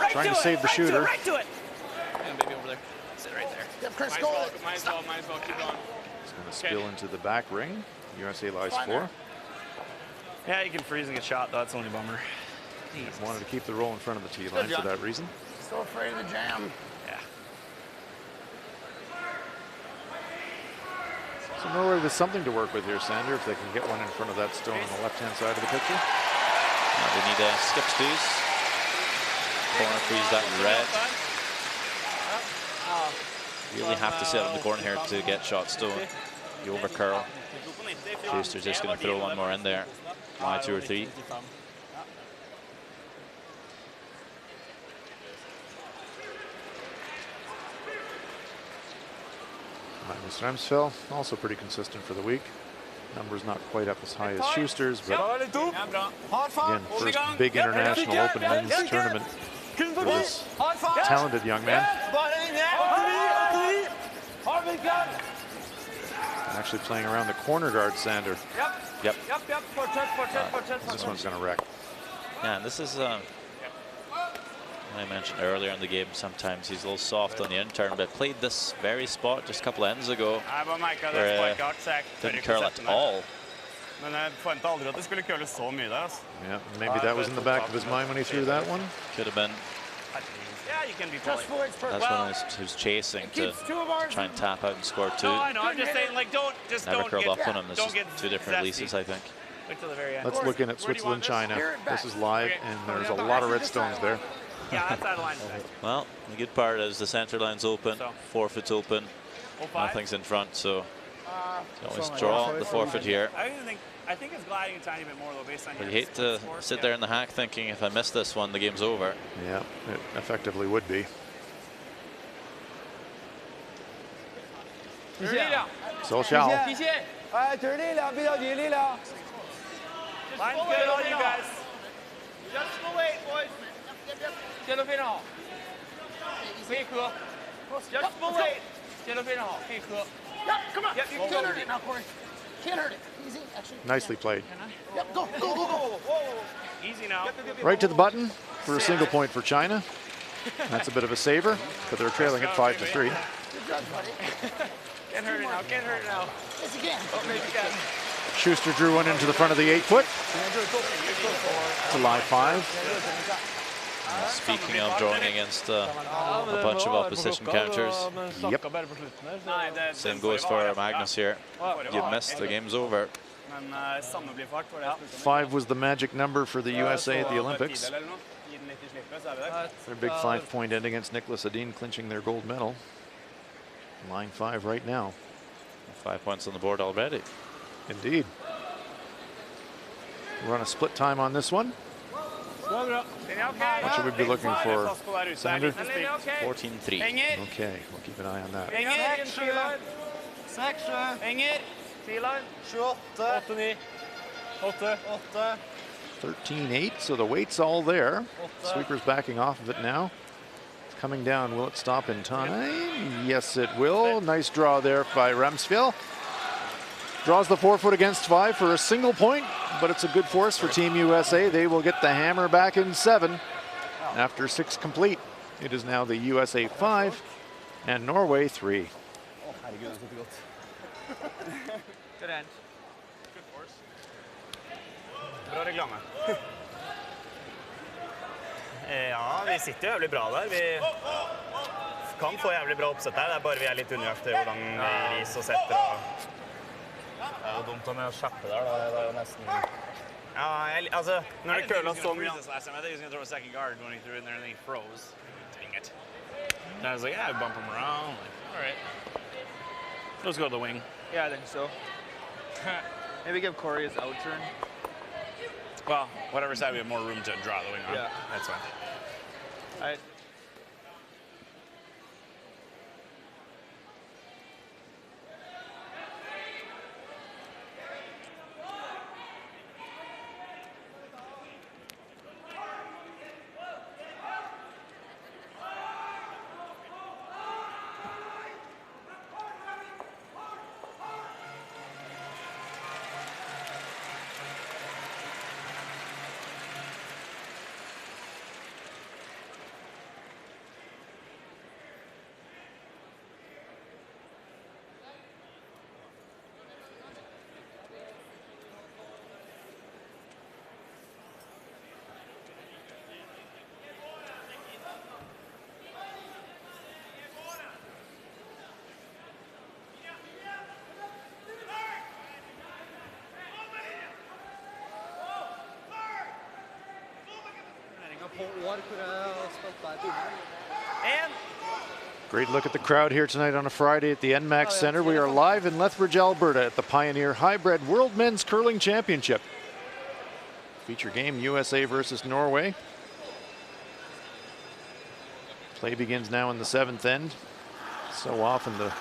[SPEAKER 6] Right
[SPEAKER 1] Trying to
[SPEAKER 6] it,
[SPEAKER 1] save the
[SPEAKER 6] right
[SPEAKER 1] shooter.
[SPEAKER 6] To it, right to it.
[SPEAKER 3] And baby over there.
[SPEAKER 6] Sit right there.
[SPEAKER 4] Yep, Chris,
[SPEAKER 3] Might
[SPEAKER 4] go.
[SPEAKER 3] as well keep going.
[SPEAKER 1] It's going to spill into the back ring. USA lies 4.
[SPEAKER 6] Yeah, you can freeze and get shot, though. That's the only bummer.
[SPEAKER 1] Wanted to keep the roll in front of the tee line for that reason.
[SPEAKER 4] So afraid of the jam.
[SPEAKER 6] Yeah.
[SPEAKER 1] So Norway with something to work with here, Sander, if they can get one in front of that stone on the left-hand side of the picture.
[SPEAKER 2] They need a skip deuce. Corner freeze that red. Really have to sit on the corner here to get shot stone. The over curl. Schuster's just going to throw one more in there. Lie 2 or 3.
[SPEAKER 1] Magnus Remsfeld, also pretty consistent for the week. Numbers not quite up as high as Schuster's, but again, first big international open men's tournament for this talented young man. Actually playing around the corner guard, Sander.
[SPEAKER 2] Yep.
[SPEAKER 1] This one's going to wreck.
[SPEAKER 2] Yeah, and this is I mentioned earlier in the game, sometimes he's a little soft on the intern, but played this very spot just a couple ends ago. Where didn't curl at all.
[SPEAKER 6] Men jeg forventet aldri at det skulle curle så mye der, altså.
[SPEAKER 1] Yeah, maybe that was in the back of his mind when he threw that one.
[SPEAKER 2] Could have been.
[SPEAKER 6] Yeah, you can be
[SPEAKER 4] Just
[SPEAKER 6] polite.
[SPEAKER 2] That's when he was chasing to try and tap out and score 2.
[SPEAKER 6] No, I know. I'm just saying, like, don't
[SPEAKER 2] Never curled
[SPEAKER 6] get,
[SPEAKER 2] up on him. This is
[SPEAKER 6] get
[SPEAKER 2] 2 different
[SPEAKER 6] zesty.
[SPEAKER 2] releases, I think.
[SPEAKER 6] Wait till the very end.
[SPEAKER 1] Let's look in at Switzerland, China. This is live, and there's a lot of red stones there.
[SPEAKER 6] Yeah, that's out of line.
[SPEAKER 2] Well, the good part is the center line's open, forfeit's open, nothing's in front, so you always draw the forfeit here.
[SPEAKER 6] I think it's gliding a tiny bit more though, based on.
[SPEAKER 2] But you hate to sit there in the hack thinking if I miss this one, the game's over.
[SPEAKER 1] Yeah, it effectively would be. So shall.
[SPEAKER 6] Line's good on you guys. Just for wait, boys. Just for wait.
[SPEAKER 4] Yep, come on. Yep, you can't hurt it now, Corey. Can't hurt it. Easy. Actually,
[SPEAKER 1] Nicely played.
[SPEAKER 4] Yep, go.
[SPEAKER 6] Easy now.
[SPEAKER 1] Right to the button for a single point for China. That's a bit of a saver, but they're trailing it 5-3.
[SPEAKER 4] Good job, buddy.
[SPEAKER 6] Can't hurt it now. Can't hurt it now.
[SPEAKER 4] Yes, you can.
[SPEAKER 6] Oh, maybe you can.
[SPEAKER 1] Schuster drew one into the front of the 8-foot. It's a live 5.
[SPEAKER 2] Speaking of drawing against a bunch of opposition counters.
[SPEAKER 1] Yep.
[SPEAKER 2] Same goes for Magnus here. You missed, the game's over.
[SPEAKER 1] 5 was the magic number for the USA at the Olympics. Their big 5-point end against Nicholas Adin, clinching their gold medal. Line 5 right now.
[SPEAKER 2] 5 points on the board already.
[SPEAKER 1] Indeed. We're on a split time on this one. What should we be looking for, Sander?
[SPEAKER 2] 14-3.
[SPEAKER 1] Okay, we'll keep an eye on that. 13-8, so the weight's all there. Sweeper's backing off of it now. It's coming down. Will it stop in time? Yes, it will. Nice draw there by Ramsfjell. Draws the 4-foot against 5 for a single point, but it's a good force for Team USA. They will get the hammer back in 7 after 6 complete. It is now the USA 5 and Norway 3.
[SPEAKER 6] Bra reklame. Ja, vi sitter jævlig bra der. Vi kan få jævlig bra oppsett der. Det er bare vi er litt unøyaktige hvordan vi viser og setter. Det er jo dumt om jeg skjapper der, da. Det er jo nesten... Ja, altså, når det køler så mye... I think he was going to throw a second guard when he threw in there and then he froze. Dang it. And I was like, yeah, bump him around. Like, all right. Let's go to the wing.
[SPEAKER 8] Yeah, I think so. Maybe give Corey his out turn.
[SPEAKER 6] Well, whatever side we have more room to draw the wing on.
[SPEAKER 8] Yeah.
[SPEAKER 6] That's fine.
[SPEAKER 8] All right.
[SPEAKER 1] Great look at the crowd here tonight on a Friday at the NMAX Center. We are live in Lethbridge, Alberta at the Pioneer Hi-Bred World Men's Curling Championship. Feature game USA versus Norway. Play begins now in the 7th end. So often the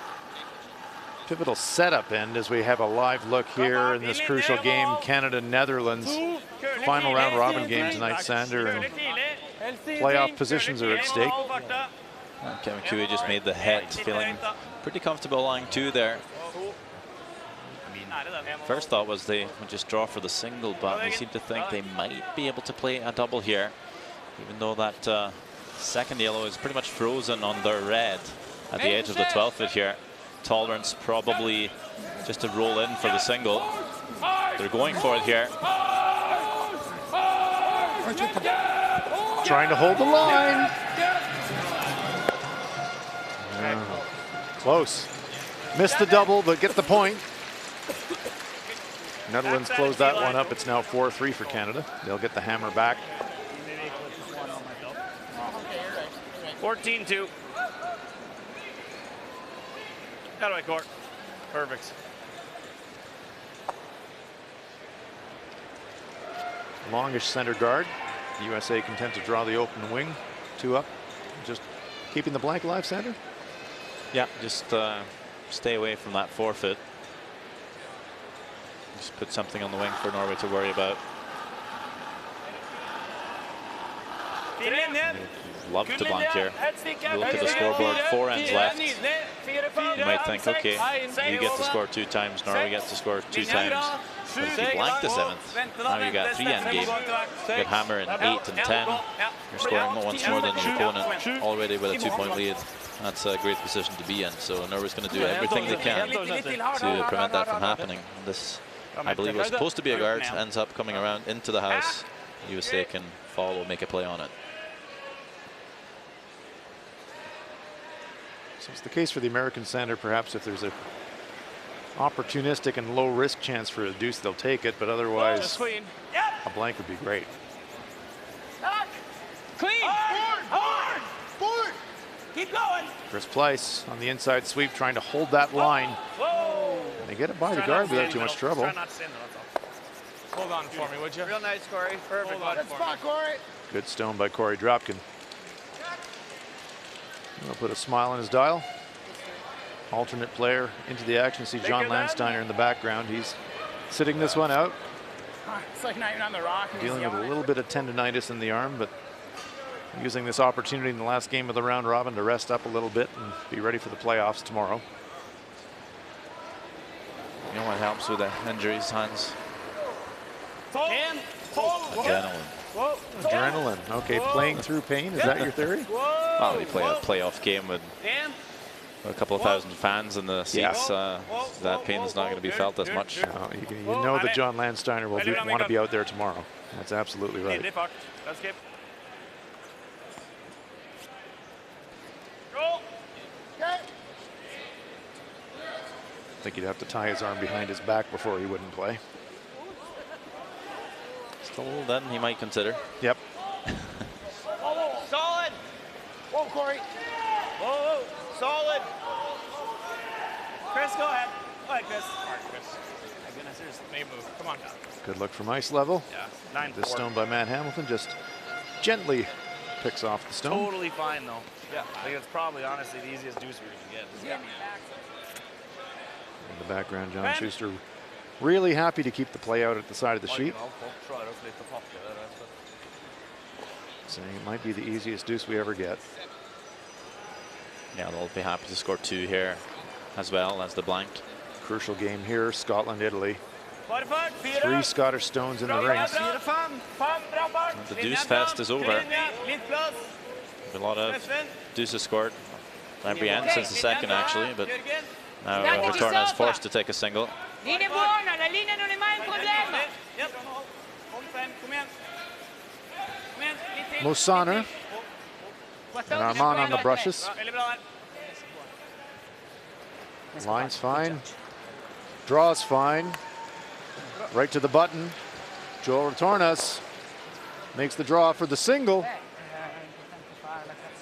[SPEAKER 1] pivotal setup end as we have a live look here in this crucial game, Canada-Netherlands. Final round robin game tonight, Sander, and playoff positions are at stake.
[SPEAKER 2] Kevin Cooey just made the hit, feeling pretty comfortable line 2 there. First thought was they would just draw for the single, but they seem to think they might be able to play a double here, even though that Second yellow is pretty much frozen on their red at the edge of the 12 foot here. Tolerance probably just to roll in for the single. They're going for it here.
[SPEAKER 1] Trying to hold the line. Close. Missed the double, but get the point. Netherlands closed that one up. It's now 4-3 for Canada. They'll get the hammer back.
[SPEAKER 6] 14-2. How do I court? Perfect.
[SPEAKER 1] Longish center guard. The USA content to draw the open wing. 2 up. Just keeping the blank alive, Sander?
[SPEAKER 2] Yeah, just stay away from that forfeit. Just put something on the wing for Norway to worry about. Love to blank here. You look at the scoreboard, 4 ends left. You might think, okay, you get to score 2 times, Norway gets to score 2 times. But if you blank the 7th, now you got 3 end game. You get hammer in 8 and 10. You're scoring once more than your opponent, already with a 2-point lead. That's a great position to be in. So Norway's going to do everything they can to prevent that from happening. And this, I believe, was supposed to be a guard, ends up coming around into the house. USA can follow, make a play on it.
[SPEAKER 1] So it's the case for the American center. Perhaps if there's a opportunistic and low risk chance for a deuce, they'll take it, but otherwise a blank would be great.
[SPEAKER 8] Clean. Hard. Forward. Keep going.
[SPEAKER 1] Chris Pleiss on the inside sweep, trying to hold that line. And they get it by the guard without too much trouble.
[SPEAKER 6] Try not to sin, though, that's all. Hold on for me, would you?
[SPEAKER 3] Real nice, Corey. Perfect.
[SPEAKER 6] Good spot, Corey.
[SPEAKER 1] Good stone by Corey Dropkin. He'll put a smile on his dial. Alternate player into the action. See John Landsteiner in the background. He's sitting this one out.
[SPEAKER 4] It's like not even on the rock.
[SPEAKER 1] Dealing with a little bit of tendonitis in the arm, but using this opportunity in the last game of the round robin to rest up a little bit and be ready for the playoffs tomorrow.
[SPEAKER 2] You know what helps with the injuries, Hans? Adrenaline.
[SPEAKER 1] Adrenaline. Okay, playing through pain. Is that your theory?
[SPEAKER 2] Well, you play a playoff game with a couple of thousand fans in the seats. That pain is not going to be felt as much.
[SPEAKER 1] No, you know that John Landsteiner will want to be out there tomorrow. That's absolutely right. I think he'd have to tie his arm behind his back before he wouldn't play.
[SPEAKER 2] Still, then he might consider.
[SPEAKER 1] Yep.
[SPEAKER 8] Solid. Whoa, Corey. Whoa, solid. Chris, go ahead. Go ahead, Chris. All right, Chris. My goodness, there's a move. Come on.
[SPEAKER 1] Good look from ice level.
[SPEAKER 6] Yeah, 9-4.
[SPEAKER 1] This stone by Matt Hamilton just gently picks off the stone.
[SPEAKER 6] Totally fine, though. Yeah, I think it's probably, honestly, the easiest deuce we can get.
[SPEAKER 1] In the background, John Schuster really happy to keep the play out at the side of the sheet. Saying it might be the easiest deuce we ever get.
[SPEAKER 2] Yeah, they'll be happy to score 2 here as well as the blank.
[SPEAKER 1] Crucial game here, Scotland, Italy. 3 Scottish stones in the rings.
[SPEAKER 2] The deuce fest is over. A lot of deuces scored every end since the second, actually, but now Retorna is forced to take a single.
[SPEAKER 7] Linea buona, la linea non è mai un problema.
[SPEAKER 1] Mosaner and Armand on the brushes. Line's fine. Draw's fine. Right to the button. Joel Retornas makes the draw for the single.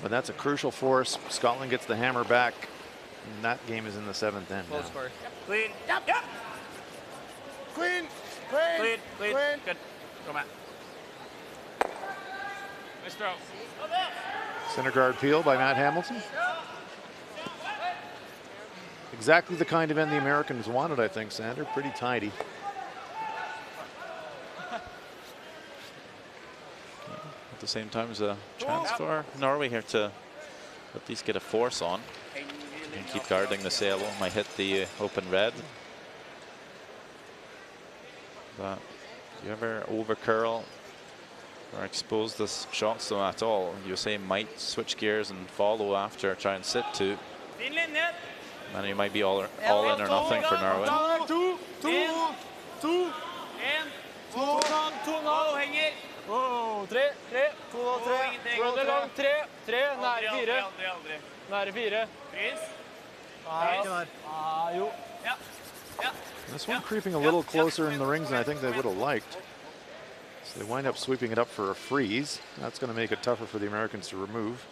[SPEAKER 1] But that's a crucial force. Scotland gets the hammer back. And that game is in the 7th end now.
[SPEAKER 6] Clean.
[SPEAKER 4] Yep. Clean. Clean.
[SPEAKER 6] Clean. Good. Go, Matt. Nice throw.
[SPEAKER 1] Center guard peel by Matt Hamilton. Exactly the kind of end the Americans wanted, I think, Sander. Pretty tidy.
[SPEAKER 2] At the same time, there's a chance for Norway here to at least get a force on and keep guarding the sail. Might hit the open red. But do you ever over curl or expose the shots though at all. USA might switch gears and follow after, try and sit two. And it might be all in or nothing for Norway.
[SPEAKER 1] This one creeping a little closer in the rings than I think they would have liked. So they wind up sweeping it up for a freeze. That's going to make it tougher for the Americans to remove.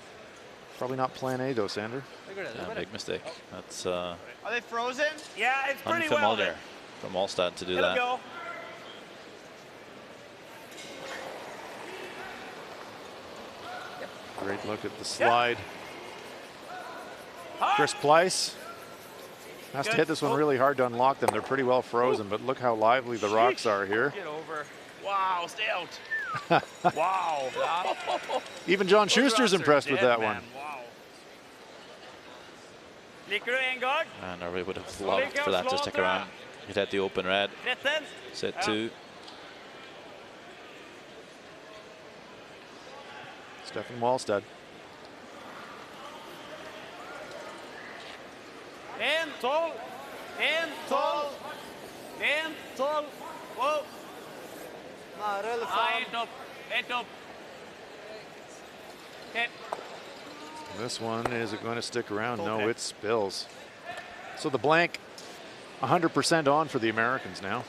[SPEAKER 1] Probably not plan A though, Sander.
[SPEAKER 2] Yeah, big mistake. That's
[SPEAKER 6] Are they frozen? Yeah, it's pretty
[SPEAKER 2] unfamiliar from Alstad to do that.
[SPEAKER 6] Go.
[SPEAKER 1] Great look at the slide. Chris Pleiss has to hit this one really hard to unlock them. They're pretty well frozen, but look how lively the rocks are here.
[SPEAKER 6] Get over. Wow, stay out. Wow.
[SPEAKER 1] Even John Schuster's impressed with that one.
[SPEAKER 6] Wow.
[SPEAKER 2] And Norway would have loved for that to stick around. He'd had the open red. Set two.
[SPEAKER 1] Stefan Wallstedt.
[SPEAKER 6] En, 12. En, 12. En, 12. Wow. Nære eller faen? Helt opp. Helt opp. Okay.
[SPEAKER 1] This one, is it going to stick around? No, it spills. So the blank 100% on for the Americans now.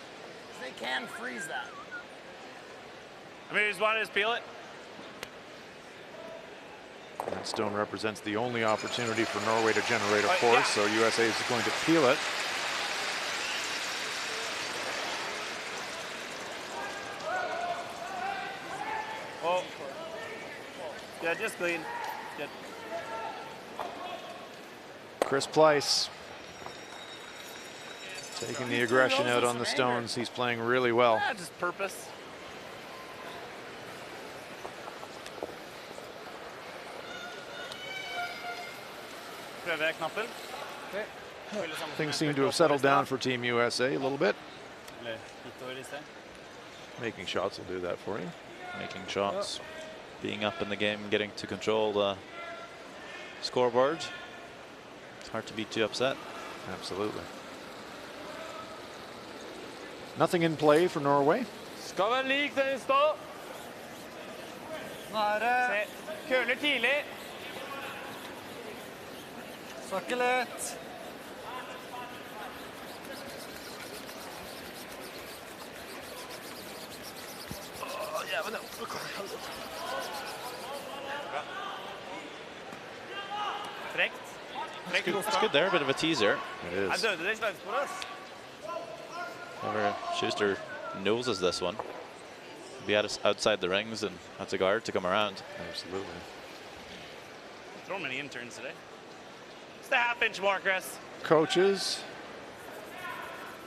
[SPEAKER 4] They can freeze that.
[SPEAKER 6] I mean, you just want to just peel it?
[SPEAKER 1] That stone represents the only opportunity for Norway to generate a force, so USA is going to peel it.
[SPEAKER 6] Oh. Yeah, just clean. Good.
[SPEAKER 1] Chris Pleiss taking the aggression out on the stones. He's playing really well.
[SPEAKER 6] Yeah, just purpose.
[SPEAKER 1] Things seem to have settled down for Team USA a little bit. Making shots will do that for you.
[SPEAKER 2] Making shots, being up in the game, getting to control the scoreboard. It's hard to be too upset.
[SPEAKER 1] Absolutely. Nothing in play for Norway.
[SPEAKER 6] Skal være lik den I stad. Nære. Køler tidlig. Snakke litt. Jævlig, ja. Frekt.
[SPEAKER 2] It's good there, a bit of a teaser.
[SPEAKER 1] It is.
[SPEAKER 6] Jeg døde det I slagsporet, ass.
[SPEAKER 2] However, Schuster noses this one. Be outside the rings and that's a guard to come around.
[SPEAKER 1] Absolutely.
[SPEAKER 6] Throw many interns today. It's the half-inch more, Chris.
[SPEAKER 1] Coaches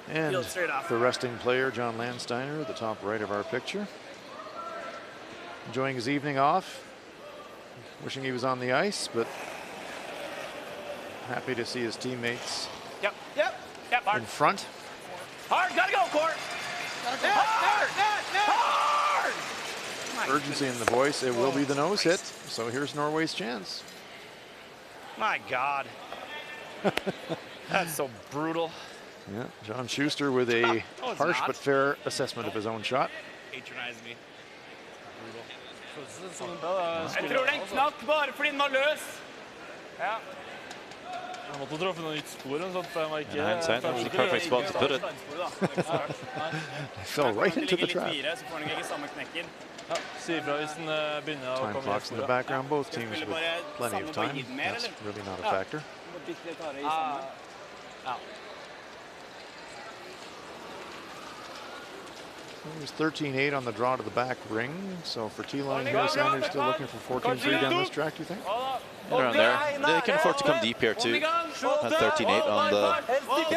[SPEAKER 1] and
[SPEAKER 6] Field straight off.
[SPEAKER 1] the resting player, John Landsteiner, at the top right of our picture. Enjoying his evening off. Wishing he was on the ice, but happy to see his teammates
[SPEAKER 6] Yep, hard.
[SPEAKER 1] in front.
[SPEAKER 6] Hard, gotta go, Court. Hard.
[SPEAKER 1] Urgency in the voice. It will be the nose hit. So here's Norway's chance.
[SPEAKER 6] My God. That's so brutal.
[SPEAKER 1] Yeah, John Schuster with a
[SPEAKER 6] it's
[SPEAKER 1] harsh
[SPEAKER 6] not.
[SPEAKER 1] but fair assessment of his own shot.
[SPEAKER 6] Patronize me. Jeg tror den knakk bare fordi den var løs. Ja.
[SPEAKER 5] Jeg måtte treffe noe nytt spor, sånn at jeg var ikke...
[SPEAKER 2] In hindsight, that was the perfect spot to put it.
[SPEAKER 1] Fell right into the trap.
[SPEAKER 6] Så får den ikke samme knekken.
[SPEAKER 5] Ja, si ifra hvis den begynner å
[SPEAKER 1] Time
[SPEAKER 5] komme
[SPEAKER 1] clocks in the background, both teams with plenty of time. That's really not a factor. It was 13-8 on the draw to the back ring. So for T-line here, Sanders still looking for 14-3 down this track, do you think?
[SPEAKER 2] Around there. They can afford to come deep here too. At 13-8 on the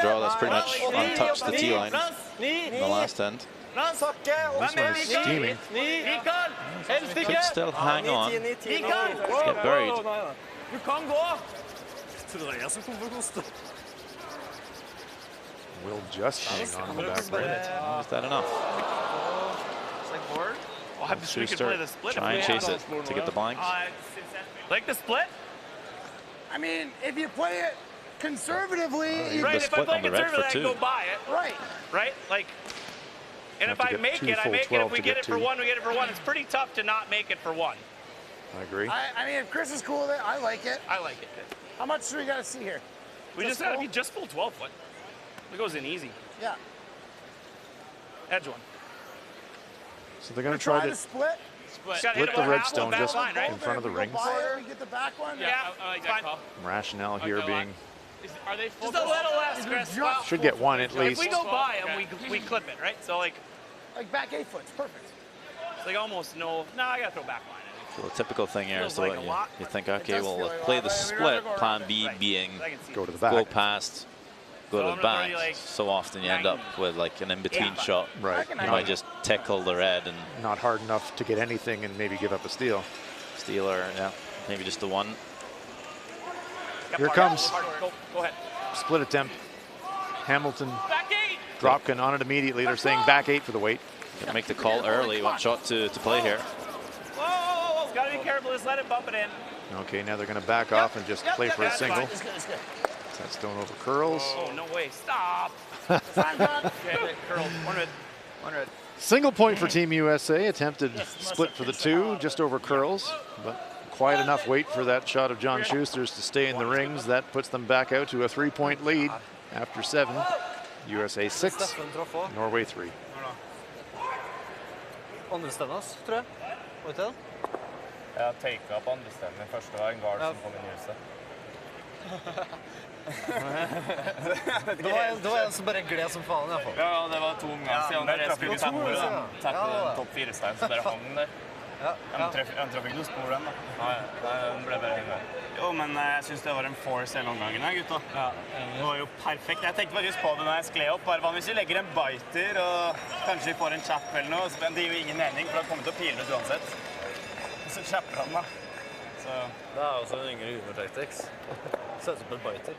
[SPEAKER 2] draw, that's pretty much untouched the T-line in the last end.
[SPEAKER 1] This one is steaming.
[SPEAKER 2] Could still hang on. Get buried.
[SPEAKER 6] Du kan gå.
[SPEAKER 1] Will just hang on the back ring.
[SPEAKER 2] Is that enough?
[SPEAKER 6] It's like board. I'm just we could play the split.
[SPEAKER 2] Try and chase it to get the blinds.
[SPEAKER 6] Like the split?
[SPEAKER 4] I mean, if you play it conservatively,
[SPEAKER 6] right? If I play conservatively, I go buy it.
[SPEAKER 4] Right.
[SPEAKER 6] Right? Like, and if I make it, I make it. If we get it for one, we get it for one. It's pretty tough to not make it for one.
[SPEAKER 1] I agree.
[SPEAKER 4] I mean, if Chris is cool with it, I like it.
[SPEAKER 6] I like it.
[SPEAKER 4] How much do we got to see here?
[SPEAKER 6] We just got to be just full 12 foot. It goes in easy.
[SPEAKER 4] Yeah.
[SPEAKER 6] Edge one.
[SPEAKER 1] So they're going to try to
[SPEAKER 4] split
[SPEAKER 1] the redstone just in front of the rings.
[SPEAKER 4] We get the back one.
[SPEAKER 6] Yeah, I like that call.
[SPEAKER 1] Rationale here being
[SPEAKER 6] Are they full? Just a little less, Chris.
[SPEAKER 1] should get one at least.
[SPEAKER 6] If we go by them, we clip it, right? So like
[SPEAKER 4] back 8 foot, perfect.
[SPEAKER 6] It's like almost no. No, I got to throw back line.
[SPEAKER 2] So the typical thing here is you think, okay, well, let's play the split. Plan B being
[SPEAKER 1] go to the back,
[SPEAKER 2] go past, go to the back. So often you end up with like an in-between shot.
[SPEAKER 1] Right.
[SPEAKER 2] You might just tickle the red and
[SPEAKER 1] not hard enough to get anything and maybe give up a steal.
[SPEAKER 2] Steal or maybe just the one.
[SPEAKER 1] Here comes.
[SPEAKER 6] Go ahead.
[SPEAKER 1] Split attempt. Hamilton. Dropkin on it immediately. They're saying back 8 for the weight.
[SPEAKER 2] Can make the call early. What shot to play here?
[SPEAKER 6] Whoa. Gotta be careful. Just let it bump it in.
[SPEAKER 1] Okay, now they're going to back off and just play for a single.
[SPEAKER 6] It's good.
[SPEAKER 1] That stone over curls.
[SPEAKER 6] Oh, no way. Stop. Okay, curls. One red.
[SPEAKER 1] Single point for Team USA. Attempted split for the 2, just over curls. But quite enough weight for that shot of John Schuster's to stay in the rings. That puts them back out to a 3-point lead after 7. USA 6, Norway 3.
[SPEAKER 8] Andrestendas, tror jeg. Var det den?
[SPEAKER 11] Jeg har taket opp andrestenden. Den første var en guard som kom inn i huset.
[SPEAKER 8] Det var en som bare gled som faen, i hvert fall.
[SPEAKER 11] Ja, det var 2 ganger siden. Der traff vi tatt topp 4-stein, så bare hang der. Han traff ikke noe spor den da. Nei, den ble bare hengt. Jo, men jeg synes det var en force hele omgangen her, gutta. Det var jo perfekt. Jeg tenkte faktisk på det når jeg skled opp. Bare hvis vi legger en biter, og kanskje vi får en chap eller noe, så det gir jo ingen mening, for det kommer til å pile ut uansett. Så chapper han da.
[SPEAKER 8] Det er også en yngre humor-tactics. Ser ut som en biter.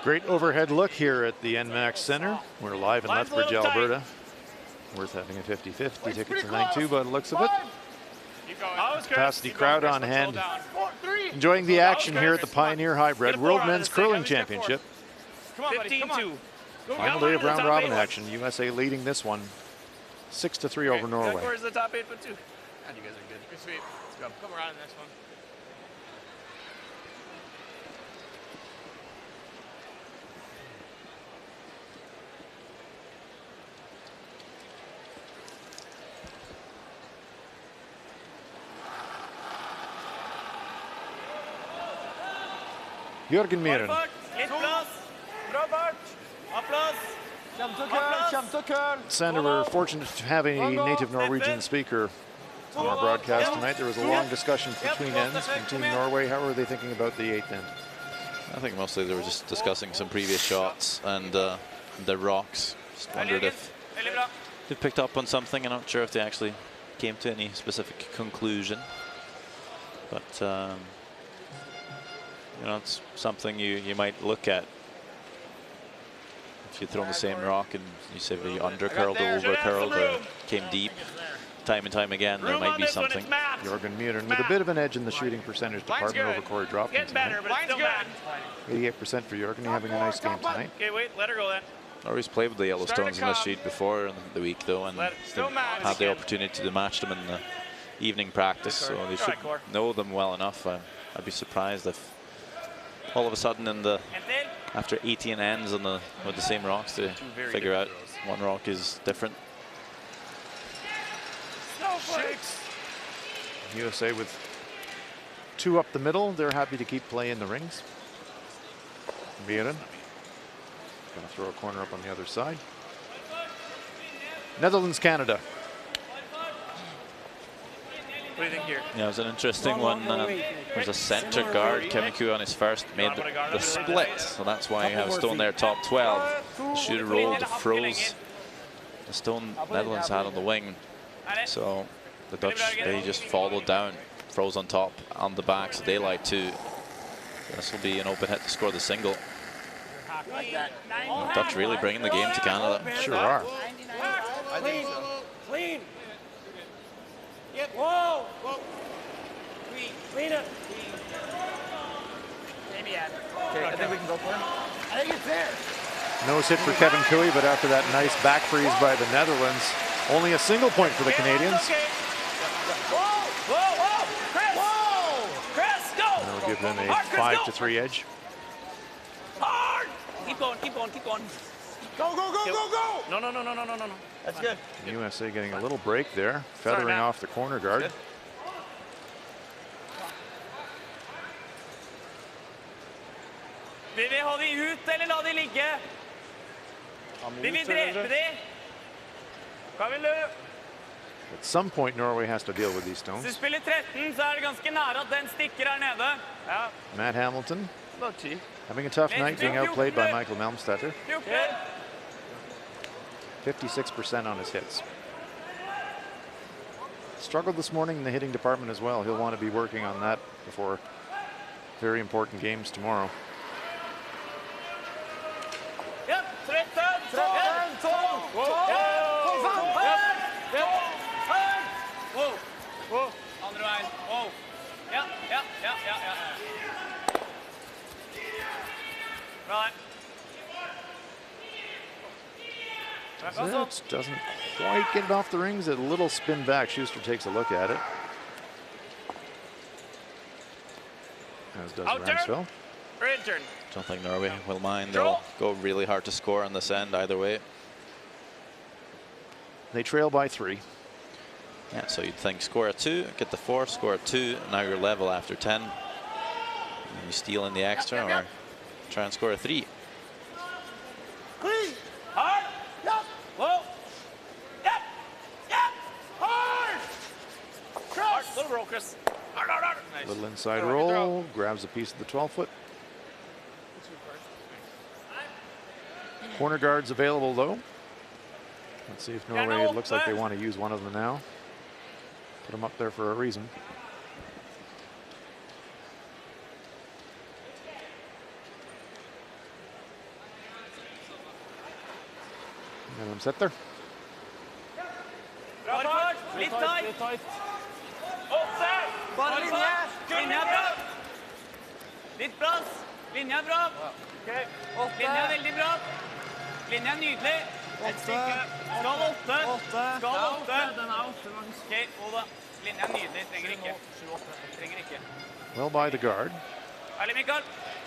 [SPEAKER 1] Great overhead look here at the NMAX Center. We're live in Lethbridge, Alberta. Worth having a 50-50 ticket tonight too, by the looks of it. Capacity crowd on hand. Enjoying the action here at the Pioneer Hi-Bred World Men's Curling Championship.
[SPEAKER 6] 15-2.
[SPEAKER 1] Final day of round robin action. USA leading this one 6-3 over Norway.
[SPEAKER 6] Where's the top 8 for 2?
[SPEAKER 3] You guys are good. Good sweep. Let's go. Come around in this one.
[SPEAKER 1] Jørgen Myhren. Sander, we're fortunate to have a native Norwegian speaker on our broadcast tonight. There was a long discussion between ends from Team Norway. How are they thinking about the 8th end?
[SPEAKER 2] I think mostly they were just discussing some previous shots and the rocks. Just wondered if they picked up on something. I'm not sure if they actually came to any specific conclusion. But you know, it's something you might look at. If you throw the same rock and you say you under curled or over curled or came deep time and time again, there might be something.
[SPEAKER 1] Jorgen Muren with a bit of an edge in the shooting percentage department over Corey Dropkin
[SPEAKER 6] Getting better,
[SPEAKER 1] tonight.
[SPEAKER 6] but it's still bad.
[SPEAKER 1] 88% for Jorgen, having a nice game tonight.
[SPEAKER 6] Okay, wait, let her go then.
[SPEAKER 2] Norway's played with the Yellowstones in this sheet before in the week, though, and
[SPEAKER 6] still mad.
[SPEAKER 2] had the opportunity to match them in the evening practice, so they should know them well enough. I'd be surprised if all of a sudden after 18 ends with the same rocks to figure out one rock is different.
[SPEAKER 6] Snowflakes.
[SPEAKER 1] USA with 2 up the middle. They're happy to keep play in the rings. Muren going to throw a corner up on the other side. Netherlands, Canada.
[SPEAKER 6] What do you think here?
[SPEAKER 2] Yeah, it was an interesting one. There's a center guard, Kevin Koo on his first, made the split, so that's why you have Stone there top 12. The shooter rolled, froze. The Stone Netherlands had on the wing, so the Dutch, they just followed down, froze on top, on the back, so daylight too. This will be an open hit to score the single. The Dutch really bringing the game to Canada.
[SPEAKER 1] Sure are.
[SPEAKER 8] Clean. Clean. Whoa. Whoa. Clean it.
[SPEAKER 4] Maybe at it.
[SPEAKER 8] Okay, I think we can go for it.
[SPEAKER 4] I think it's there.
[SPEAKER 1] Nose hit for Kevin Cooey, but after that nice back freeze by the Netherlands, only a single point for the Canadians.
[SPEAKER 6] Whoa, Chris, go!
[SPEAKER 1] That'll give them a 5-3 edge.
[SPEAKER 6] Hard! Keep going.
[SPEAKER 4] Go.
[SPEAKER 6] No.
[SPEAKER 8] That's good.
[SPEAKER 1] The USA getting a little break there, feathering off the corner guard.
[SPEAKER 6] Vil vi ha de ut, eller la de ligge? Vi vil drepe de. Hva vil du?
[SPEAKER 1] At some point, Norway has to deal with these
[SPEAKER 6] Hvis du
[SPEAKER 1] stones.
[SPEAKER 6] spiller 13, så det ganske nære at den stikker her nede. Ja.
[SPEAKER 1] Matt Hamilton
[SPEAKER 6] About 10.
[SPEAKER 1] having a tough night, being outplayed by Michael Malmstetter. 56% on his hits. Struggled this morning in the hitting department as well. He'll want to be working on that before very important games tomorrow.
[SPEAKER 6] Ja, 13, 12. Wow. Andre veien. Wow. Ja. Bra der.
[SPEAKER 1] Zitz doesn't quite get it off the rings. A little spin back. Schuster takes a look at it. As does Ramsville.
[SPEAKER 6] Return.
[SPEAKER 2] Don't think Norway will mind. They'll go really hard to score on this end either way.
[SPEAKER 1] They trail by 3.
[SPEAKER 2] Yeah, so you'd think score a 2, get the 4, score a 2, now you're level after 10. And you steal in the extra or try and score a 3.
[SPEAKER 8] Clean.
[SPEAKER 6] Hard.
[SPEAKER 8] Yep.
[SPEAKER 6] Whoa. Yep.
[SPEAKER 8] Hard.
[SPEAKER 6] Hard. Little roll, Chris. Hard. Nice.
[SPEAKER 1] Little inside roll. Grabs a piece of the 12-foot. Corner guards available, though. Let's see if Norway, it looks like they want to use one of them now. Put them up there for a reason. And them set there.
[SPEAKER 6] Litt tight. Åtte. Bare linje. Linje er bra. Litt plass. Linje er bra. Linje er veldig bra. Linje er nydelig. Skal 8. Den er 8. Ok, hold da. Linje er nydelig. Trenger ikke.
[SPEAKER 1] Well by the guard.
[SPEAKER 6] Herlig, Mikael.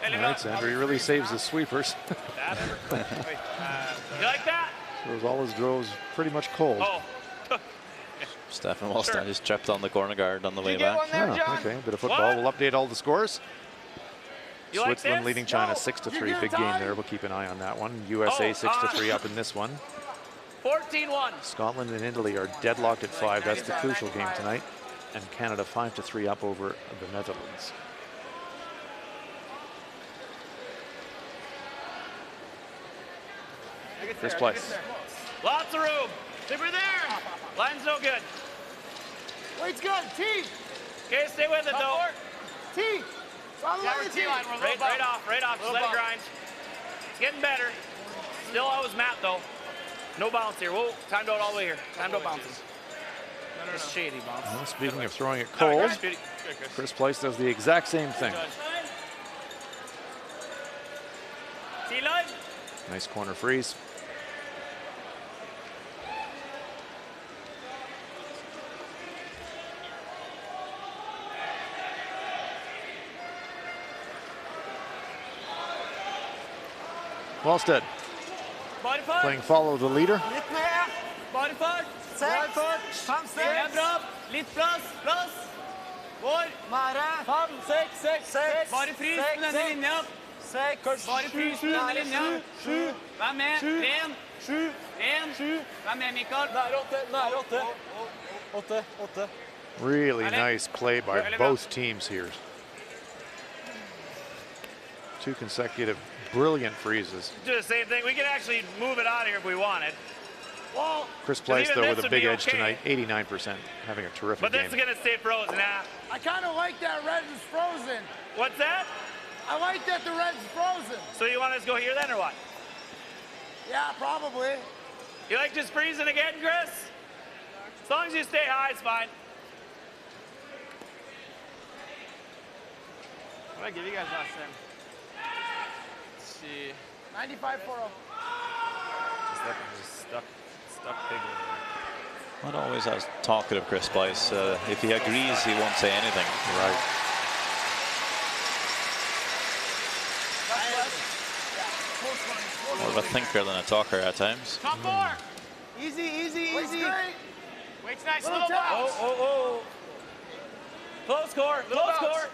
[SPEAKER 1] All right, Sandra, he really saves his sweepers.
[SPEAKER 6] You like that?
[SPEAKER 1] Throws all his drills pretty much cold.
[SPEAKER 6] Oh.
[SPEAKER 2] Stefan Wallstein just tripped on the corner guard on the way back.
[SPEAKER 1] Oh, okay, bit of football. We'll update all the scores.
[SPEAKER 6] You like
[SPEAKER 1] Switzerland
[SPEAKER 6] this?
[SPEAKER 1] leading China 6-3. Big game there. We'll keep an eye on that one. USA 6-3 up in this one.
[SPEAKER 6] 14-1.
[SPEAKER 1] Scotland and Italy are deadlocked at 5. That's the crucial game tonight. And Canada 5-3 up over the Netherlands. First place.
[SPEAKER 6] Lots of room. We're there. Line's no good.
[SPEAKER 4] Weight's good. T.
[SPEAKER 6] Okay, stay with it though.
[SPEAKER 4] T. It's on the line. T.
[SPEAKER 6] Right off. Just let it grind. It's getting better. Still always Matt though. No bounce here. Whoa, timed out all the way here. Timed out bounces.
[SPEAKER 1] Well, speaking of throwing it cold, Chris Pleiss does the exact same thing. Nice corner freeze. Wallstead playing follow the leader.
[SPEAKER 8] Bare fart. Seks. Fem, seks. Bra. Litt plass. Plass. Går. Nære. 5, 6, 6. Bare frys på denne linja. 6. Bare frys på denne linja. 7. Vær med. 1. 7. 1. Vær med, Mikael. Nære 8. Nære 8. 8.
[SPEAKER 1] Really nice play by both teams here. 2 consecutive brilliant freezes.
[SPEAKER 6] Do the same thing. We can actually move it out of here if we want it. Well,
[SPEAKER 1] Chris Pleiss, though, with a big edge tonight, 89%, having a terrific
[SPEAKER 6] but
[SPEAKER 1] game.
[SPEAKER 6] this is going to stay frozen now.
[SPEAKER 4] I kind of like that red is frozen.
[SPEAKER 6] What's that?
[SPEAKER 4] I like that the red's frozen.
[SPEAKER 6] So you want us to go here then, or what?
[SPEAKER 4] Yeah, probably.
[SPEAKER 6] You like just freezing again, Chris? As long as you stay high, it's fine. I'm going to give you guys last time. Let's see.
[SPEAKER 4] 95-40.
[SPEAKER 11] Just stuck big.
[SPEAKER 2] Not always as talkative, Chris Pleiss. If he agrees, he won't say anything.
[SPEAKER 1] Right.
[SPEAKER 2] More of a thinker than a talker at times.
[SPEAKER 6] Top 4.
[SPEAKER 4] Easy, easy, easy.
[SPEAKER 6] Wait's nice, little bounce.
[SPEAKER 8] Oh. Close score. Close score.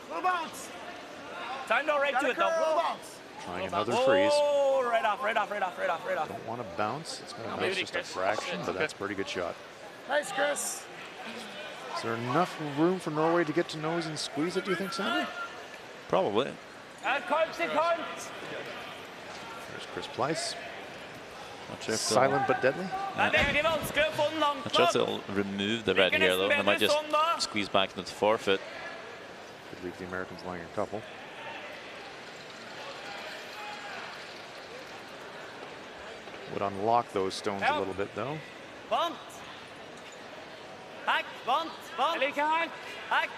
[SPEAKER 4] Little bounce.
[SPEAKER 8] Time to go right to it, though.
[SPEAKER 4] Little bounce.
[SPEAKER 1] Trying another freeze.
[SPEAKER 8] Oh, right off.
[SPEAKER 1] Don't want to bounce. It's going to bounce just a fraction, but that's a pretty good shot.
[SPEAKER 4] Nice, Chris.
[SPEAKER 1] Is there enough room for Norway to get to nose and squeeze it, do you think, Sandy?
[SPEAKER 2] Probably.
[SPEAKER 8] There's
[SPEAKER 1] Chris Pleiss.
[SPEAKER 2] Not sure if
[SPEAKER 1] Silent but deadly.
[SPEAKER 2] Not sure if they'll remove the red here, though. They might just squeeze back into the forfeit.
[SPEAKER 1] Could leave the Americans lying a couple. Would unlock those stones a little bit, though.
[SPEAKER 8] Bunt. Hack. Bunt. Hack.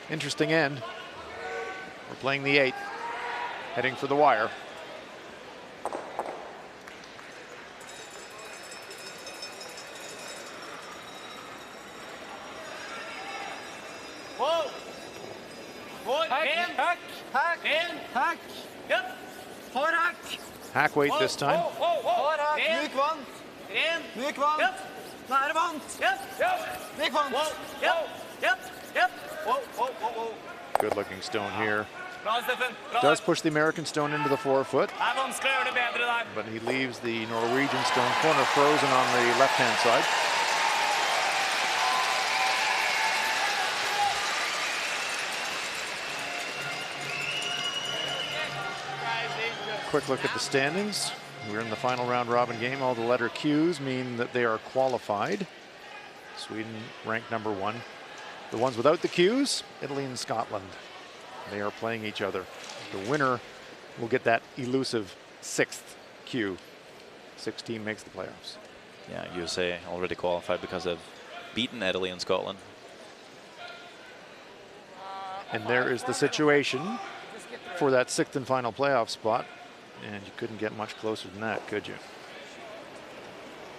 [SPEAKER 1] Interesting end. We're playing the 8th, heading for the wire.
[SPEAKER 8] Whoa. Hack. Yep. For hack.
[SPEAKER 1] Hack weight this time.
[SPEAKER 8] Myk vann. Myk vann. Nære vant. Myk vant. Yep. Whoa.
[SPEAKER 1] Good looking stone here.
[SPEAKER 8] Bra, Steffen.
[SPEAKER 1] Does push the American stone into the forefoot,
[SPEAKER 8] Det er vanskelig å gjøre det bedre der.
[SPEAKER 1] but he leaves the Norwegian stone corner frozen on the left-hand side. Quick look at the standings. We're in the final round robin game. All the letter Qs mean that they are qualified. Sweden ranked number 1. The ones without the Qs, Italy and Scotland. They are playing each other. The winner will get that elusive 6th Q. 6th team makes the playoffs.
[SPEAKER 2] Yeah, USA already qualified because they've beaten Italy and Scotland.
[SPEAKER 1] And there is the situation for that 6th and final playoff spot. And you couldn't get much closer than that, could you?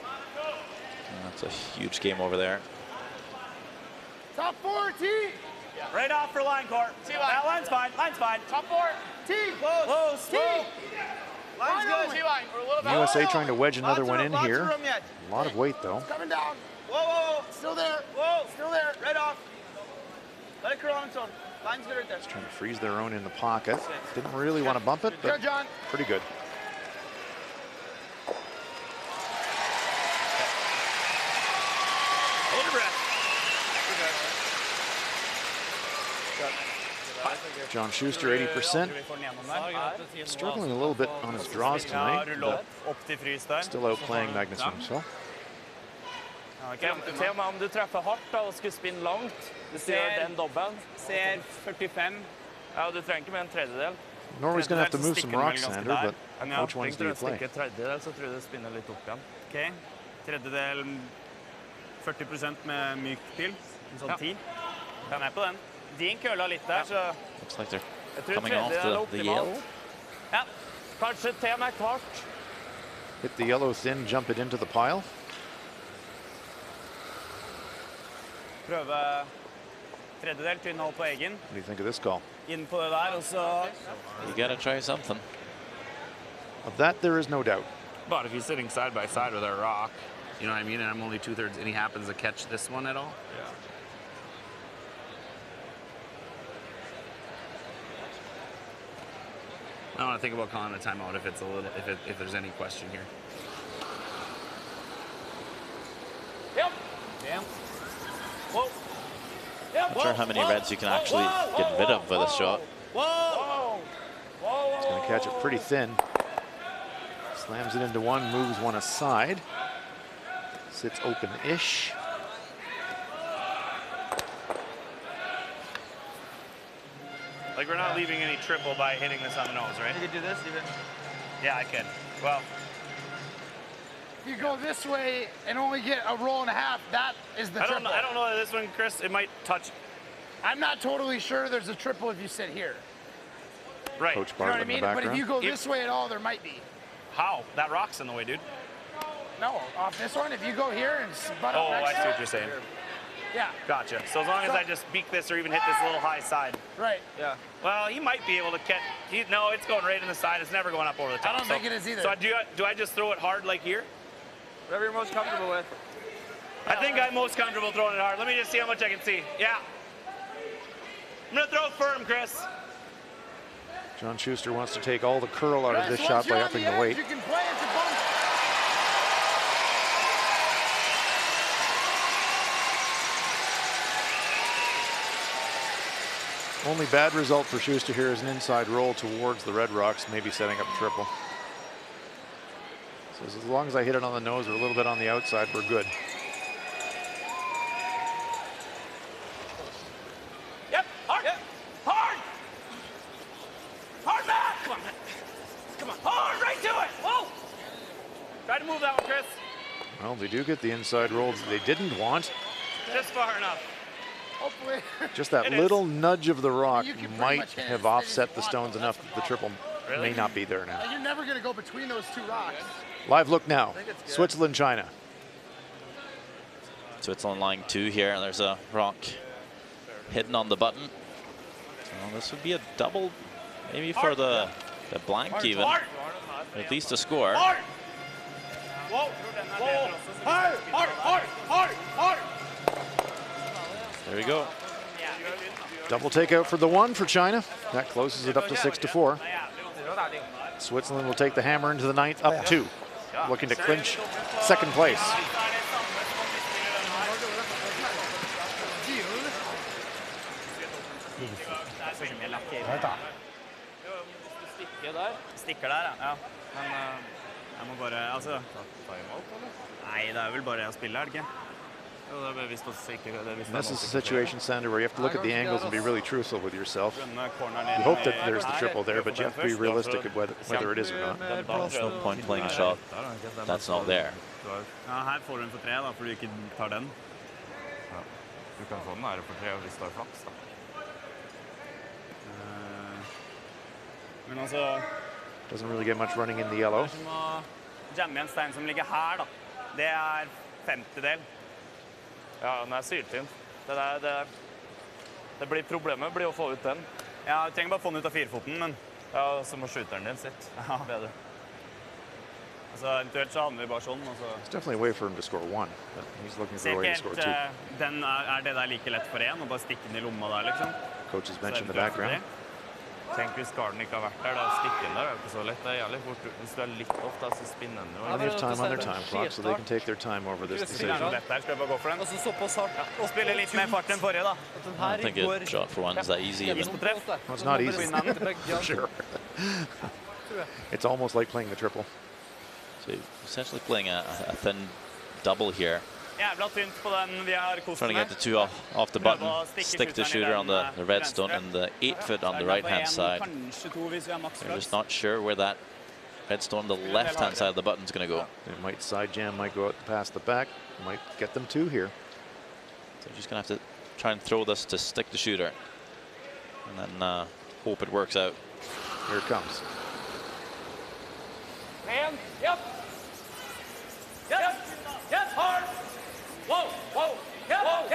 [SPEAKER 2] And that's a huge game over there.
[SPEAKER 4] Top 4, T.
[SPEAKER 6] Right off for line court. That line's fine.
[SPEAKER 4] Top 4, T.
[SPEAKER 6] Close.
[SPEAKER 4] T.
[SPEAKER 6] Line's good. T-line. We're a little bit.
[SPEAKER 1] USA trying to wedge another one in here. A lot of weight, though.
[SPEAKER 4] Coming down.
[SPEAKER 6] Whoa.
[SPEAKER 4] Still there. Still there.
[SPEAKER 6] Right off. Let it curl on its own. Line's good right there.
[SPEAKER 1] Just trying to freeze their own in the pocket. Didn't really want to bump it, but
[SPEAKER 4] Good, John.
[SPEAKER 1] pretty good.
[SPEAKER 6] Hold your breath.
[SPEAKER 1] John Schuster, 80%. Struggling a little bit on his draws tonight, but still outplaying Magnus himself.
[SPEAKER 8] Se om du treffer hardt da, og skulle spinne langt. Du ser den dobbelen. Ser 45. Ja, du trenger ikke med en tredjedel.
[SPEAKER 1] Norway's going to have to move some rocks, Sander, but which ones do you play?
[SPEAKER 8] Stikke tredjedel, så tror jeg det spinner litt opp igjen.
[SPEAKER 11] Ok, tredjedel 40% med myk pil. En sånn 10. Jeg er med på den. Din køla litt der, så...
[SPEAKER 2] Looks like they're
[SPEAKER 11] Jeg tror
[SPEAKER 2] coming off
[SPEAKER 11] tredje er
[SPEAKER 2] the yellow.
[SPEAKER 11] optimalt. Ja, kanskje til med kvart.
[SPEAKER 1] Hit the yellow thin, jump it into the pile.
[SPEAKER 11] Prøve tredjedel tynn hold på egen.
[SPEAKER 1] What do you think of this call?
[SPEAKER 11] Inn på det der, og så...
[SPEAKER 2] You gotta try something.
[SPEAKER 1] Of that, there is no doubt.
[SPEAKER 12] But if he's sitting side by side with our rock, you know what I mean, and I'm only 2/3, and he happens to catch this one at all. Yeah. I want to think about calling a timeout if it's a little, if there's any question here.
[SPEAKER 11] Yep. Damn. Whoa. Yep.
[SPEAKER 2] Not sure how many reds you can actually get rid of with a shot.
[SPEAKER 11] Whoa.
[SPEAKER 1] He's going to catch it pretty thin. Slams it into one, moves one aside. Sits open-ish.
[SPEAKER 11] Like we're not leaving any triple by hitting this on the nose, right?
[SPEAKER 8] You could do this even.
[SPEAKER 11] Yeah, I can. Well,
[SPEAKER 4] If you go this way and only get a roll and a half, that is the triple.
[SPEAKER 11] I don't know that this one, Chris, it might touch.
[SPEAKER 4] I'm not totally sure there's a triple if you sit here.
[SPEAKER 11] Right.
[SPEAKER 1] Coach
[SPEAKER 4] You know what I
[SPEAKER 1] Bartlett in the
[SPEAKER 4] mean? But if
[SPEAKER 1] background.
[SPEAKER 4] you go this way at all, there might be.
[SPEAKER 11] How? That rock's in the way, dude.
[SPEAKER 4] No, off this one, if you go here and butt up
[SPEAKER 11] Oh,
[SPEAKER 4] next
[SPEAKER 11] I see
[SPEAKER 4] to
[SPEAKER 11] what
[SPEAKER 4] it,
[SPEAKER 11] you're saying.
[SPEAKER 4] yeah,
[SPEAKER 11] Gotcha. So as long as I just beak this or even hit this little high side.
[SPEAKER 4] right.
[SPEAKER 11] Yeah. Well, he might be able to catch. No, it's going right in the side. It's never going up over the top.
[SPEAKER 4] I don't think it is either.
[SPEAKER 11] So do I just throw it hard like here?
[SPEAKER 8] Whatever you're most comfortable with.
[SPEAKER 11] I think I'm most comfortable throwing it hard. Let me just see how much I can see. Yeah. I'm going to throw it firm, Chris.
[SPEAKER 1] John Schuster wants to take all the curl out of this
[SPEAKER 4] Once
[SPEAKER 1] shot
[SPEAKER 4] you're
[SPEAKER 1] by
[SPEAKER 4] on
[SPEAKER 1] upping
[SPEAKER 4] the
[SPEAKER 1] the
[SPEAKER 4] edge,
[SPEAKER 1] weight.
[SPEAKER 4] you can play it to both.
[SPEAKER 1] Only bad result for Schuster here is an inside roll towards the Red Rocks, maybe setting up triple. So as long as I hit it on the nose or a little bit on the outside, we're good.
[SPEAKER 11] Yep. Hard. Yep. Hard. Hard back. Come on, man. Come on. Hard. Right to it. Whoa. Try to move that one, Chris.
[SPEAKER 1] Well, they do get the inside rolls they didn't want.
[SPEAKER 11] Just far enough.
[SPEAKER 4] Hopefully.
[SPEAKER 1] Just that
[SPEAKER 11] It is.
[SPEAKER 1] little nudge of the rock
[SPEAKER 4] You can pretty
[SPEAKER 1] might
[SPEAKER 4] much hit it
[SPEAKER 1] have
[SPEAKER 4] as big as
[SPEAKER 1] offset
[SPEAKER 4] you
[SPEAKER 1] the
[SPEAKER 4] want,
[SPEAKER 1] stones
[SPEAKER 4] though.
[SPEAKER 1] enough that the triple
[SPEAKER 11] Really?
[SPEAKER 1] may not be there now.
[SPEAKER 4] You're never going to go between those two rocks.
[SPEAKER 1] Live look now.
[SPEAKER 8] think it's good.
[SPEAKER 1] Switzerland, China.
[SPEAKER 2] Switzerland line 2 here, and there's a rock hidden on the button. Well, this would be a double, maybe for the blank even,
[SPEAKER 11] Hard.
[SPEAKER 2] at least a score.
[SPEAKER 11] Hard. Whoa. Whoa. Hard. Hard. Hard. Hard. Hard.
[SPEAKER 2] There we go.
[SPEAKER 1] Double takeout for the one for China. That closes it up to 6-4. Switzerland will take the hammer into the ninth, up 2. Looking to clinch second place.
[SPEAKER 11] Stikker der, ja. Men jeg må bare, altså... Nei, det vel bare å spille, det ikke? Jo, det hvis det ikke...
[SPEAKER 1] This is a situation, Sander, where you have to look at the angles and be really truthful with yourself.
[SPEAKER 11] You
[SPEAKER 1] You hope that there's the triple there, but you have to be realistic of whether it is or not.
[SPEAKER 2] There's no point playing a shot that's not there.
[SPEAKER 11] Ja, her får du en for 3 da, for du ikke tar den.
[SPEAKER 12] Du kan få den her for 3 hvis du har flaks, da.
[SPEAKER 11] Men altså...
[SPEAKER 1] Doesn't really get much running in the yellow.
[SPEAKER 11] Du må jamme en stein som ligger her, da. Det 50-del.
[SPEAKER 12] Ja, den syltynn. Det blir problemet blir å få ut den.
[SPEAKER 11] Ja, du trenger bare få den ut av 4-foten, men...
[SPEAKER 12] Ja, så må skyteren din sitt.
[SPEAKER 11] Ja.
[SPEAKER 12] Bedre.
[SPEAKER 11] Altså, eventuelt så handler vi bare sånn, og så...
[SPEAKER 1] It's definitely a way for him to score 1, but he's looking for
[SPEAKER 11] Ser
[SPEAKER 1] a way
[SPEAKER 11] ikke
[SPEAKER 1] to score
[SPEAKER 11] helt...
[SPEAKER 1] 2.
[SPEAKER 11] Den det der like lett for en, og bare stikke den i lomma der, liksom.
[SPEAKER 1] Coach has
[SPEAKER 11] Så
[SPEAKER 1] mentioned the
[SPEAKER 11] eventuelt for
[SPEAKER 1] background.
[SPEAKER 12] Tenk hvis garden ikke har vært der, da stikker den der, det er ikke så lett. Det jævlig fort. Hvis du litt off, da, så spinner den jo.
[SPEAKER 1] Plenty of time on their time clock, so they can take their time over this
[SPEAKER 11] Det
[SPEAKER 1] decision.
[SPEAKER 11] lett der, skal jeg bare gå for den?
[SPEAKER 8] Og så såpass hardt.
[SPEAKER 11] Og spille litt mer fart enn forrige, da.
[SPEAKER 2] I don't think a shot for one is that easy even.
[SPEAKER 1] Well, it's not easy, for sure. It's almost like playing the triple.
[SPEAKER 2] So you're essentially playing a thin double here.
[SPEAKER 11] Jævla tynt på den vi har kost
[SPEAKER 2] Trying to
[SPEAKER 11] med.
[SPEAKER 2] get the 2 off the button, stick the shooter on the red stone and the 8-foot on the right-hand side.
[SPEAKER 11] Kanskje 2 hvis vi har maks
[SPEAKER 2] They're just
[SPEAKER 11] flaks.
[SPEAKER 2] not sure where that Redstone, the left-hand side of the button's going to go.
[SPEAKER 1] They might side jam, might go out past the back, might get them 2 here.
[SPEAKER 2] So just going to have to try and throw this to stick the shooter, and then hope it works out.
[SPEAKER 1] Here it comes.
[SPEAKER 3] Man, yep. Yep. Yep. Hard. Whoa. Whoa. Yep. Whoa.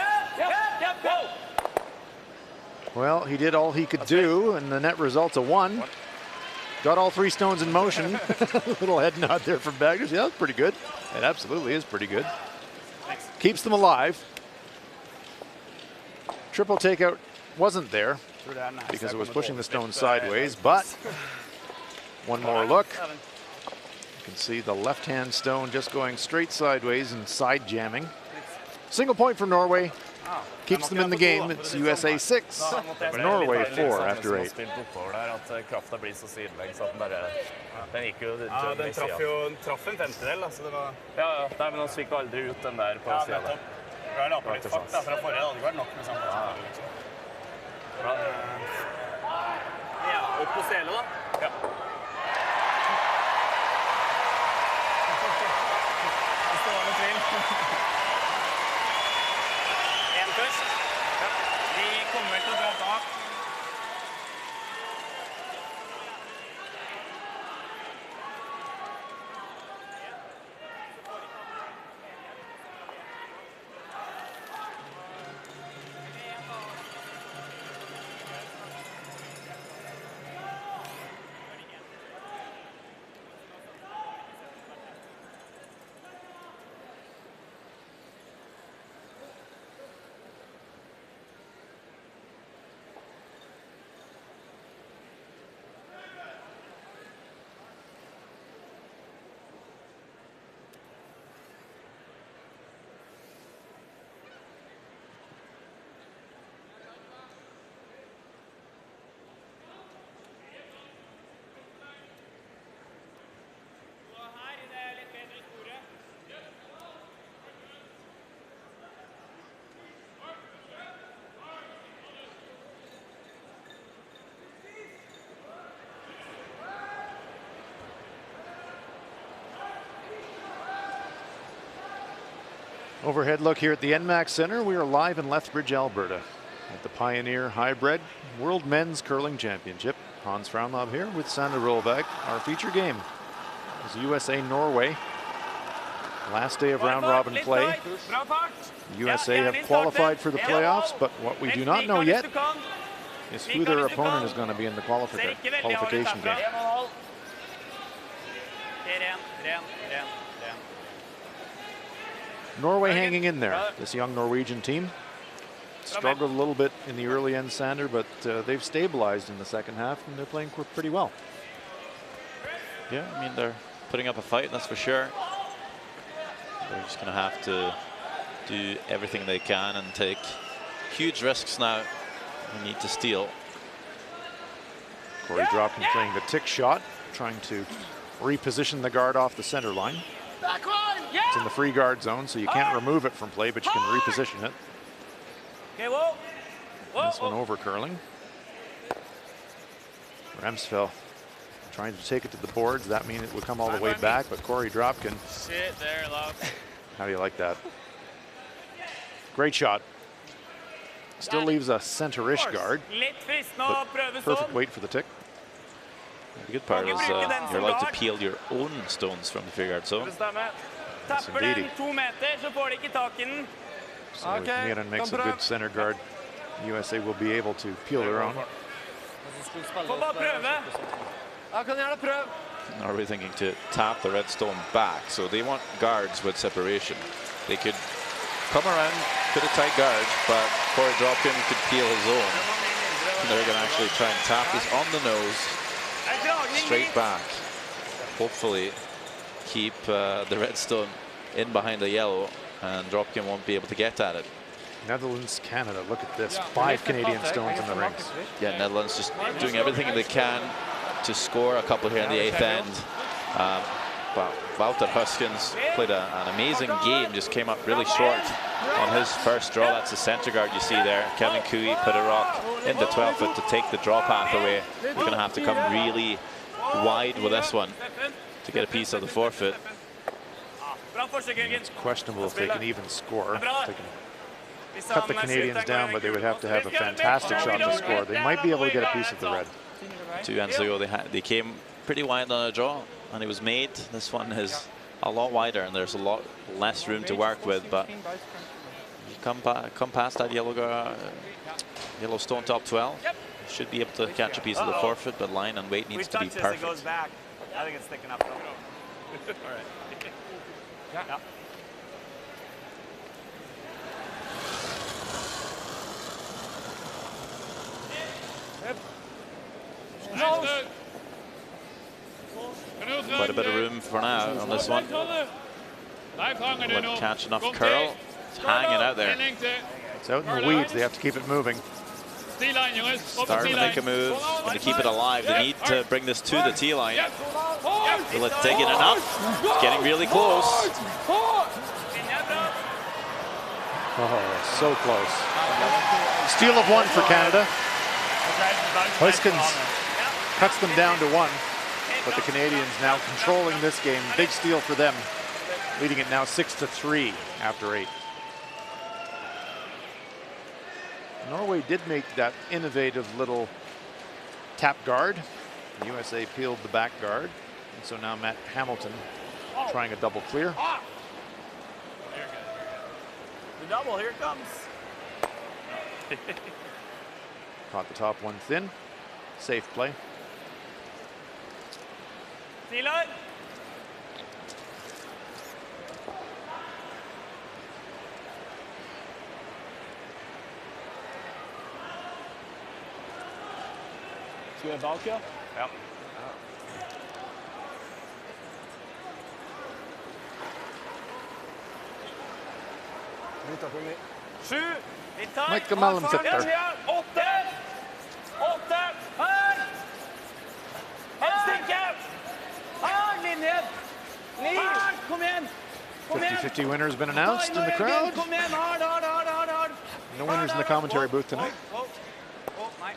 [SPEAKER 3] Yep. Whoa.
[SPEAKER 1] Well, he did all he could do, and the net result's a 1. Got all 3 stones in motion. Little head nod there from Baggers. Yeah, that's pretty good. It absolutely is pretty good. Keeps them alive. Triple takeout wasn't there because it was pushing the stone sideways, but one more look. You can see the left-hand stone just going straight sideways and side jamming. Single point for Norway. Keeps them in the game. It's USA 6, Norway 4 after 8.
[SPEAKER 11] Krafta blir så sidelengs at den bare den gikk jo den traff en femtedel, så det var ja, nei, men han fikk aldri ut den der på siden. Ja, det var litt fart fra forrige, det hadde ikke vært nok med samtidig. Ja, opp på sele da. Ja. En først. De kommer vel til å dra bak.
[SPEAKER 1] Overhead look here at the NMAX Center. We are live in Lethbridge, Alberta at the Pioneer Hi-Bred World Men's Curling Championship. Hans Fraunlob here with Sander Rolvag. Our feature game is USA-Norway. Last day of round robin play. The USA have qualified for the playoffs, but what we do not know yet is who their opponent is going to be in the qualification game. Norway hanging in there, this young Norwegian team. Struggled a little bit in the early end, Sander, but they've stabilized in the second half and they're playing pretty well.
[SPEAKER 2] Yeah, I mean, they're putting up a fight, that's for sure. They're just going to have to do everything they can and take huge risks now. They need to steal.
[SPEAKER 1] Corey Dropkin playing the tick shot, trying to reposition the guard off the center line. It's in the free guard zone, so you can't remove it from play, but you can reposition it.
[SPEAKER 3] Okay, whoa.
[SPEAKER 1] This one over curling. Ramsfell trying to take it to the boards. That means it would come all the way back, but Corey Dropkin.
[SPEAKER 3] Sit there, love.
[SPEAKER 1] How do you like that? Great shot. Still leaves a center-ish guard, but perfect weight for the tick.
[SPEAKER 2] The good part is you're allowed to peel your own stones from the free guard zone.
[SPEAKER 1] Yes, indeed. So if Miran makes a good center guard, USA will be able to peel their own.
[SPEAKER 2] Norway thinking to tap the red stone back, so they want guards with separation. They could come around, put a tight guard, but Corey Dropkin could peel his own. And they're going to actually try and tap this on the nose, straight back. Hopefully keep the red stone in behind the yellow, and Dropkin won't be able to get at it.
[SPEAKER 1] Netherlands, Canada, look at this. 5 Canadian stones in the rings.
[SPEAKER 2] Yeah, Netherlands just doing everything they can to score a couple here in the 8th end. But Wouter Huskins played an amazing game, just came up really short on his first draw. That's the center guard you see there. Kevin Cooey put a rock into 12 foot to take the draw path away. You're going to have to come really wide with this one. to get a piece of the forfeit.
[SPEAKER 1] It's questionable if they can even score. They can cut the Canadians down, but they would have to have a fantastic shot to score. They might be able to get a piece of the red.
[SPEAKER 2] 2 ends ago, they came pretty wide on a draw, and it was made. This one is a lot wider, and there's a lot less room to work with. But you come past that yellow stone top 12, you should be able to catch a piece of the forfeit, but line and weight needs to be perfect.
[SPEAKER 6] It goes back. I think it's thick enough. All right. Yeah.
[SPEAKER 2] Quite a bit of room for now on this one. Will it catch enough curl? It's hanging out there.
[SPEAKER 1] It's out in the weeds. They have to keep it moving.
[SPEAKER 2] Starting to make a move. Going to keep it alive. They need to bring this to the tee line. Will it dig in enough? It's getting really close.
[SPEAKER 1] Oh, so close. Steal of 1 for Canada. Huiskens cuts them down to 1, but the Canadians now controlling this game. Big steal for them, leading it now 6-3 after 8. Norway did make that innovative little tap guard. The USA peeled the back guard, and so now Matt Hamilton trying a double clear.
[SPEAKER 6] The double, here it comes.
[SPEAKER 1] Caught the top one thin. Safe play.
[SPEAKER 6] Steeler.
[SPEAKER 8] Skal vi bak, ja?
[SPEAKER 6] Ja. 7.
[SPEAKER 1] Michael Malm sitter.
[SPEAKER 6] 8. 8. Her! Stikke! Her, linjen! 9. Kom igjen!
[SPEAKER 1] 50-50 winner has been announced in the crowd.
[SPEAKER 6] Kom igjen, hard.
[SPEAKER 1] No winners in the commentary booth tonight.
[SPEAKER 6] Nei.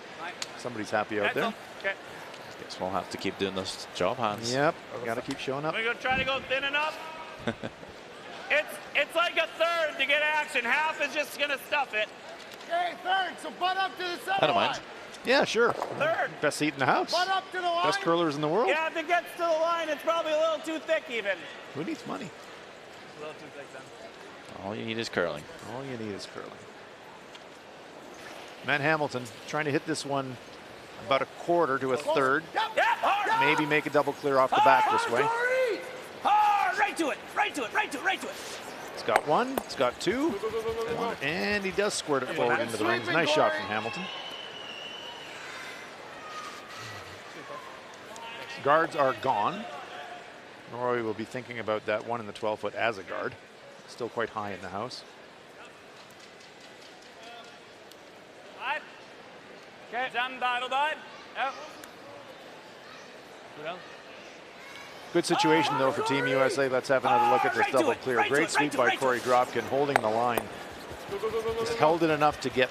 [SPEAKER 1] Somebody's happy out there.
[SPEAKER 6] Okay.
[SPEAKER 2] Guess we'll have to keep doing this job, Hans.
[SPEAKER 1] Yep, got to keep showing up.
[SPEAKER 6] We're going to try to go thin enough. It's like a third to get action. Half is just going to stuff it.
[SPEAKER 9] Okay, third, so butt up to the center
[SPEAKER 2] I don't mind.
[SPEAKER 1] Yeah, sure.
[SPEAKER 6] Third.
[SPEAKER 1] Best seat in the house.
[SPEAKER 9] Butt up to the line.
[SPEAKER 1] Best curlers in the world.
[SPEAKER 6] Yeah, if it gets to the line, it's probably a little too thick even.
[SPEAKER 1] Who needs money?
[SPEAKER 6] A little too thick then.
[SPEAKER 2] All you need is curling.
[SPEAKER 1] All you need is curling. Matt Hamilton trying to hit this one about a quarter to a third.
[SPEAKER 6] Yep, hard.
[SPEAKER 1] Maybe make a double clear off the back this way.
[SPEAKER 6] Hard, right to it.
[SPEAKER 1] It's got 1, it's got 2, and he does squirt it forward into the rings. Nice shot from Hamilton. Guards are gone. Norway will be thinking about that 1 in the 12-foot as a guard. Still quite high in the house.
[SPEAKER 6] Okay, den der og der. Ja.
[SPEAKER 1] Good situation, though, for Team USA. Let's have another look at this double clear. Great sweep by Corey Dropkin, holding the line. Just held it enough to get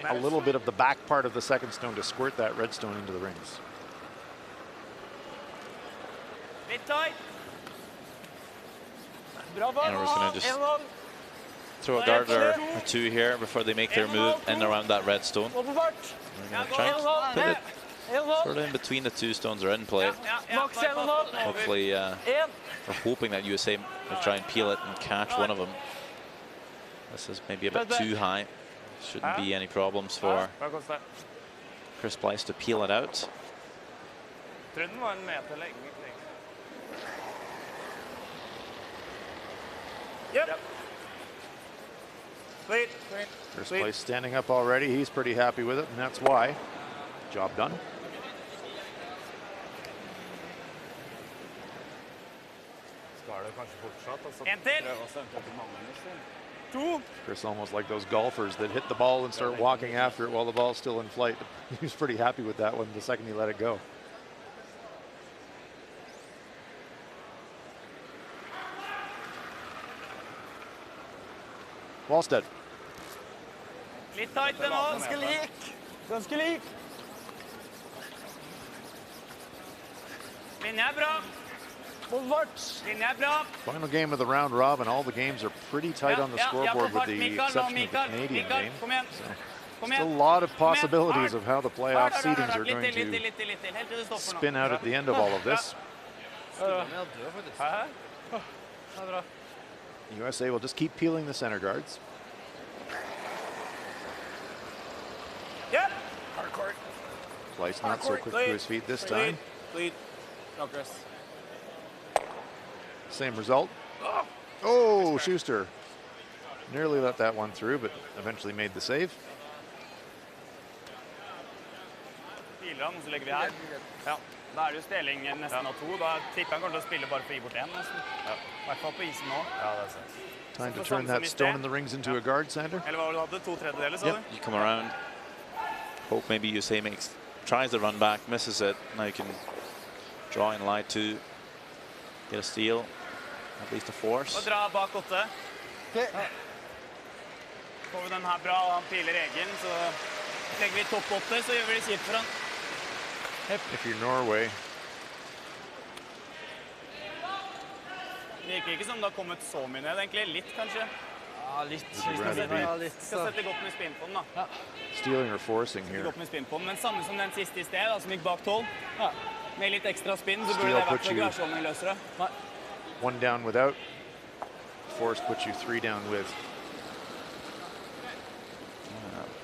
[SPEAKER 1] a little bit of the back part of the second stone to squirt that red stone into the rings.
[SPEAKER 6] Litt tight.
[SPEAKER 2] And we're just going to just throw a guard or 2 here before they make their move and around that red stone. We're going to try and put it sort of in between the 2 stones are in play. Hopefully, we're hoping that USA will try and peel it and catch one of them. This is maybe a bit too high. Shouldn't be any problems for Chris Blyce to peel it out.
[SPEAKER 6] Yep.
[SPEAKER 1] First place standing up already. He's pretty happy with it, and that's why. Job done. Chris almost like those golfers that hit the ball and start walking after it while the ball's still in flight. He was pretty happy with that one the second he let it go. Wallstead.
[SPEAKER 6] Litt tight nå. Ganske lik. Linje er bra.
[SPEAKER 1] Final game of the round robin. All the games are pretty tight on the scoreboard with the exception of the Canadian game. So still a lot of possibilities of how the playoff seedings are going to spin out at the end of all of this. USA will just keep peeling the center guards.
[SPEAKER 6] Yep.
[SPEAKER 1] Fleiss not so quick to his feet this time.
[SPEAKER 6] Lead. No, Chris.
[SPEAKER 1] Same result. Oh, Schuster nearly let that one through, but eventually made the save.
[SPEAKER 11] Så legger vi her. Ja, da det jo spilling nesten av 2. Da tipper han kommer til å spille bare for å gi bort 1 nesten. I hvert fall på isen nå. Ja, det sant.
[SPEAKER 1] Time to turn that stone in the rings into a guard, Sander.
[SPEAKER 11] Eller hva var det du hadde? 2/3, sa du?
[SPEAKER 2] You come around. Hope maybe USA tries to run back, misses it. Now you can draw in line 2, get a steal, at least a force.
[SPEAKER 11] Og dra bak 8. Får vi den her bra, og han piler egen, så legger vi topp 8, så gjør vi det kjipt for han.
[SPEAKER 1] If you're Norway.
[SPEAKER 11] Det virker ikke som det har kommet så mye ned, egentlig. Litt, kanskje.
[SPEAKER 6] Ja, litt.
[SPEAKER 11] Skal sette godt med spinn på den, da.
[SPEAKER 1] Stealing or forcing here.
[SPEAKER 11] Godt med spinn på den, men samme som den siste i sted, da, som gikk bak 12. Ja. Med litt ekstra spinn, så burde det vært for glasjålen løsere. Nei.
[SPEAKER 1] 1 down without. Force puts you 3 down with.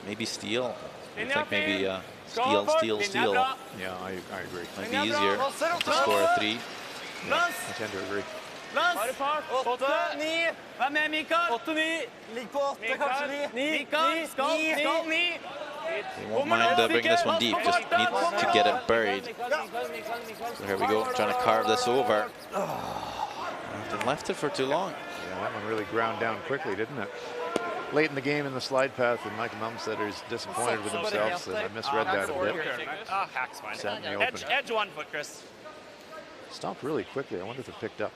[SPEAKER 2] Maybe steal. I think maybe steal.
[SPEAKER 1] Yeah, I agree.
[SPEAKER 2] Might be easier to score a 3.
[SPEAKER 1] Yeah, I tend to agree.
[SPEAKER 11] Bare fart. 8, 9. Vær med, Mikael. 8, 9. Ligg på 8, kanskje 9. Mikael, skal 9.
[SPEAKER 2] They won't mind bringing this one deep, just need to get it buried. So here we go, trying to carve this over. They left it for too long.
[SPEAKER 1] Yeah, that one really ground down quickly, didn't it? Late in the game in the slide path, and Michael Mumstead is disappointed with himself, so I misread that a bit.
[SPEAKER 11] Hack's fine.
[SPEAKER 1] Sat in the open.
[SPEAKER 11] Edge 1 foot, Chris.
[SPEAKER 1] Stopped really quickly. I wonder if it picked up.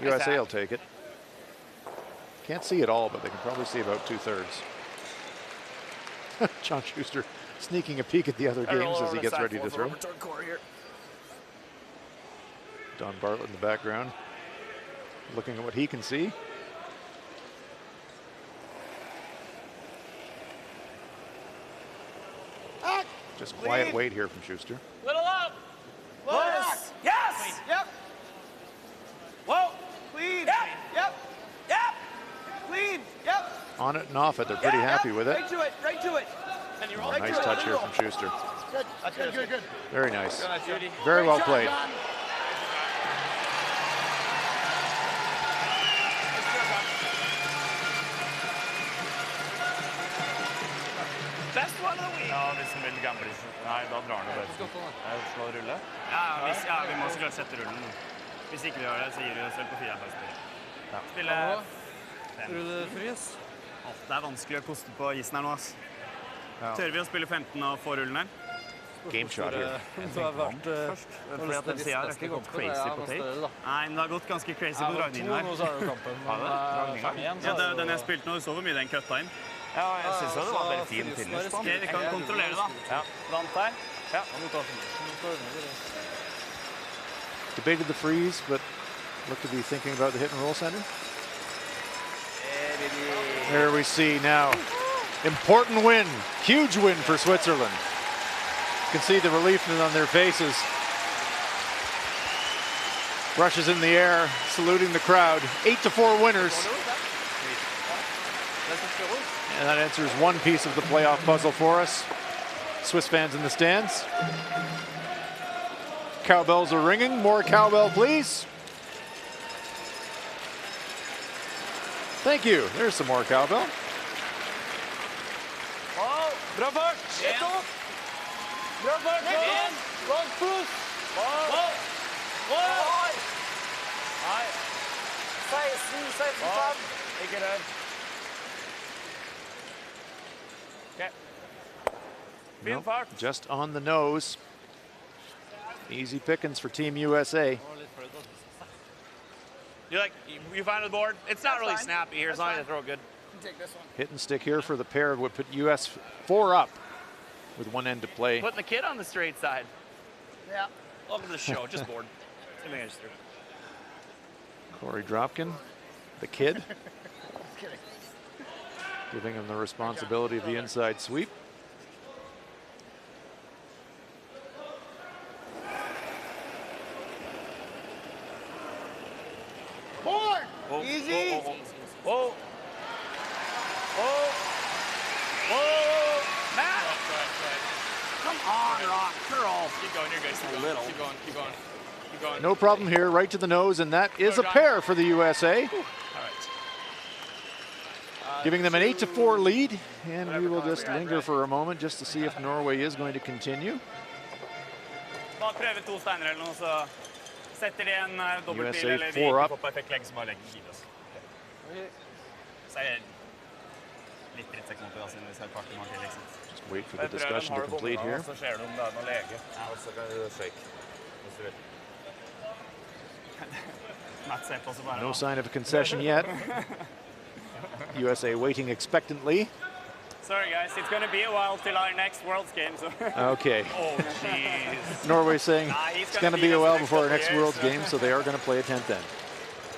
[SPEAKER 1] USA will take it. Can't see it all, but they can probably see about 2/3. John Schuster sneaking a peek at the other games as he gets ready to throw. Don Bartlett in the background, looking at what he can see. Just quiet wait here from Schuster.
[SPEAKER 6] Little up. Lotus. Yes. Yep. Whoa. Clean. Yep. Yep. Yep. Clean. Yep.
[SPEAKER 1] On it and off it, they're pretty happy with it.
[SPEAKER 6] Right to it. Right to it.
[SPEAKER 1] Oh, nice touch here from Schuster.
[SPEAKER 9] Good.
[SPEAKER 1] Very nice. Very well played.
[SPEAKER 11] Best one of the week. Ja, hvis han vil gamble. Nei, da drar han det. Slå rulle? Ja, vi må så klart sette rullen. Hvis ikke vi gjør det, så gir vi oss selv på 4. Spille 5.
[SPEAKER 6] Rullefries.
[SPEAKER 11] Det er vanskelig å koste på isen her nå, ass. Tør vi å spille 15 og få rullen her?
[SPEAKER 1] Game shot here.
[SPEAKER 11] Det har vært først. Fordi at den siden har ikke gått crazy på tape. Nei, men det har gått ganske crazy på dragningen her.
[SPEAKER 6] Så er det kampen.
[SPEAKER 11] Ja, den jeg spilte nå, du så hvor mye den køtta inn. Ja, jeg synes det var veldig fin finish. Ok, vi kan kontrollere da. Ja. Vant her. Ja.
[SPEAKER 1] Debated the freeze, but looked to be thinking about the hit and roll center. There we see now. Important win. Huge win for Switzerland. You can see the relief on their faces. Brushes in the air, saluting the crowd. 8-4 winners. And that answers one piece of the playoff puzzle for us. Swiss fans in the stands. Cowbells are ringing. More cowbell, please. Thank you. There's some more cowbell.
[SPEAKER 6] Oh, bra fart. Ett opp. Bra fart. Bak puss. Nei. 16-5. Ikke redd.
[SPEAKER 1] Nope, just on the nose. Easy pickings for Team USA.
[SPEAKER 12] You find the board? It's not really snappy here, as long as you throw good.
[SPEAKER 6] Take this one.
[SPEAKER 1] Hit and stick here for the pair would put US 4 up. with one end to play.
[SPEAKER 6] Putting the kid on the straight side.
[SPEAKER 4] Yeah.
[SPEAKER 6] Welcome to the show. Just bored. Same thing I just threw.
[SPEAKER 1] Corey Dropkin, the kid,
[SPEAKER 4] Just kidding.
[SPEAKER 1] giving him the responsibility of the inside sweep.
[SPEAKER 4] Board!
[SPEAKER 6] Whoa,
[SPEAKER 4] Easy!
[SPEAKER 6] Whoa, whoa, whoa. Whoa, Matt! Come on, Rock. Curl.
[SPEAKER 5] Keep going, you're good. Keep going, keep going, keep going. Keep going.
[SPEAKER 1] No problem here, right to the nose, and that is a pair for the USA.
[SPEAKER 5] All right.
[SPEAKER 1] Giving them an 8-4 lead, and we will just linger for a moment just to see if Norway is going to continue.
[SPEAKER 6] Bare prøve 2 steiner eller noe, så setter de en dobbeltbil
[SPEAKER 1] USA
[SPEAKER 6] eller
[SPEAKER 1] 4 up.
[SPEAKER 6] på perfekt legg, så bare legger gid oss. Så er det litt drittsekk mot det, da, siden vi skal kvarte mange til, liksom.
[SPEAKER 1] Just wait for the discussion to complete here.
[SPEAKER 11] Så ser du om det er noe lege, og så kan du shake. Hvis du vil.
[SPEAKER 6] Matt ser på, så bare...
[SPEAKER 1] No sign of a concession yet. USA waiting expectantly.
[SPEAKER 6] Sorry guys, it's going to be a while till our next Worlds game, so...
[SPEAKER 1] Okay.
[SPEAKER 6] Oh, jeez.
[SPEAKER 1] Norway saying
[SPEAKER 6] He's
[SPEAKER 1] it's going to be a while before our next Worlds game, so they are going to play a 10th end.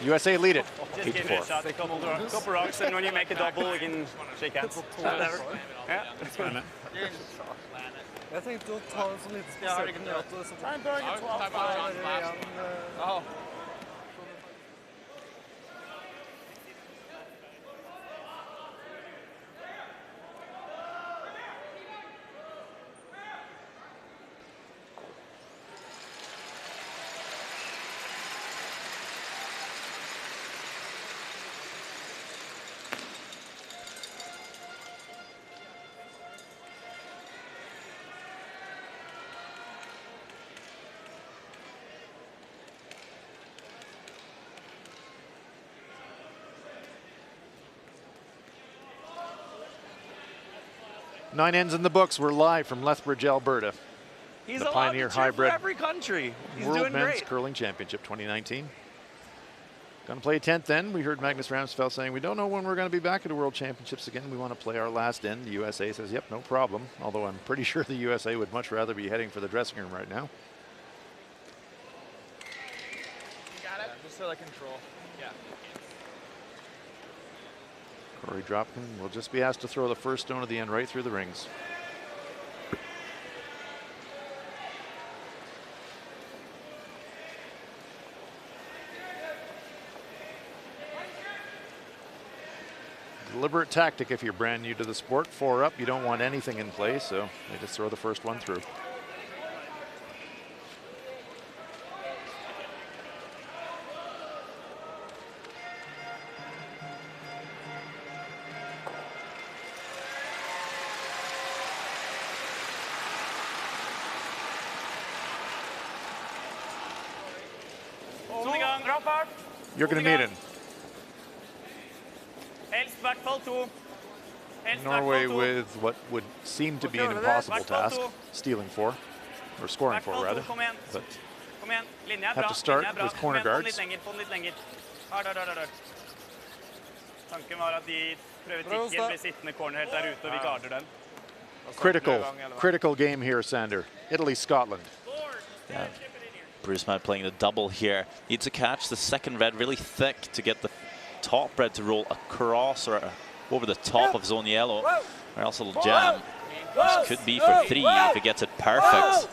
[SPEAKER 1] USA lead it,
[SPEAKER 6] Just give it a
[SPEAKER 1] 8-4.
[SPEAKER 6] shot, couple rocks, and when you make a double, we can shake hands. Whatever. Yeah, that's fine.
[SPEAKER 9] Jeg tenkte å ta en sånn liten spesielt møte.
[SPEAKER 4] Try and burn your 12 fire.
[SPEAKER 5] Oh.
[SPEAKER 1] Nine ends in the books. We're live from Lethbridge, Alberta.
[SPEAKER 6] He's
[SPEAKER 1] The
[SPEAKER 6] allowed
[SPEAKER 1] Pioneer
[SPEAKER 6] to cheer
[SPEAKER 1] Hi-Bred
[SPEAKER 6] for every country. He's
[SPEAKER 1] World
[SPEAKER 6] doing
[SPEAKER 1] Men's
[SPEAKER 6] great.
[SPEAKER 1] Curling Championship 2019. Going to play 10th end. We heard Magnus Ramsfeld saying, we don't know when we're going to be back at the World Championships again. We want to play our last end. The USA says, yep, no problem. Although I'm pretty sure the USA would much rather be heading for the dressing room right now.
[SPEAKER 5] You got it? Just so I control. Yeah.
[SPEAKER 1] Corey Dropkin will just be asked to throw the first stone of the end right through the rings. Deliberate tactic if you're brand new to the sport. 4 up, you don't want anything in play, so they just throw the first one through. You're going to need it. Norway with what would seem to be an impossible task, stealing 4, or scoring 4 rather, but have to start with corner guards. Critical game here, Sander. Italy, Scotland.
[SPEAKER 2] Yeah. Bruce Matt playing the double here. Needs to catch the second red really thick to get the top red to roll across or over the top of zone yellow. Or else it'll jam. This could be for 3 if it gets it perfect.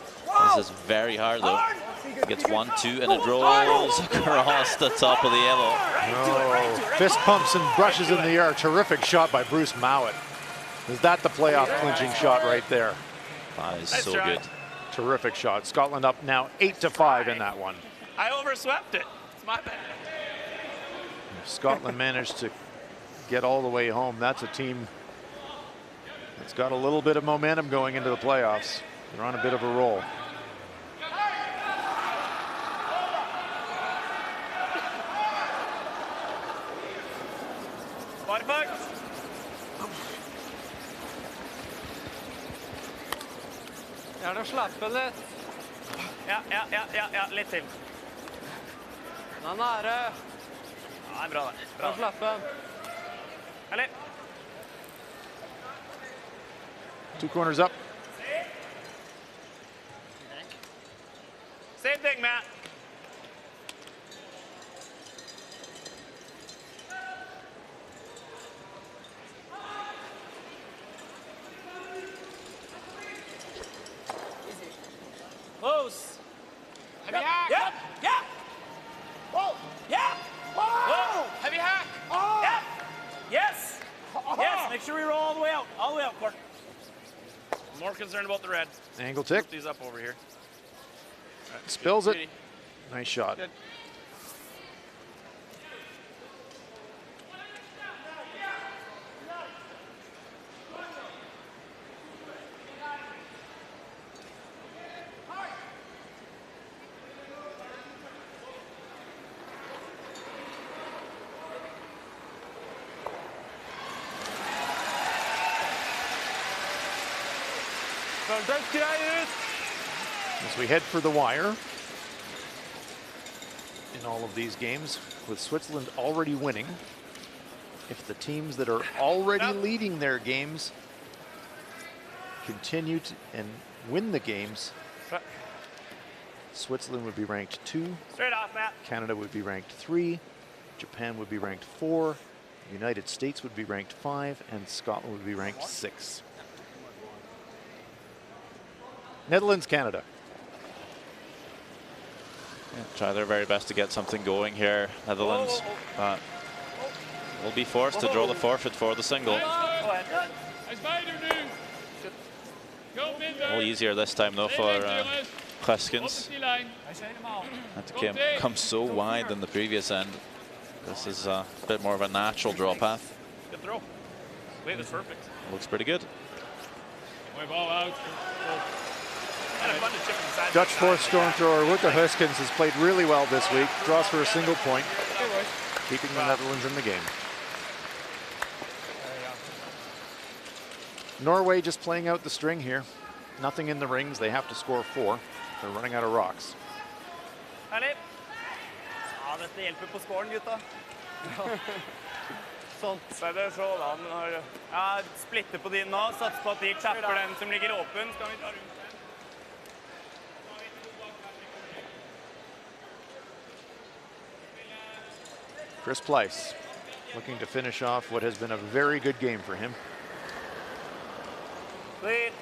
[SPEAKER 2] This is very hard though. It gets 1, 2, and it rolls across the top of the yellow.
[SPEAKER 1] Oh, fist pumps and brushes in the air. Terrific shot by Bruce Mowat. Is that the playoff clinching shot right there?
[SPEAKER 2] That is so good.
[SPEAKER 1] Terrific shot. Scotland up now 8-5 in that one.
[SPEAKER 6] I overswept it. It's my bad.
[SPEAKER 1] Scotland managed to get all the way home. That's a team that's got a little bit of momentum going into the playoffs. They're on a bit of a roll.
[SPEAKER 5] Gjerne slappe litt.
[SPEAKER 6] Ja, litt til.
[SPEAKER 5] Den er nære.
[SPEAKER 6] Ja, det er bra det. Bra.
[SPEAKER 5] Slappe.
[SPEAKER 6] Eller?
[SPEAKER 1] 2 corners up.
[SPEAKER 6] Same thing, Matt. Close.
[SPEAKER 3] Heavy hack.
[SPEAKER 6] Yep. Yep. Whoa. Yeah. Whoa. Heavy hack. Oh. Yep. Yes. Yes. Make sure we roll all the way out. All the way out, Court.
[SPEAKER 11] I'm more concerned about the red.
[SPEAKER 1] Angle tick.
[SPEAKER 11] Put these up over here. Right,
[SPEAKER 1] Spills
[SPEAKER 11] good.
[SPEAKER 1] it. Nice shot.
[SPEAKER 11] Good.
[SPEAKER 1] As we head for the wire in all of these games, with Switzerland already winning, if the teams that are already leading their games continue to and win the games, Switzerland would be ranked 2,
[SPEAKER 6] Straight off, Matt.
[SPEAKER 1] Canada would be ranked 3, Japan would be ranked 4, United States would be ranked 5, and Scotland would be ranked 6. Netherlands, Canada.
[SPEAKER 2] Yeah, try their very best to get something going here, Netherlands. But will be forced to draw the forfeit for the single. A little easier this time though for Kleskens. Had to come so wide than the previous end. This is a bit more of a natural draw path.
[SPEAKER 11] Good throw. Wave is perfect.
[SPEAKER 2] Looks pretty good.
[SPEAKER 11] Ball out.
[SPEAKER 1] Dutch fourth stone thrower Luca Huskins has played really well this week. Draws for a single point, keeping the Netherlands in the game. Norway just playing out the string here. Nothing in the rings. They have to score 4. They're running out of rocks.
[SPEAKER 6] Herlig. Ja, dette hjelper på scoren, gutta. Sånn. Ja, splitter på din nå. Sats på at de klapper den som ligger åpen. Skal vi ta rundt den?
[SPEAKER 1] Chris Pleiss looking to finish off what has been a very good game for him.
[SPEAKER 6] Lead.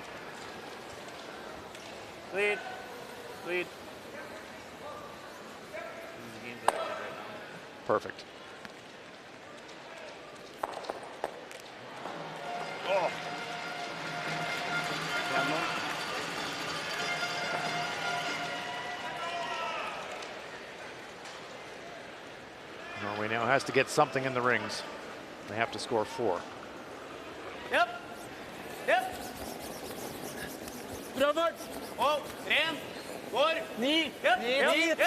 [SPEAKER 6] Lead. Lead.
[SPEAKER 1] Perfect.
[SPEAKER 6] Oh.
[SPEAKER 1] Norway now has to get something in the rings. They have to score 4.
[SPEAKER 6] Yep. Yep. Bra fart. Oh, ren. Går. 9. Yep. 9. 10.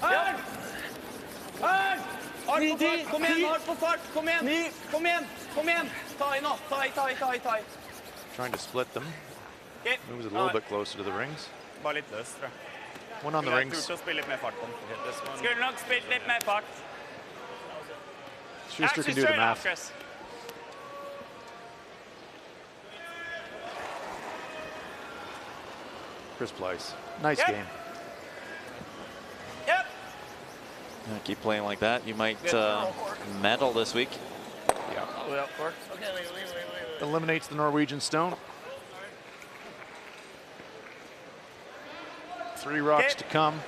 [SPEAKER 6] Hard. Hard. Hard på fart. Kom igjen, hard på fart. Kom igjen. 9. Kom igjen. Kom igjen. Ta i nå. Ta i.
[SPEAKER 1] Trying to split them.
[SPEAKER 6] Okay.
[SPEAKER 1] Moves it a little bit closer to the rings.
[SPEAKER 6] Bare litt løs, tror jeg.
[SPEAKER 1] One on the rings.
[SPEAKER 6] Skulle nok spilt litt mer fart.
[SPEAKER 1] Schuster can do the math. Chris Pleiss. Nice game.
[SPEAKER 6] Yep.
[SPEAKER 2] Yeah, keep playing like that. You might medal this week.
[SPEAKER 1] Yeah.
[SPEAKER 6] Okay, wait.
[SPEAKER 1] Eliminates the Norwegian stone. 3 rocks to come.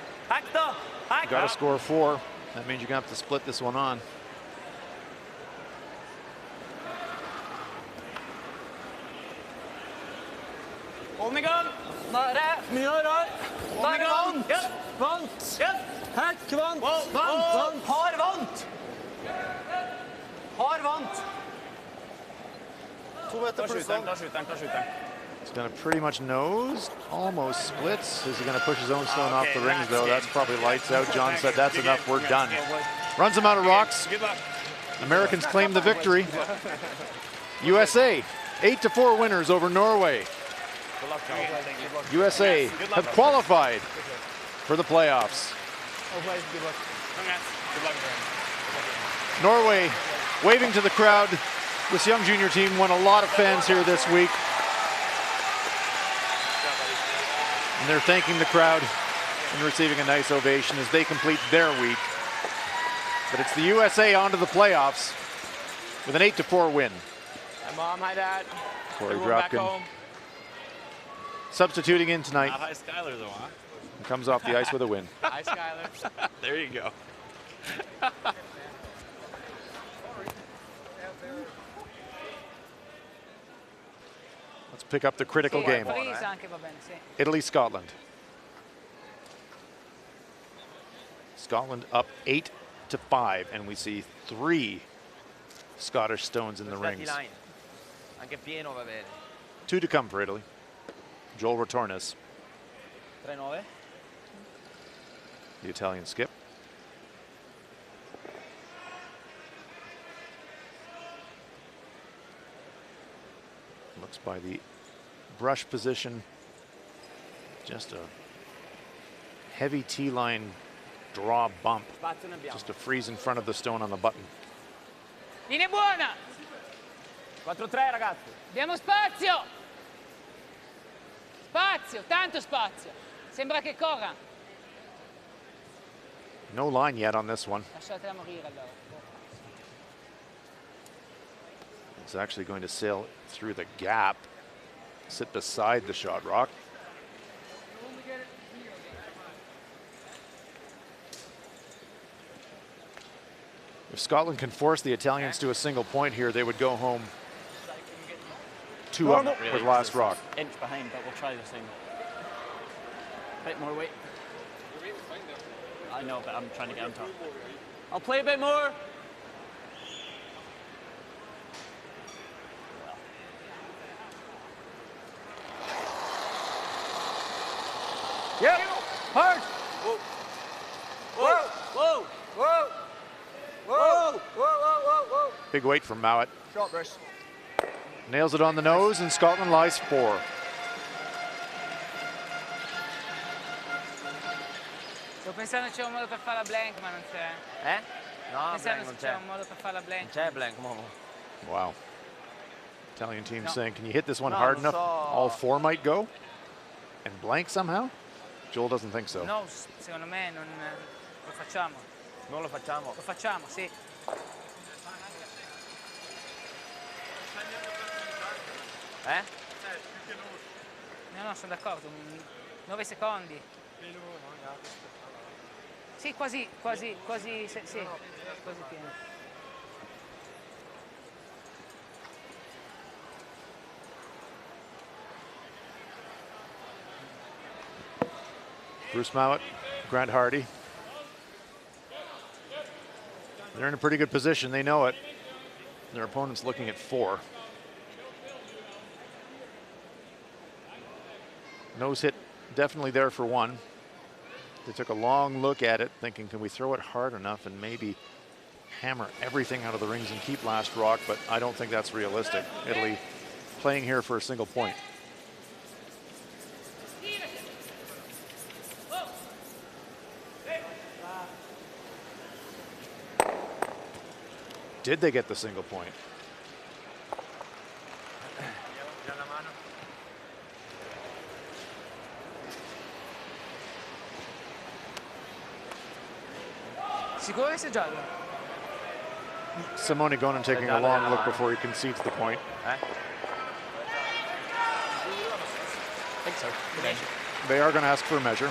[SPEAKER 1] Got to score 4. That means you're going to have to split this one on.
[SPEAKER 6] Hold den i gang. Nære. Mye rar. Hold den i gang. Vant. Hekk, vant. Har vant. Har vant. 2 meter pluss vant. Ta skyteren.
[SPEAKER 1] He's going to pretty much nose, almost splits. Is he going to push his own stone off the rings, though? That's probably lights out. John said that's enough, we're done. Runs him out of rocks. Americans claim the victory. USA, 8-4 winners over Norway. USA have qualified for the playoffs. Norway waving to the crowd. This young junior team won a lot of fans here this week. And they're thanking the crowd and receiving a nice ovation as they complete their week. But it's the USA onto the playoffs with an 8-4 win.
[SPEAKER 6] Hi, Mom. Hi, Dad.
[SPEAKER 1] Corey
[SPEAKER 6] Everyone back
[SPEAKER 1] Dropkin
[SPEAKER 6] home.
[SPEAKER 1] substituting in tonight.
[SPEAKER 12] Not high Skyler though, huh?
[SPEAKER 1] And comes off the ice with a win.
[SPEAKER 6] Hi, Skyler.
[SPEAKER 12] There you go.
[SPEAKER 1] Let's pick up the critical game.
[SPEAKER 7] Freeze anche va bene, sì.
[SPEAKER 1] Italy-Scotland. Scotland up 8-5, and we see 3 Scottish stones in the rings.
[SPEAKER 6] Anche pieno va bene.
[SPEAKER 1] 2 to come for Italy. Joel Retornis,
[SPEAKER 6] 3-9.
[SPEAKER 1] the Italian skip. Looks by the brush position, just a heavy T-line draw bump, just to freeze in front of the stone on the button.
[SPEAKER 7] Linea buona.
[SPEAKER 6] 4-3, ragazzi.
[SPEAKER 7] Abbiamo spazio. Spazio, tanto spazio. Sembra che corra.
[SPEAKER 1] No line yet on this one.
[SPEAKER 7] Lasciatela morire allora.
[SPEAKER 1] It's actually going to sail through the gap, sit beside the shot rock. If Scotland can force the Italians to a single point here, they would go home 2 up with last rock.
[SPEAKER 6] Inch behind, but we'll try this thing. Bit more weight. I know, but I'm trying to get on top. I'll play a bit more. Yep. Hard. Whoa. Whoa. Whoa. Whoa. Whoa. Whoa. Whoa. Whoa.
[SPEAKER 1] Big weight from Mowat.
[SPEAKER 6] Shot, Bruce.
[SPEAKER 1] Nails it on the nose, and Scotland lies 4.
[SPEAKER 7] Sto pensando c'è un modo per fare la blank, ma non c'è.
[SPEAKER 6] Eh? No,
[SPEAKER 7] Pensando
[SPEAKER 6] blank non
[SPEAKER 7] se c'è
[SPEAKER 6] c'è.
[SPEAKER 7] un modo per fare la blank.
[SPEAKER 6] Non c'è blank, Momo.
[SPEAKER 1] Wow. Italian team
[SPEAKER 7] No.
[SPEAKER 1] saying, can you hit this one
[SPEAKER 6] No,
[SPEAKER 1] hard
[SPEAKER 6] non
[SPEAKER 1] enough?
[SPEAKER 6] so.
[SPEAKER 1] All 4 might go? And blank somehow? Joel doesn't think so.
[SPEAKER 7] No, secondo me non lo facciamo.
[SPEAKER 6] Non lo facciamo.
[SPEAKER 7] Lo facciamo, sì.
[SPEAKER 6] Eh?
[SPEAKER 7] No, no, sono d'accordo. 9 secondi. Sì, quasi, sì, quasi pieno.
[SPEAKER 1] Bruce Mowat, Grant Hardy. They're in a pretty good position. They know it. Their opponent's looking at 4. Nose hit definitely there for 1. They took a long look at it, thinking, can we throw it hard enough and maybe hammer everything out of the rings and keep last rock, but I don't think that's realistic. Italy playing here for a single point. Did they get the single point?
[SPEAKER 7] Sicuro che sia giallo?
[SPEAKER 1] Simone Gonen taking a long look before he concedes the point.
[SPEAKER 6] I think so.
[SPEAKER 1] They are going to ask for a measure.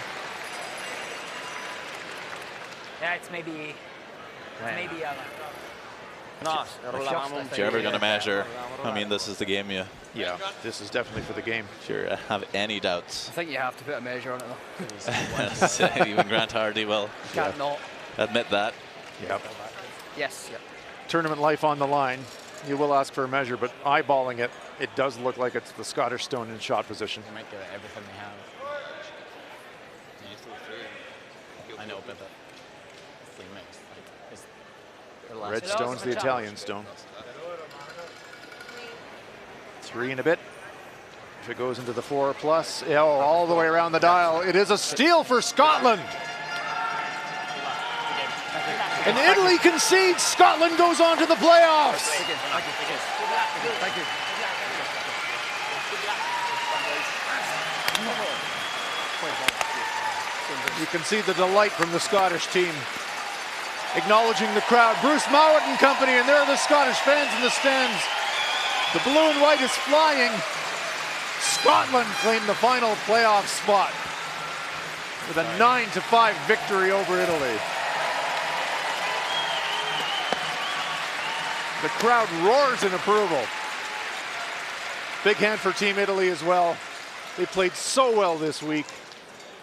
[SPEAKER 7] Yeah, it's maybe yellow.
[SPEAKER 6] No,
[SPEAKER 2] If you're ever going to measure, I mean, this is the game you.
[SPEAKER 1] Yeah, this is definitely for the game.
[SPEAKER 2] If you have any doubts.
[SPEAKER 9] I think you have to put a measure on it though.
[SPEAKER 2] Even Grant Hardy will
[SPEAKER 9] Can't not.
[SPEAKER 2] admit that.
[SPEAKER 1] Yep.
[SPEAKER 9] Yes. Yep.
[SPEAKER 1] Tournament life on the line. You will ask for a measure, but eyeballing it, it does look like it's the Scottish stone in shot position.
[SPEAKER 6] They might give it everything they have. I know, but it's mixed.
[SPEAKER 1] Red stone's the Italian stone. 3 and a bit. If it goes into the 4 plus, all the way around the dial, it is a steal for Scotland. And Italy concedes. Scotland goes on to the playoffs.
[SPEAKER 9] Thank you.
[SPEAKER 1] You can see the delight from the Scottish team. Acknowledging the crowd. Bruce Mowat and company, and there are the Scottish fans in the stands. The blue and white is flying. Scotland claimed the final playoff spot with a 9-5 victory over Italy. The crowd roars in approval. Big hand for Team Italy as well. They played so well this week.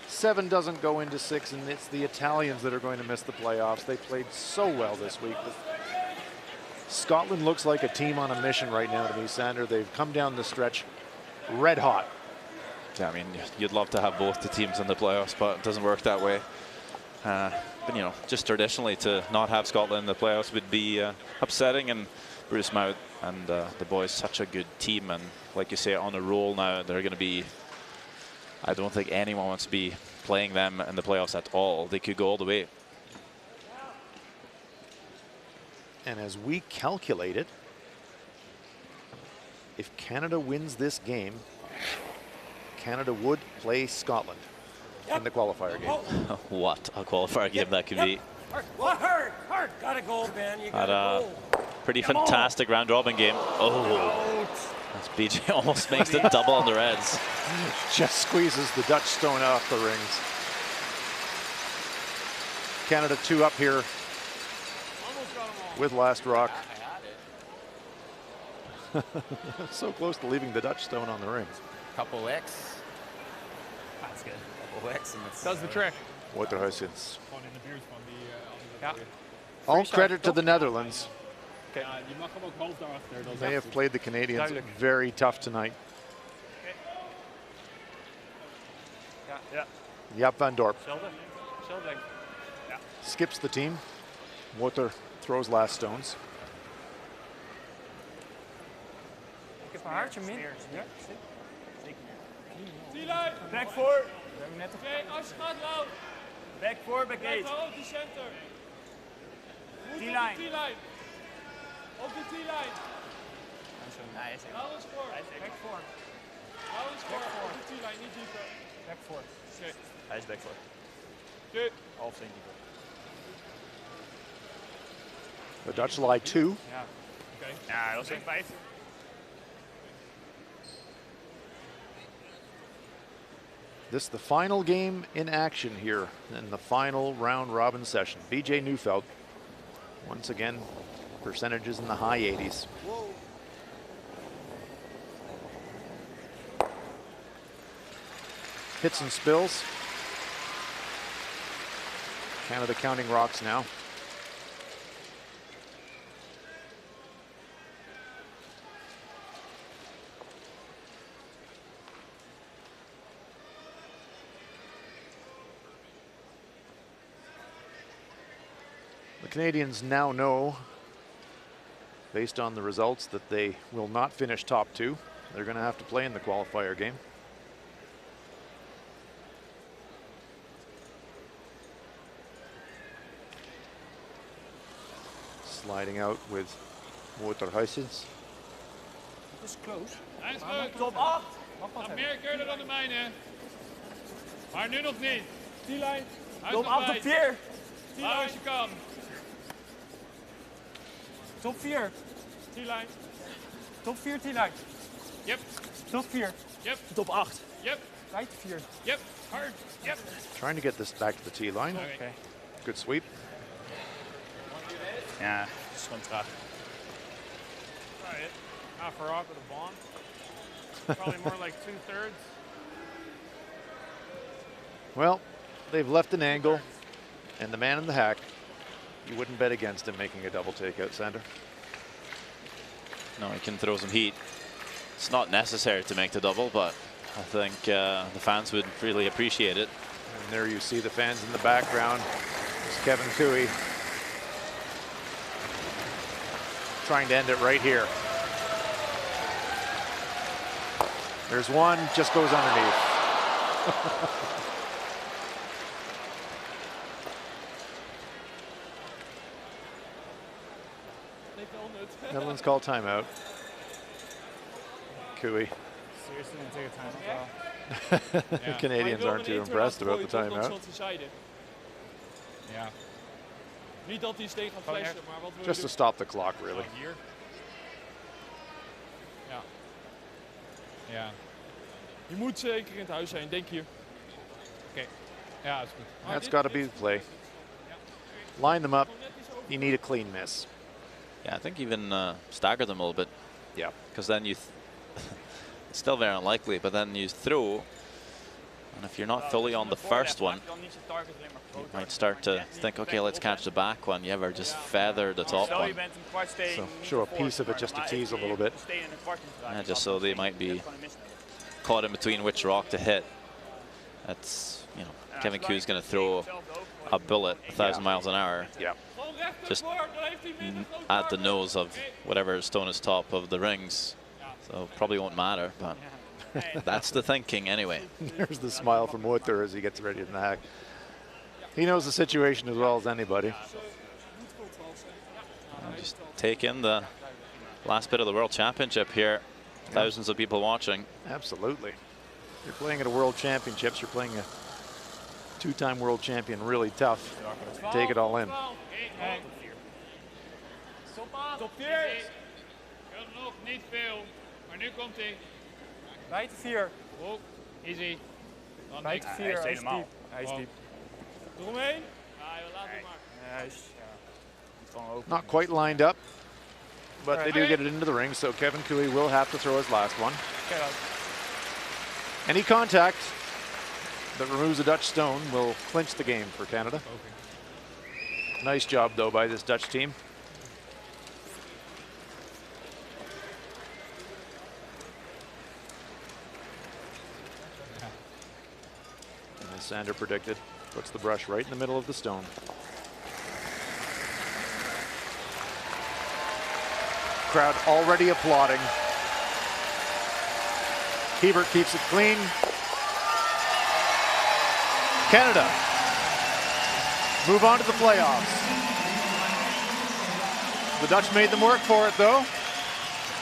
[SPEAKER 1] 7 doesn't go into 6, and it's the Italians that are going to miss the playoffs. They played so well this week. Scotland looks like a team on a mission right now to me, Sander. They've come down the stretch red hot.
[SPEAKER 2] Yeah, I mean, you'd love to have both the teams in the playoffs, but it doesn't work that way. But, you know, just traditionally to not have Scotland in the playoffs would be upsetting, and Bruce Mowat and the boys, such a good team, and like you say, on a roll now. They're going to be, I don't think anyone wants to be playing them in the playoffs at all. They could go all the way.
[SPEAKER 1] And as we calculate it, if Canada wins this game, Canada would play Scotland in the qualifier game.
[SPEAKER 2] What a qualifier game that could be.
[SPEAKER 8] Hard. Gotta go, Ben. You gotta go.
[SPEAKER 2] Pretty fantastic round robin game. Oh, that's BJ almost makes the double on the Reds.
[SPEAKER 1] Just squeezes the Dutch stone off the rings. Canada 2 up here with last rock. So close to leaving the Dutch stone on the rings.
[SPEAKER 13] Couple X. That's good. Couple X and it's
[SPEAKER 5] Does the trick.
[SPEAKER 1] What the Huisens.
[SPEAKER 5] Ja.
[SPEAKER 1] All credit to the Netherlands.
[SPEAKER 5] Ja, je mag hem ook hoofd daarachter. Dat is
[SPEAKER 1] They
[SPEAKER 5] echt
[SPEAKER 1] have played the Canadians
[SPEAKER 5] duidelijk.
[SPEAKER 1] very tough tonight.
[SPEAKER 5] Ja.
[SPEAKER 1] Jaap van Dorp
[SPEAKER 5] Hetzelfde. Hetzelfde denk ik. Ja.
[SPEAKER 1] skips the team. Water throws last stones.
[SPEAKER 8] Ik heb een haartje min. Ja,
[SPEAKER 6] T-line. Back 4. Oké, als je gaat, Lau. Back 4, back 8. Op die center. T-line. Op de T-line. Hou eens voor. Back 4. Hou eens voor. Op de T-line, niet dieper. Back 4. Oké.
[SPEAKER 11] Hij is back 4.
[SPEAKER 6] Good.
[SPEAKER 11] Half centimeter.
[SPEAKER 1] The Dutch lie 2.
[SPEAKER 6] Ja. Oké. Ja, dat is echt 5.
[SPEAKER 1] This is the final game in action here in the final round robin session. BJ Neufeld, once again, percentages in the high 80s. Hits and spills. Canada counting rocks now. The Canadians now know, based on the results, that they will not finish top 2. They're going to have to play in the qualifier game. Sliding out with Waterhuisens.
[SPEAKER 8] Dat is close.
[SPEAKER 6] Hij is goed.
[SPEAKER 8] Top 8.
[SPEAKER 6] Nog meer keer dan de mijne. Maar nu nog niet. T-line.
[SPEAKER 8] Top 8 op 4.
[SPEAKER 6] Hou als je kan.
[SPEAKER 8] Top 4.
[SPEAKER 6] T-line.
[SPEAKER 8] Top 4 T-line.
[SPEAKER 6] Yep.
[SPEAKER 8] Top 4.
[SPEAKER 6] Yep.
[SPEAKER 8] Top 8.
[SPEAKER 6] Yep.
[SPEAKER 8] Right 4.
[SPEAKER 6] Yep. Hard. Yep.
[SPEAKER 1] Trying to get this back to the tee line.
[SPEAKER 8] Okay.
[SPEAKER 1] Good sweep.
[SPEAKER 11] Ja, het is gewoon traag.
[SPEAKER 6] Alright. Half a rock with a bomb. Probably more like 2/3.
[SPEAKER 1] Well, they've left an angle, and the man in the hack, you wouldn't bet against him making a double takeout, Sander.
[SPEAKER 2] No, he can throw some heat. It's not necessary to make the double, but I think the fans would really appreciate it.
[SPEAKER 1] And there you see the fans in the background. It's Kevin Cooey trying to end it right here. There's one, just goes underneath. Netherlands call timeout. Cooey.
[SPEAKER 8] Seriously, gonna take a timeout.
[SPEAKER 1] The Canadians aren't too impressed about the timeout.
[SPEAKER 14] Ja. Niet dat hij steeds gaat flashen, maar wat wil je
[SPEAKER 1] Just to
[SPEAKER 14] doen?
[SPEAKER 1] stop the clock, really.
[SPEAKER 14] Hier. Ja. Ja. Je moet zeker in het huis zijn, denk hier. Oké. Ja, is goed. Maar
[SPEAKER 1] That's
[SPEAKER 14] dit-
[SPEAKER 1] got to be
[SPEAKER 14] dit-
[SPEAKER 1] the play. Line them up. You need a clean miss.
[SPEAKER 2] Yeah, I think even stagger them a little bit.
[SPEAKER 1] Yeah.
[SPEAKER 2] Because then you, it's still very unlikely, but then you throw, and if you're not fully on the first one, you might start to think, okay, let's catch the back one. You ever just feather the top one.
[SPEAKER 1] So show a piece of it just to tease a little bit.
[SPEAKER 2] Yeah, just so they might be caught in between which rock to hit. That's, you know, Kevin Ku's going to throw a bullet 1,000 miles an hour.
[SPEAKER 1] Yeah.
[SPEAKER 2] Just at the nose of whatever stone is top of the rings. So probably won't matter, but that's the thinking anyway.
[SPEAKER 1] There's the smile from Woodter as he gets ready to nag. He knows the situation as well as anybody.
[SPEAKER 2] Just take in the last bit of the World Championship here. Thousands of people watching.
[SPEAKER 1] Absolutely. You're playing at a World Championships. You're playing a two-time world champion. Really tough. Take it all in.
[SPEAKER 3] Top 4. Nog niet veel, maar nu komt hij.
[SPEAKER 8] Buiten 4.
[SPEAKER 3] Oh, easy. Dan
[SPEAKER 8] Buiten
[SPEAKER 3] niks.
[SPEAKER 8] 4, hij is diep. Hij is
[SPEAKER 3] Oh.
[SPEAKER 8] diep.
[SPEAKER 3] Eromheen? Ja, laat hem maar.
[SPEAKER 8] Hij is gewoon open.
[SPEAKER 1] Not quite lined up, but they do
[SPEAKER 8] Right.
[SPEAKER 1] get it into the ring, so Kevin Kui will have to throw his last one.
[SPEAKER 8] Kijk dan.
[SPEAKER 1] Any contact that removes a Dutch stone will clinch the game for Canada. Nice job, though, by this Dutch team. And as Sander predicted, puts the brush right in the middle of the stone. Crowd already applauding. Hebert keeps it clean. Canada move on to the playoffs. The Dutch made them work for it, though,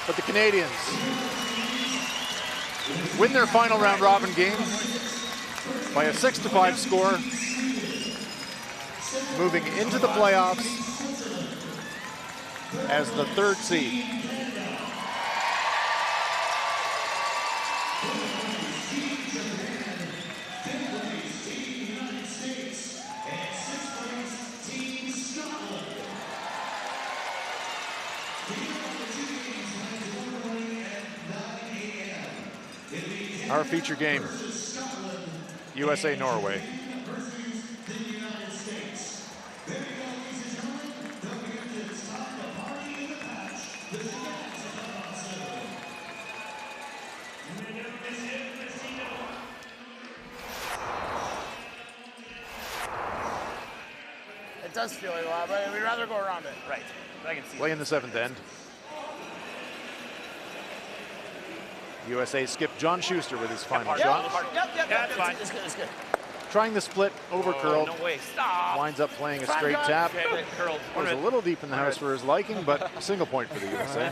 [SPEAKER 1] but the Canadians win their final round robin game by a 6-5 score, moving into the playoffs as the 3rd seed. Our feature game, USA-Norway.
[SPEAKER 4] It does feel like a lot, but we'd rather go around it.
[SPEAKER 8] Right. I can see
[SPEAKER 1] Play in the 7th end. USA skip John Schuster with his final shot.
[SPEAKER 4] Yep.
[SPEAKER 8] That's fine.
[SPEAKER 4] It's good, it's good.
[SPEAKER 1] Trying the split, over curled.
[SPEAKER 8] No way. Stop.
[SPEAKER 1] Winds up playing a straight tap.
[SPEAKER 8] Okay, curled.
[SPEAKER 1] Was a little deep in the house for his liking, but a single point for the USA.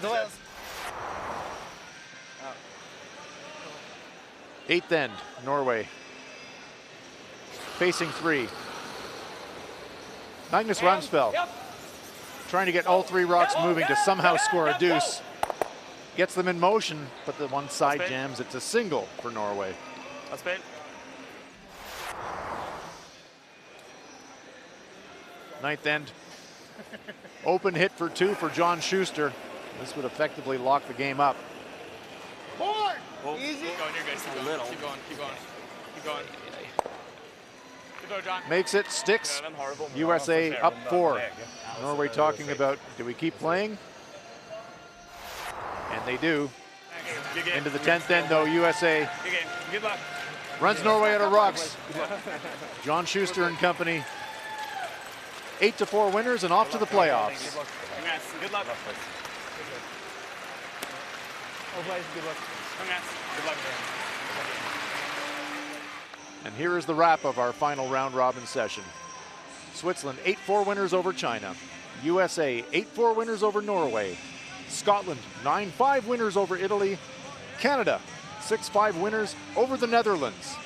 [SPEAKER 9] Duels.
[SPEAKER 1] 8th end, Norway. Facing 3. Magnus Ramsfeld trying to get all 3 rocks moving to somehow score a deuce. Gets them in motion, but the one side jams. It's a single for Norway.
[SPEAKER 8] That's bad.
[SPEAKER 1] 9th end. Open hit for 2 for John Schuster. This would effectively lock the game up.
[SPEAKER 3] Board!
[SPEAKER 8] Easy.
[SPEAKER 3] Keep going, you're good. Keep going, keep going, keep going. Keep going. Good go, John.
[SPEAKER 1] Makes it, sticks. USA up 4. Norway talking about, do we keep playing? And they do. Into the 10th end, though, USA
[SPEAKER 8] Good game. Good luck.
[SPEAKER 1] runs Norway out of rocks. John Schuster and company. 8-4 winners and off to the playoffs.
[SPEAKER 8] Congrats. Good luck. Good luck. Congrats. Good luck.
[SPEAKER 1] And here is the wrap of our final round robin session. Switzerland 8-4 winners over China. USA 8-4 winners over Norway. Scotland 9-5 winners over Italy. Canada 6-5 winners over the Netherlands.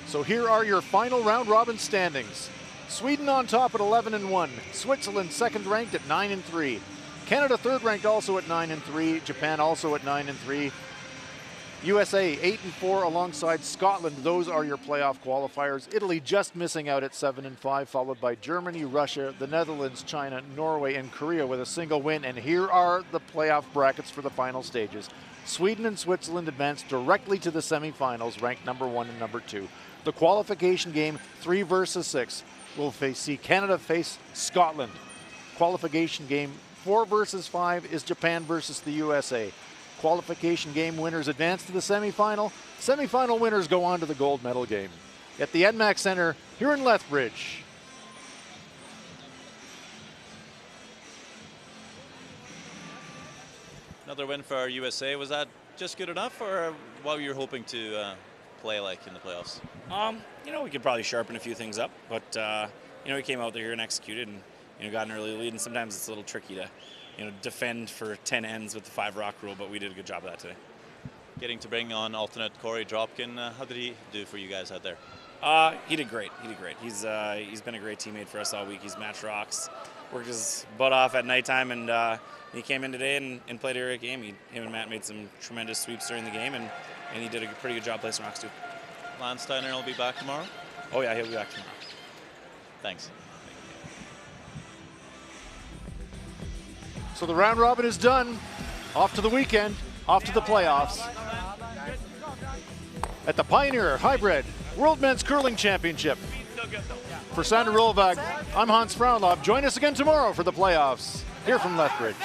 [SPEAKER 1] So here are your final round robin standings. Sweden on top at 11-1. Switzerland second ranked at 9-3. Canada third ranked also at 9-3. Japan also at 9-3. USA 8-4 alongside Scotland. Those are your playoff qualifiers. Italy just missing out at 7-5, followed by Germany, Russia, the Netherlands, China, Norway, and Korea with a single win. And here are the playoff brackets for the final stages. Sweden and Switzerland advance directly to the semifinals, ranked number 1 and number 2. The qualification game, 3 versus 6, will see Canada face Scotland. Qualification game 4 versus 5 is Japan versus the USA. Qualification game winners advance to the semifinal. Semifinal winners go on to the gold medal game at the NMAX Center here in Lethbridge.
[SPEAKER 2] Another win for our USA. Was that just good enough, or what were you hoping to play like in the playoffs?
[SPEAKER 11] You know, we could probably sharpen a few things up, but you know, we came out there and executed, and you know, got an early lead. And sometimes it's a little tricky to, you know, defend for 10 ends with the 5 rock rule, but we did a good job of that today.
[SPEAKER 2] Getting to bring on alternate Corey Dropkin, how did he do for you guys out there?
[SPEAKER 11] He did great. He did great. He's been a great teammate for us all week. He's matched rocks, worked his butt off at nighttime, and he came in today and played a great game. Him and Matt made some tremendous sweeps during the game, and he did a pretty good job placing rocks too.
[SPEAKER 2] Lance Steiner will be back tomorrow?
[SPEAKER 11] Oh yeah, he'll be back tomorrow.
[SPEAKER 2] Thanks.
[SPEAKER 1] So the round robin is done. Off to the weekend, off to the playoffs. At the Pioneer Hi-Bred World Men's Curling Championship. For Sander Rolvag, I'm Hans Fraunlob. Join us again tomorrow for the playoffs here from Lethbridge.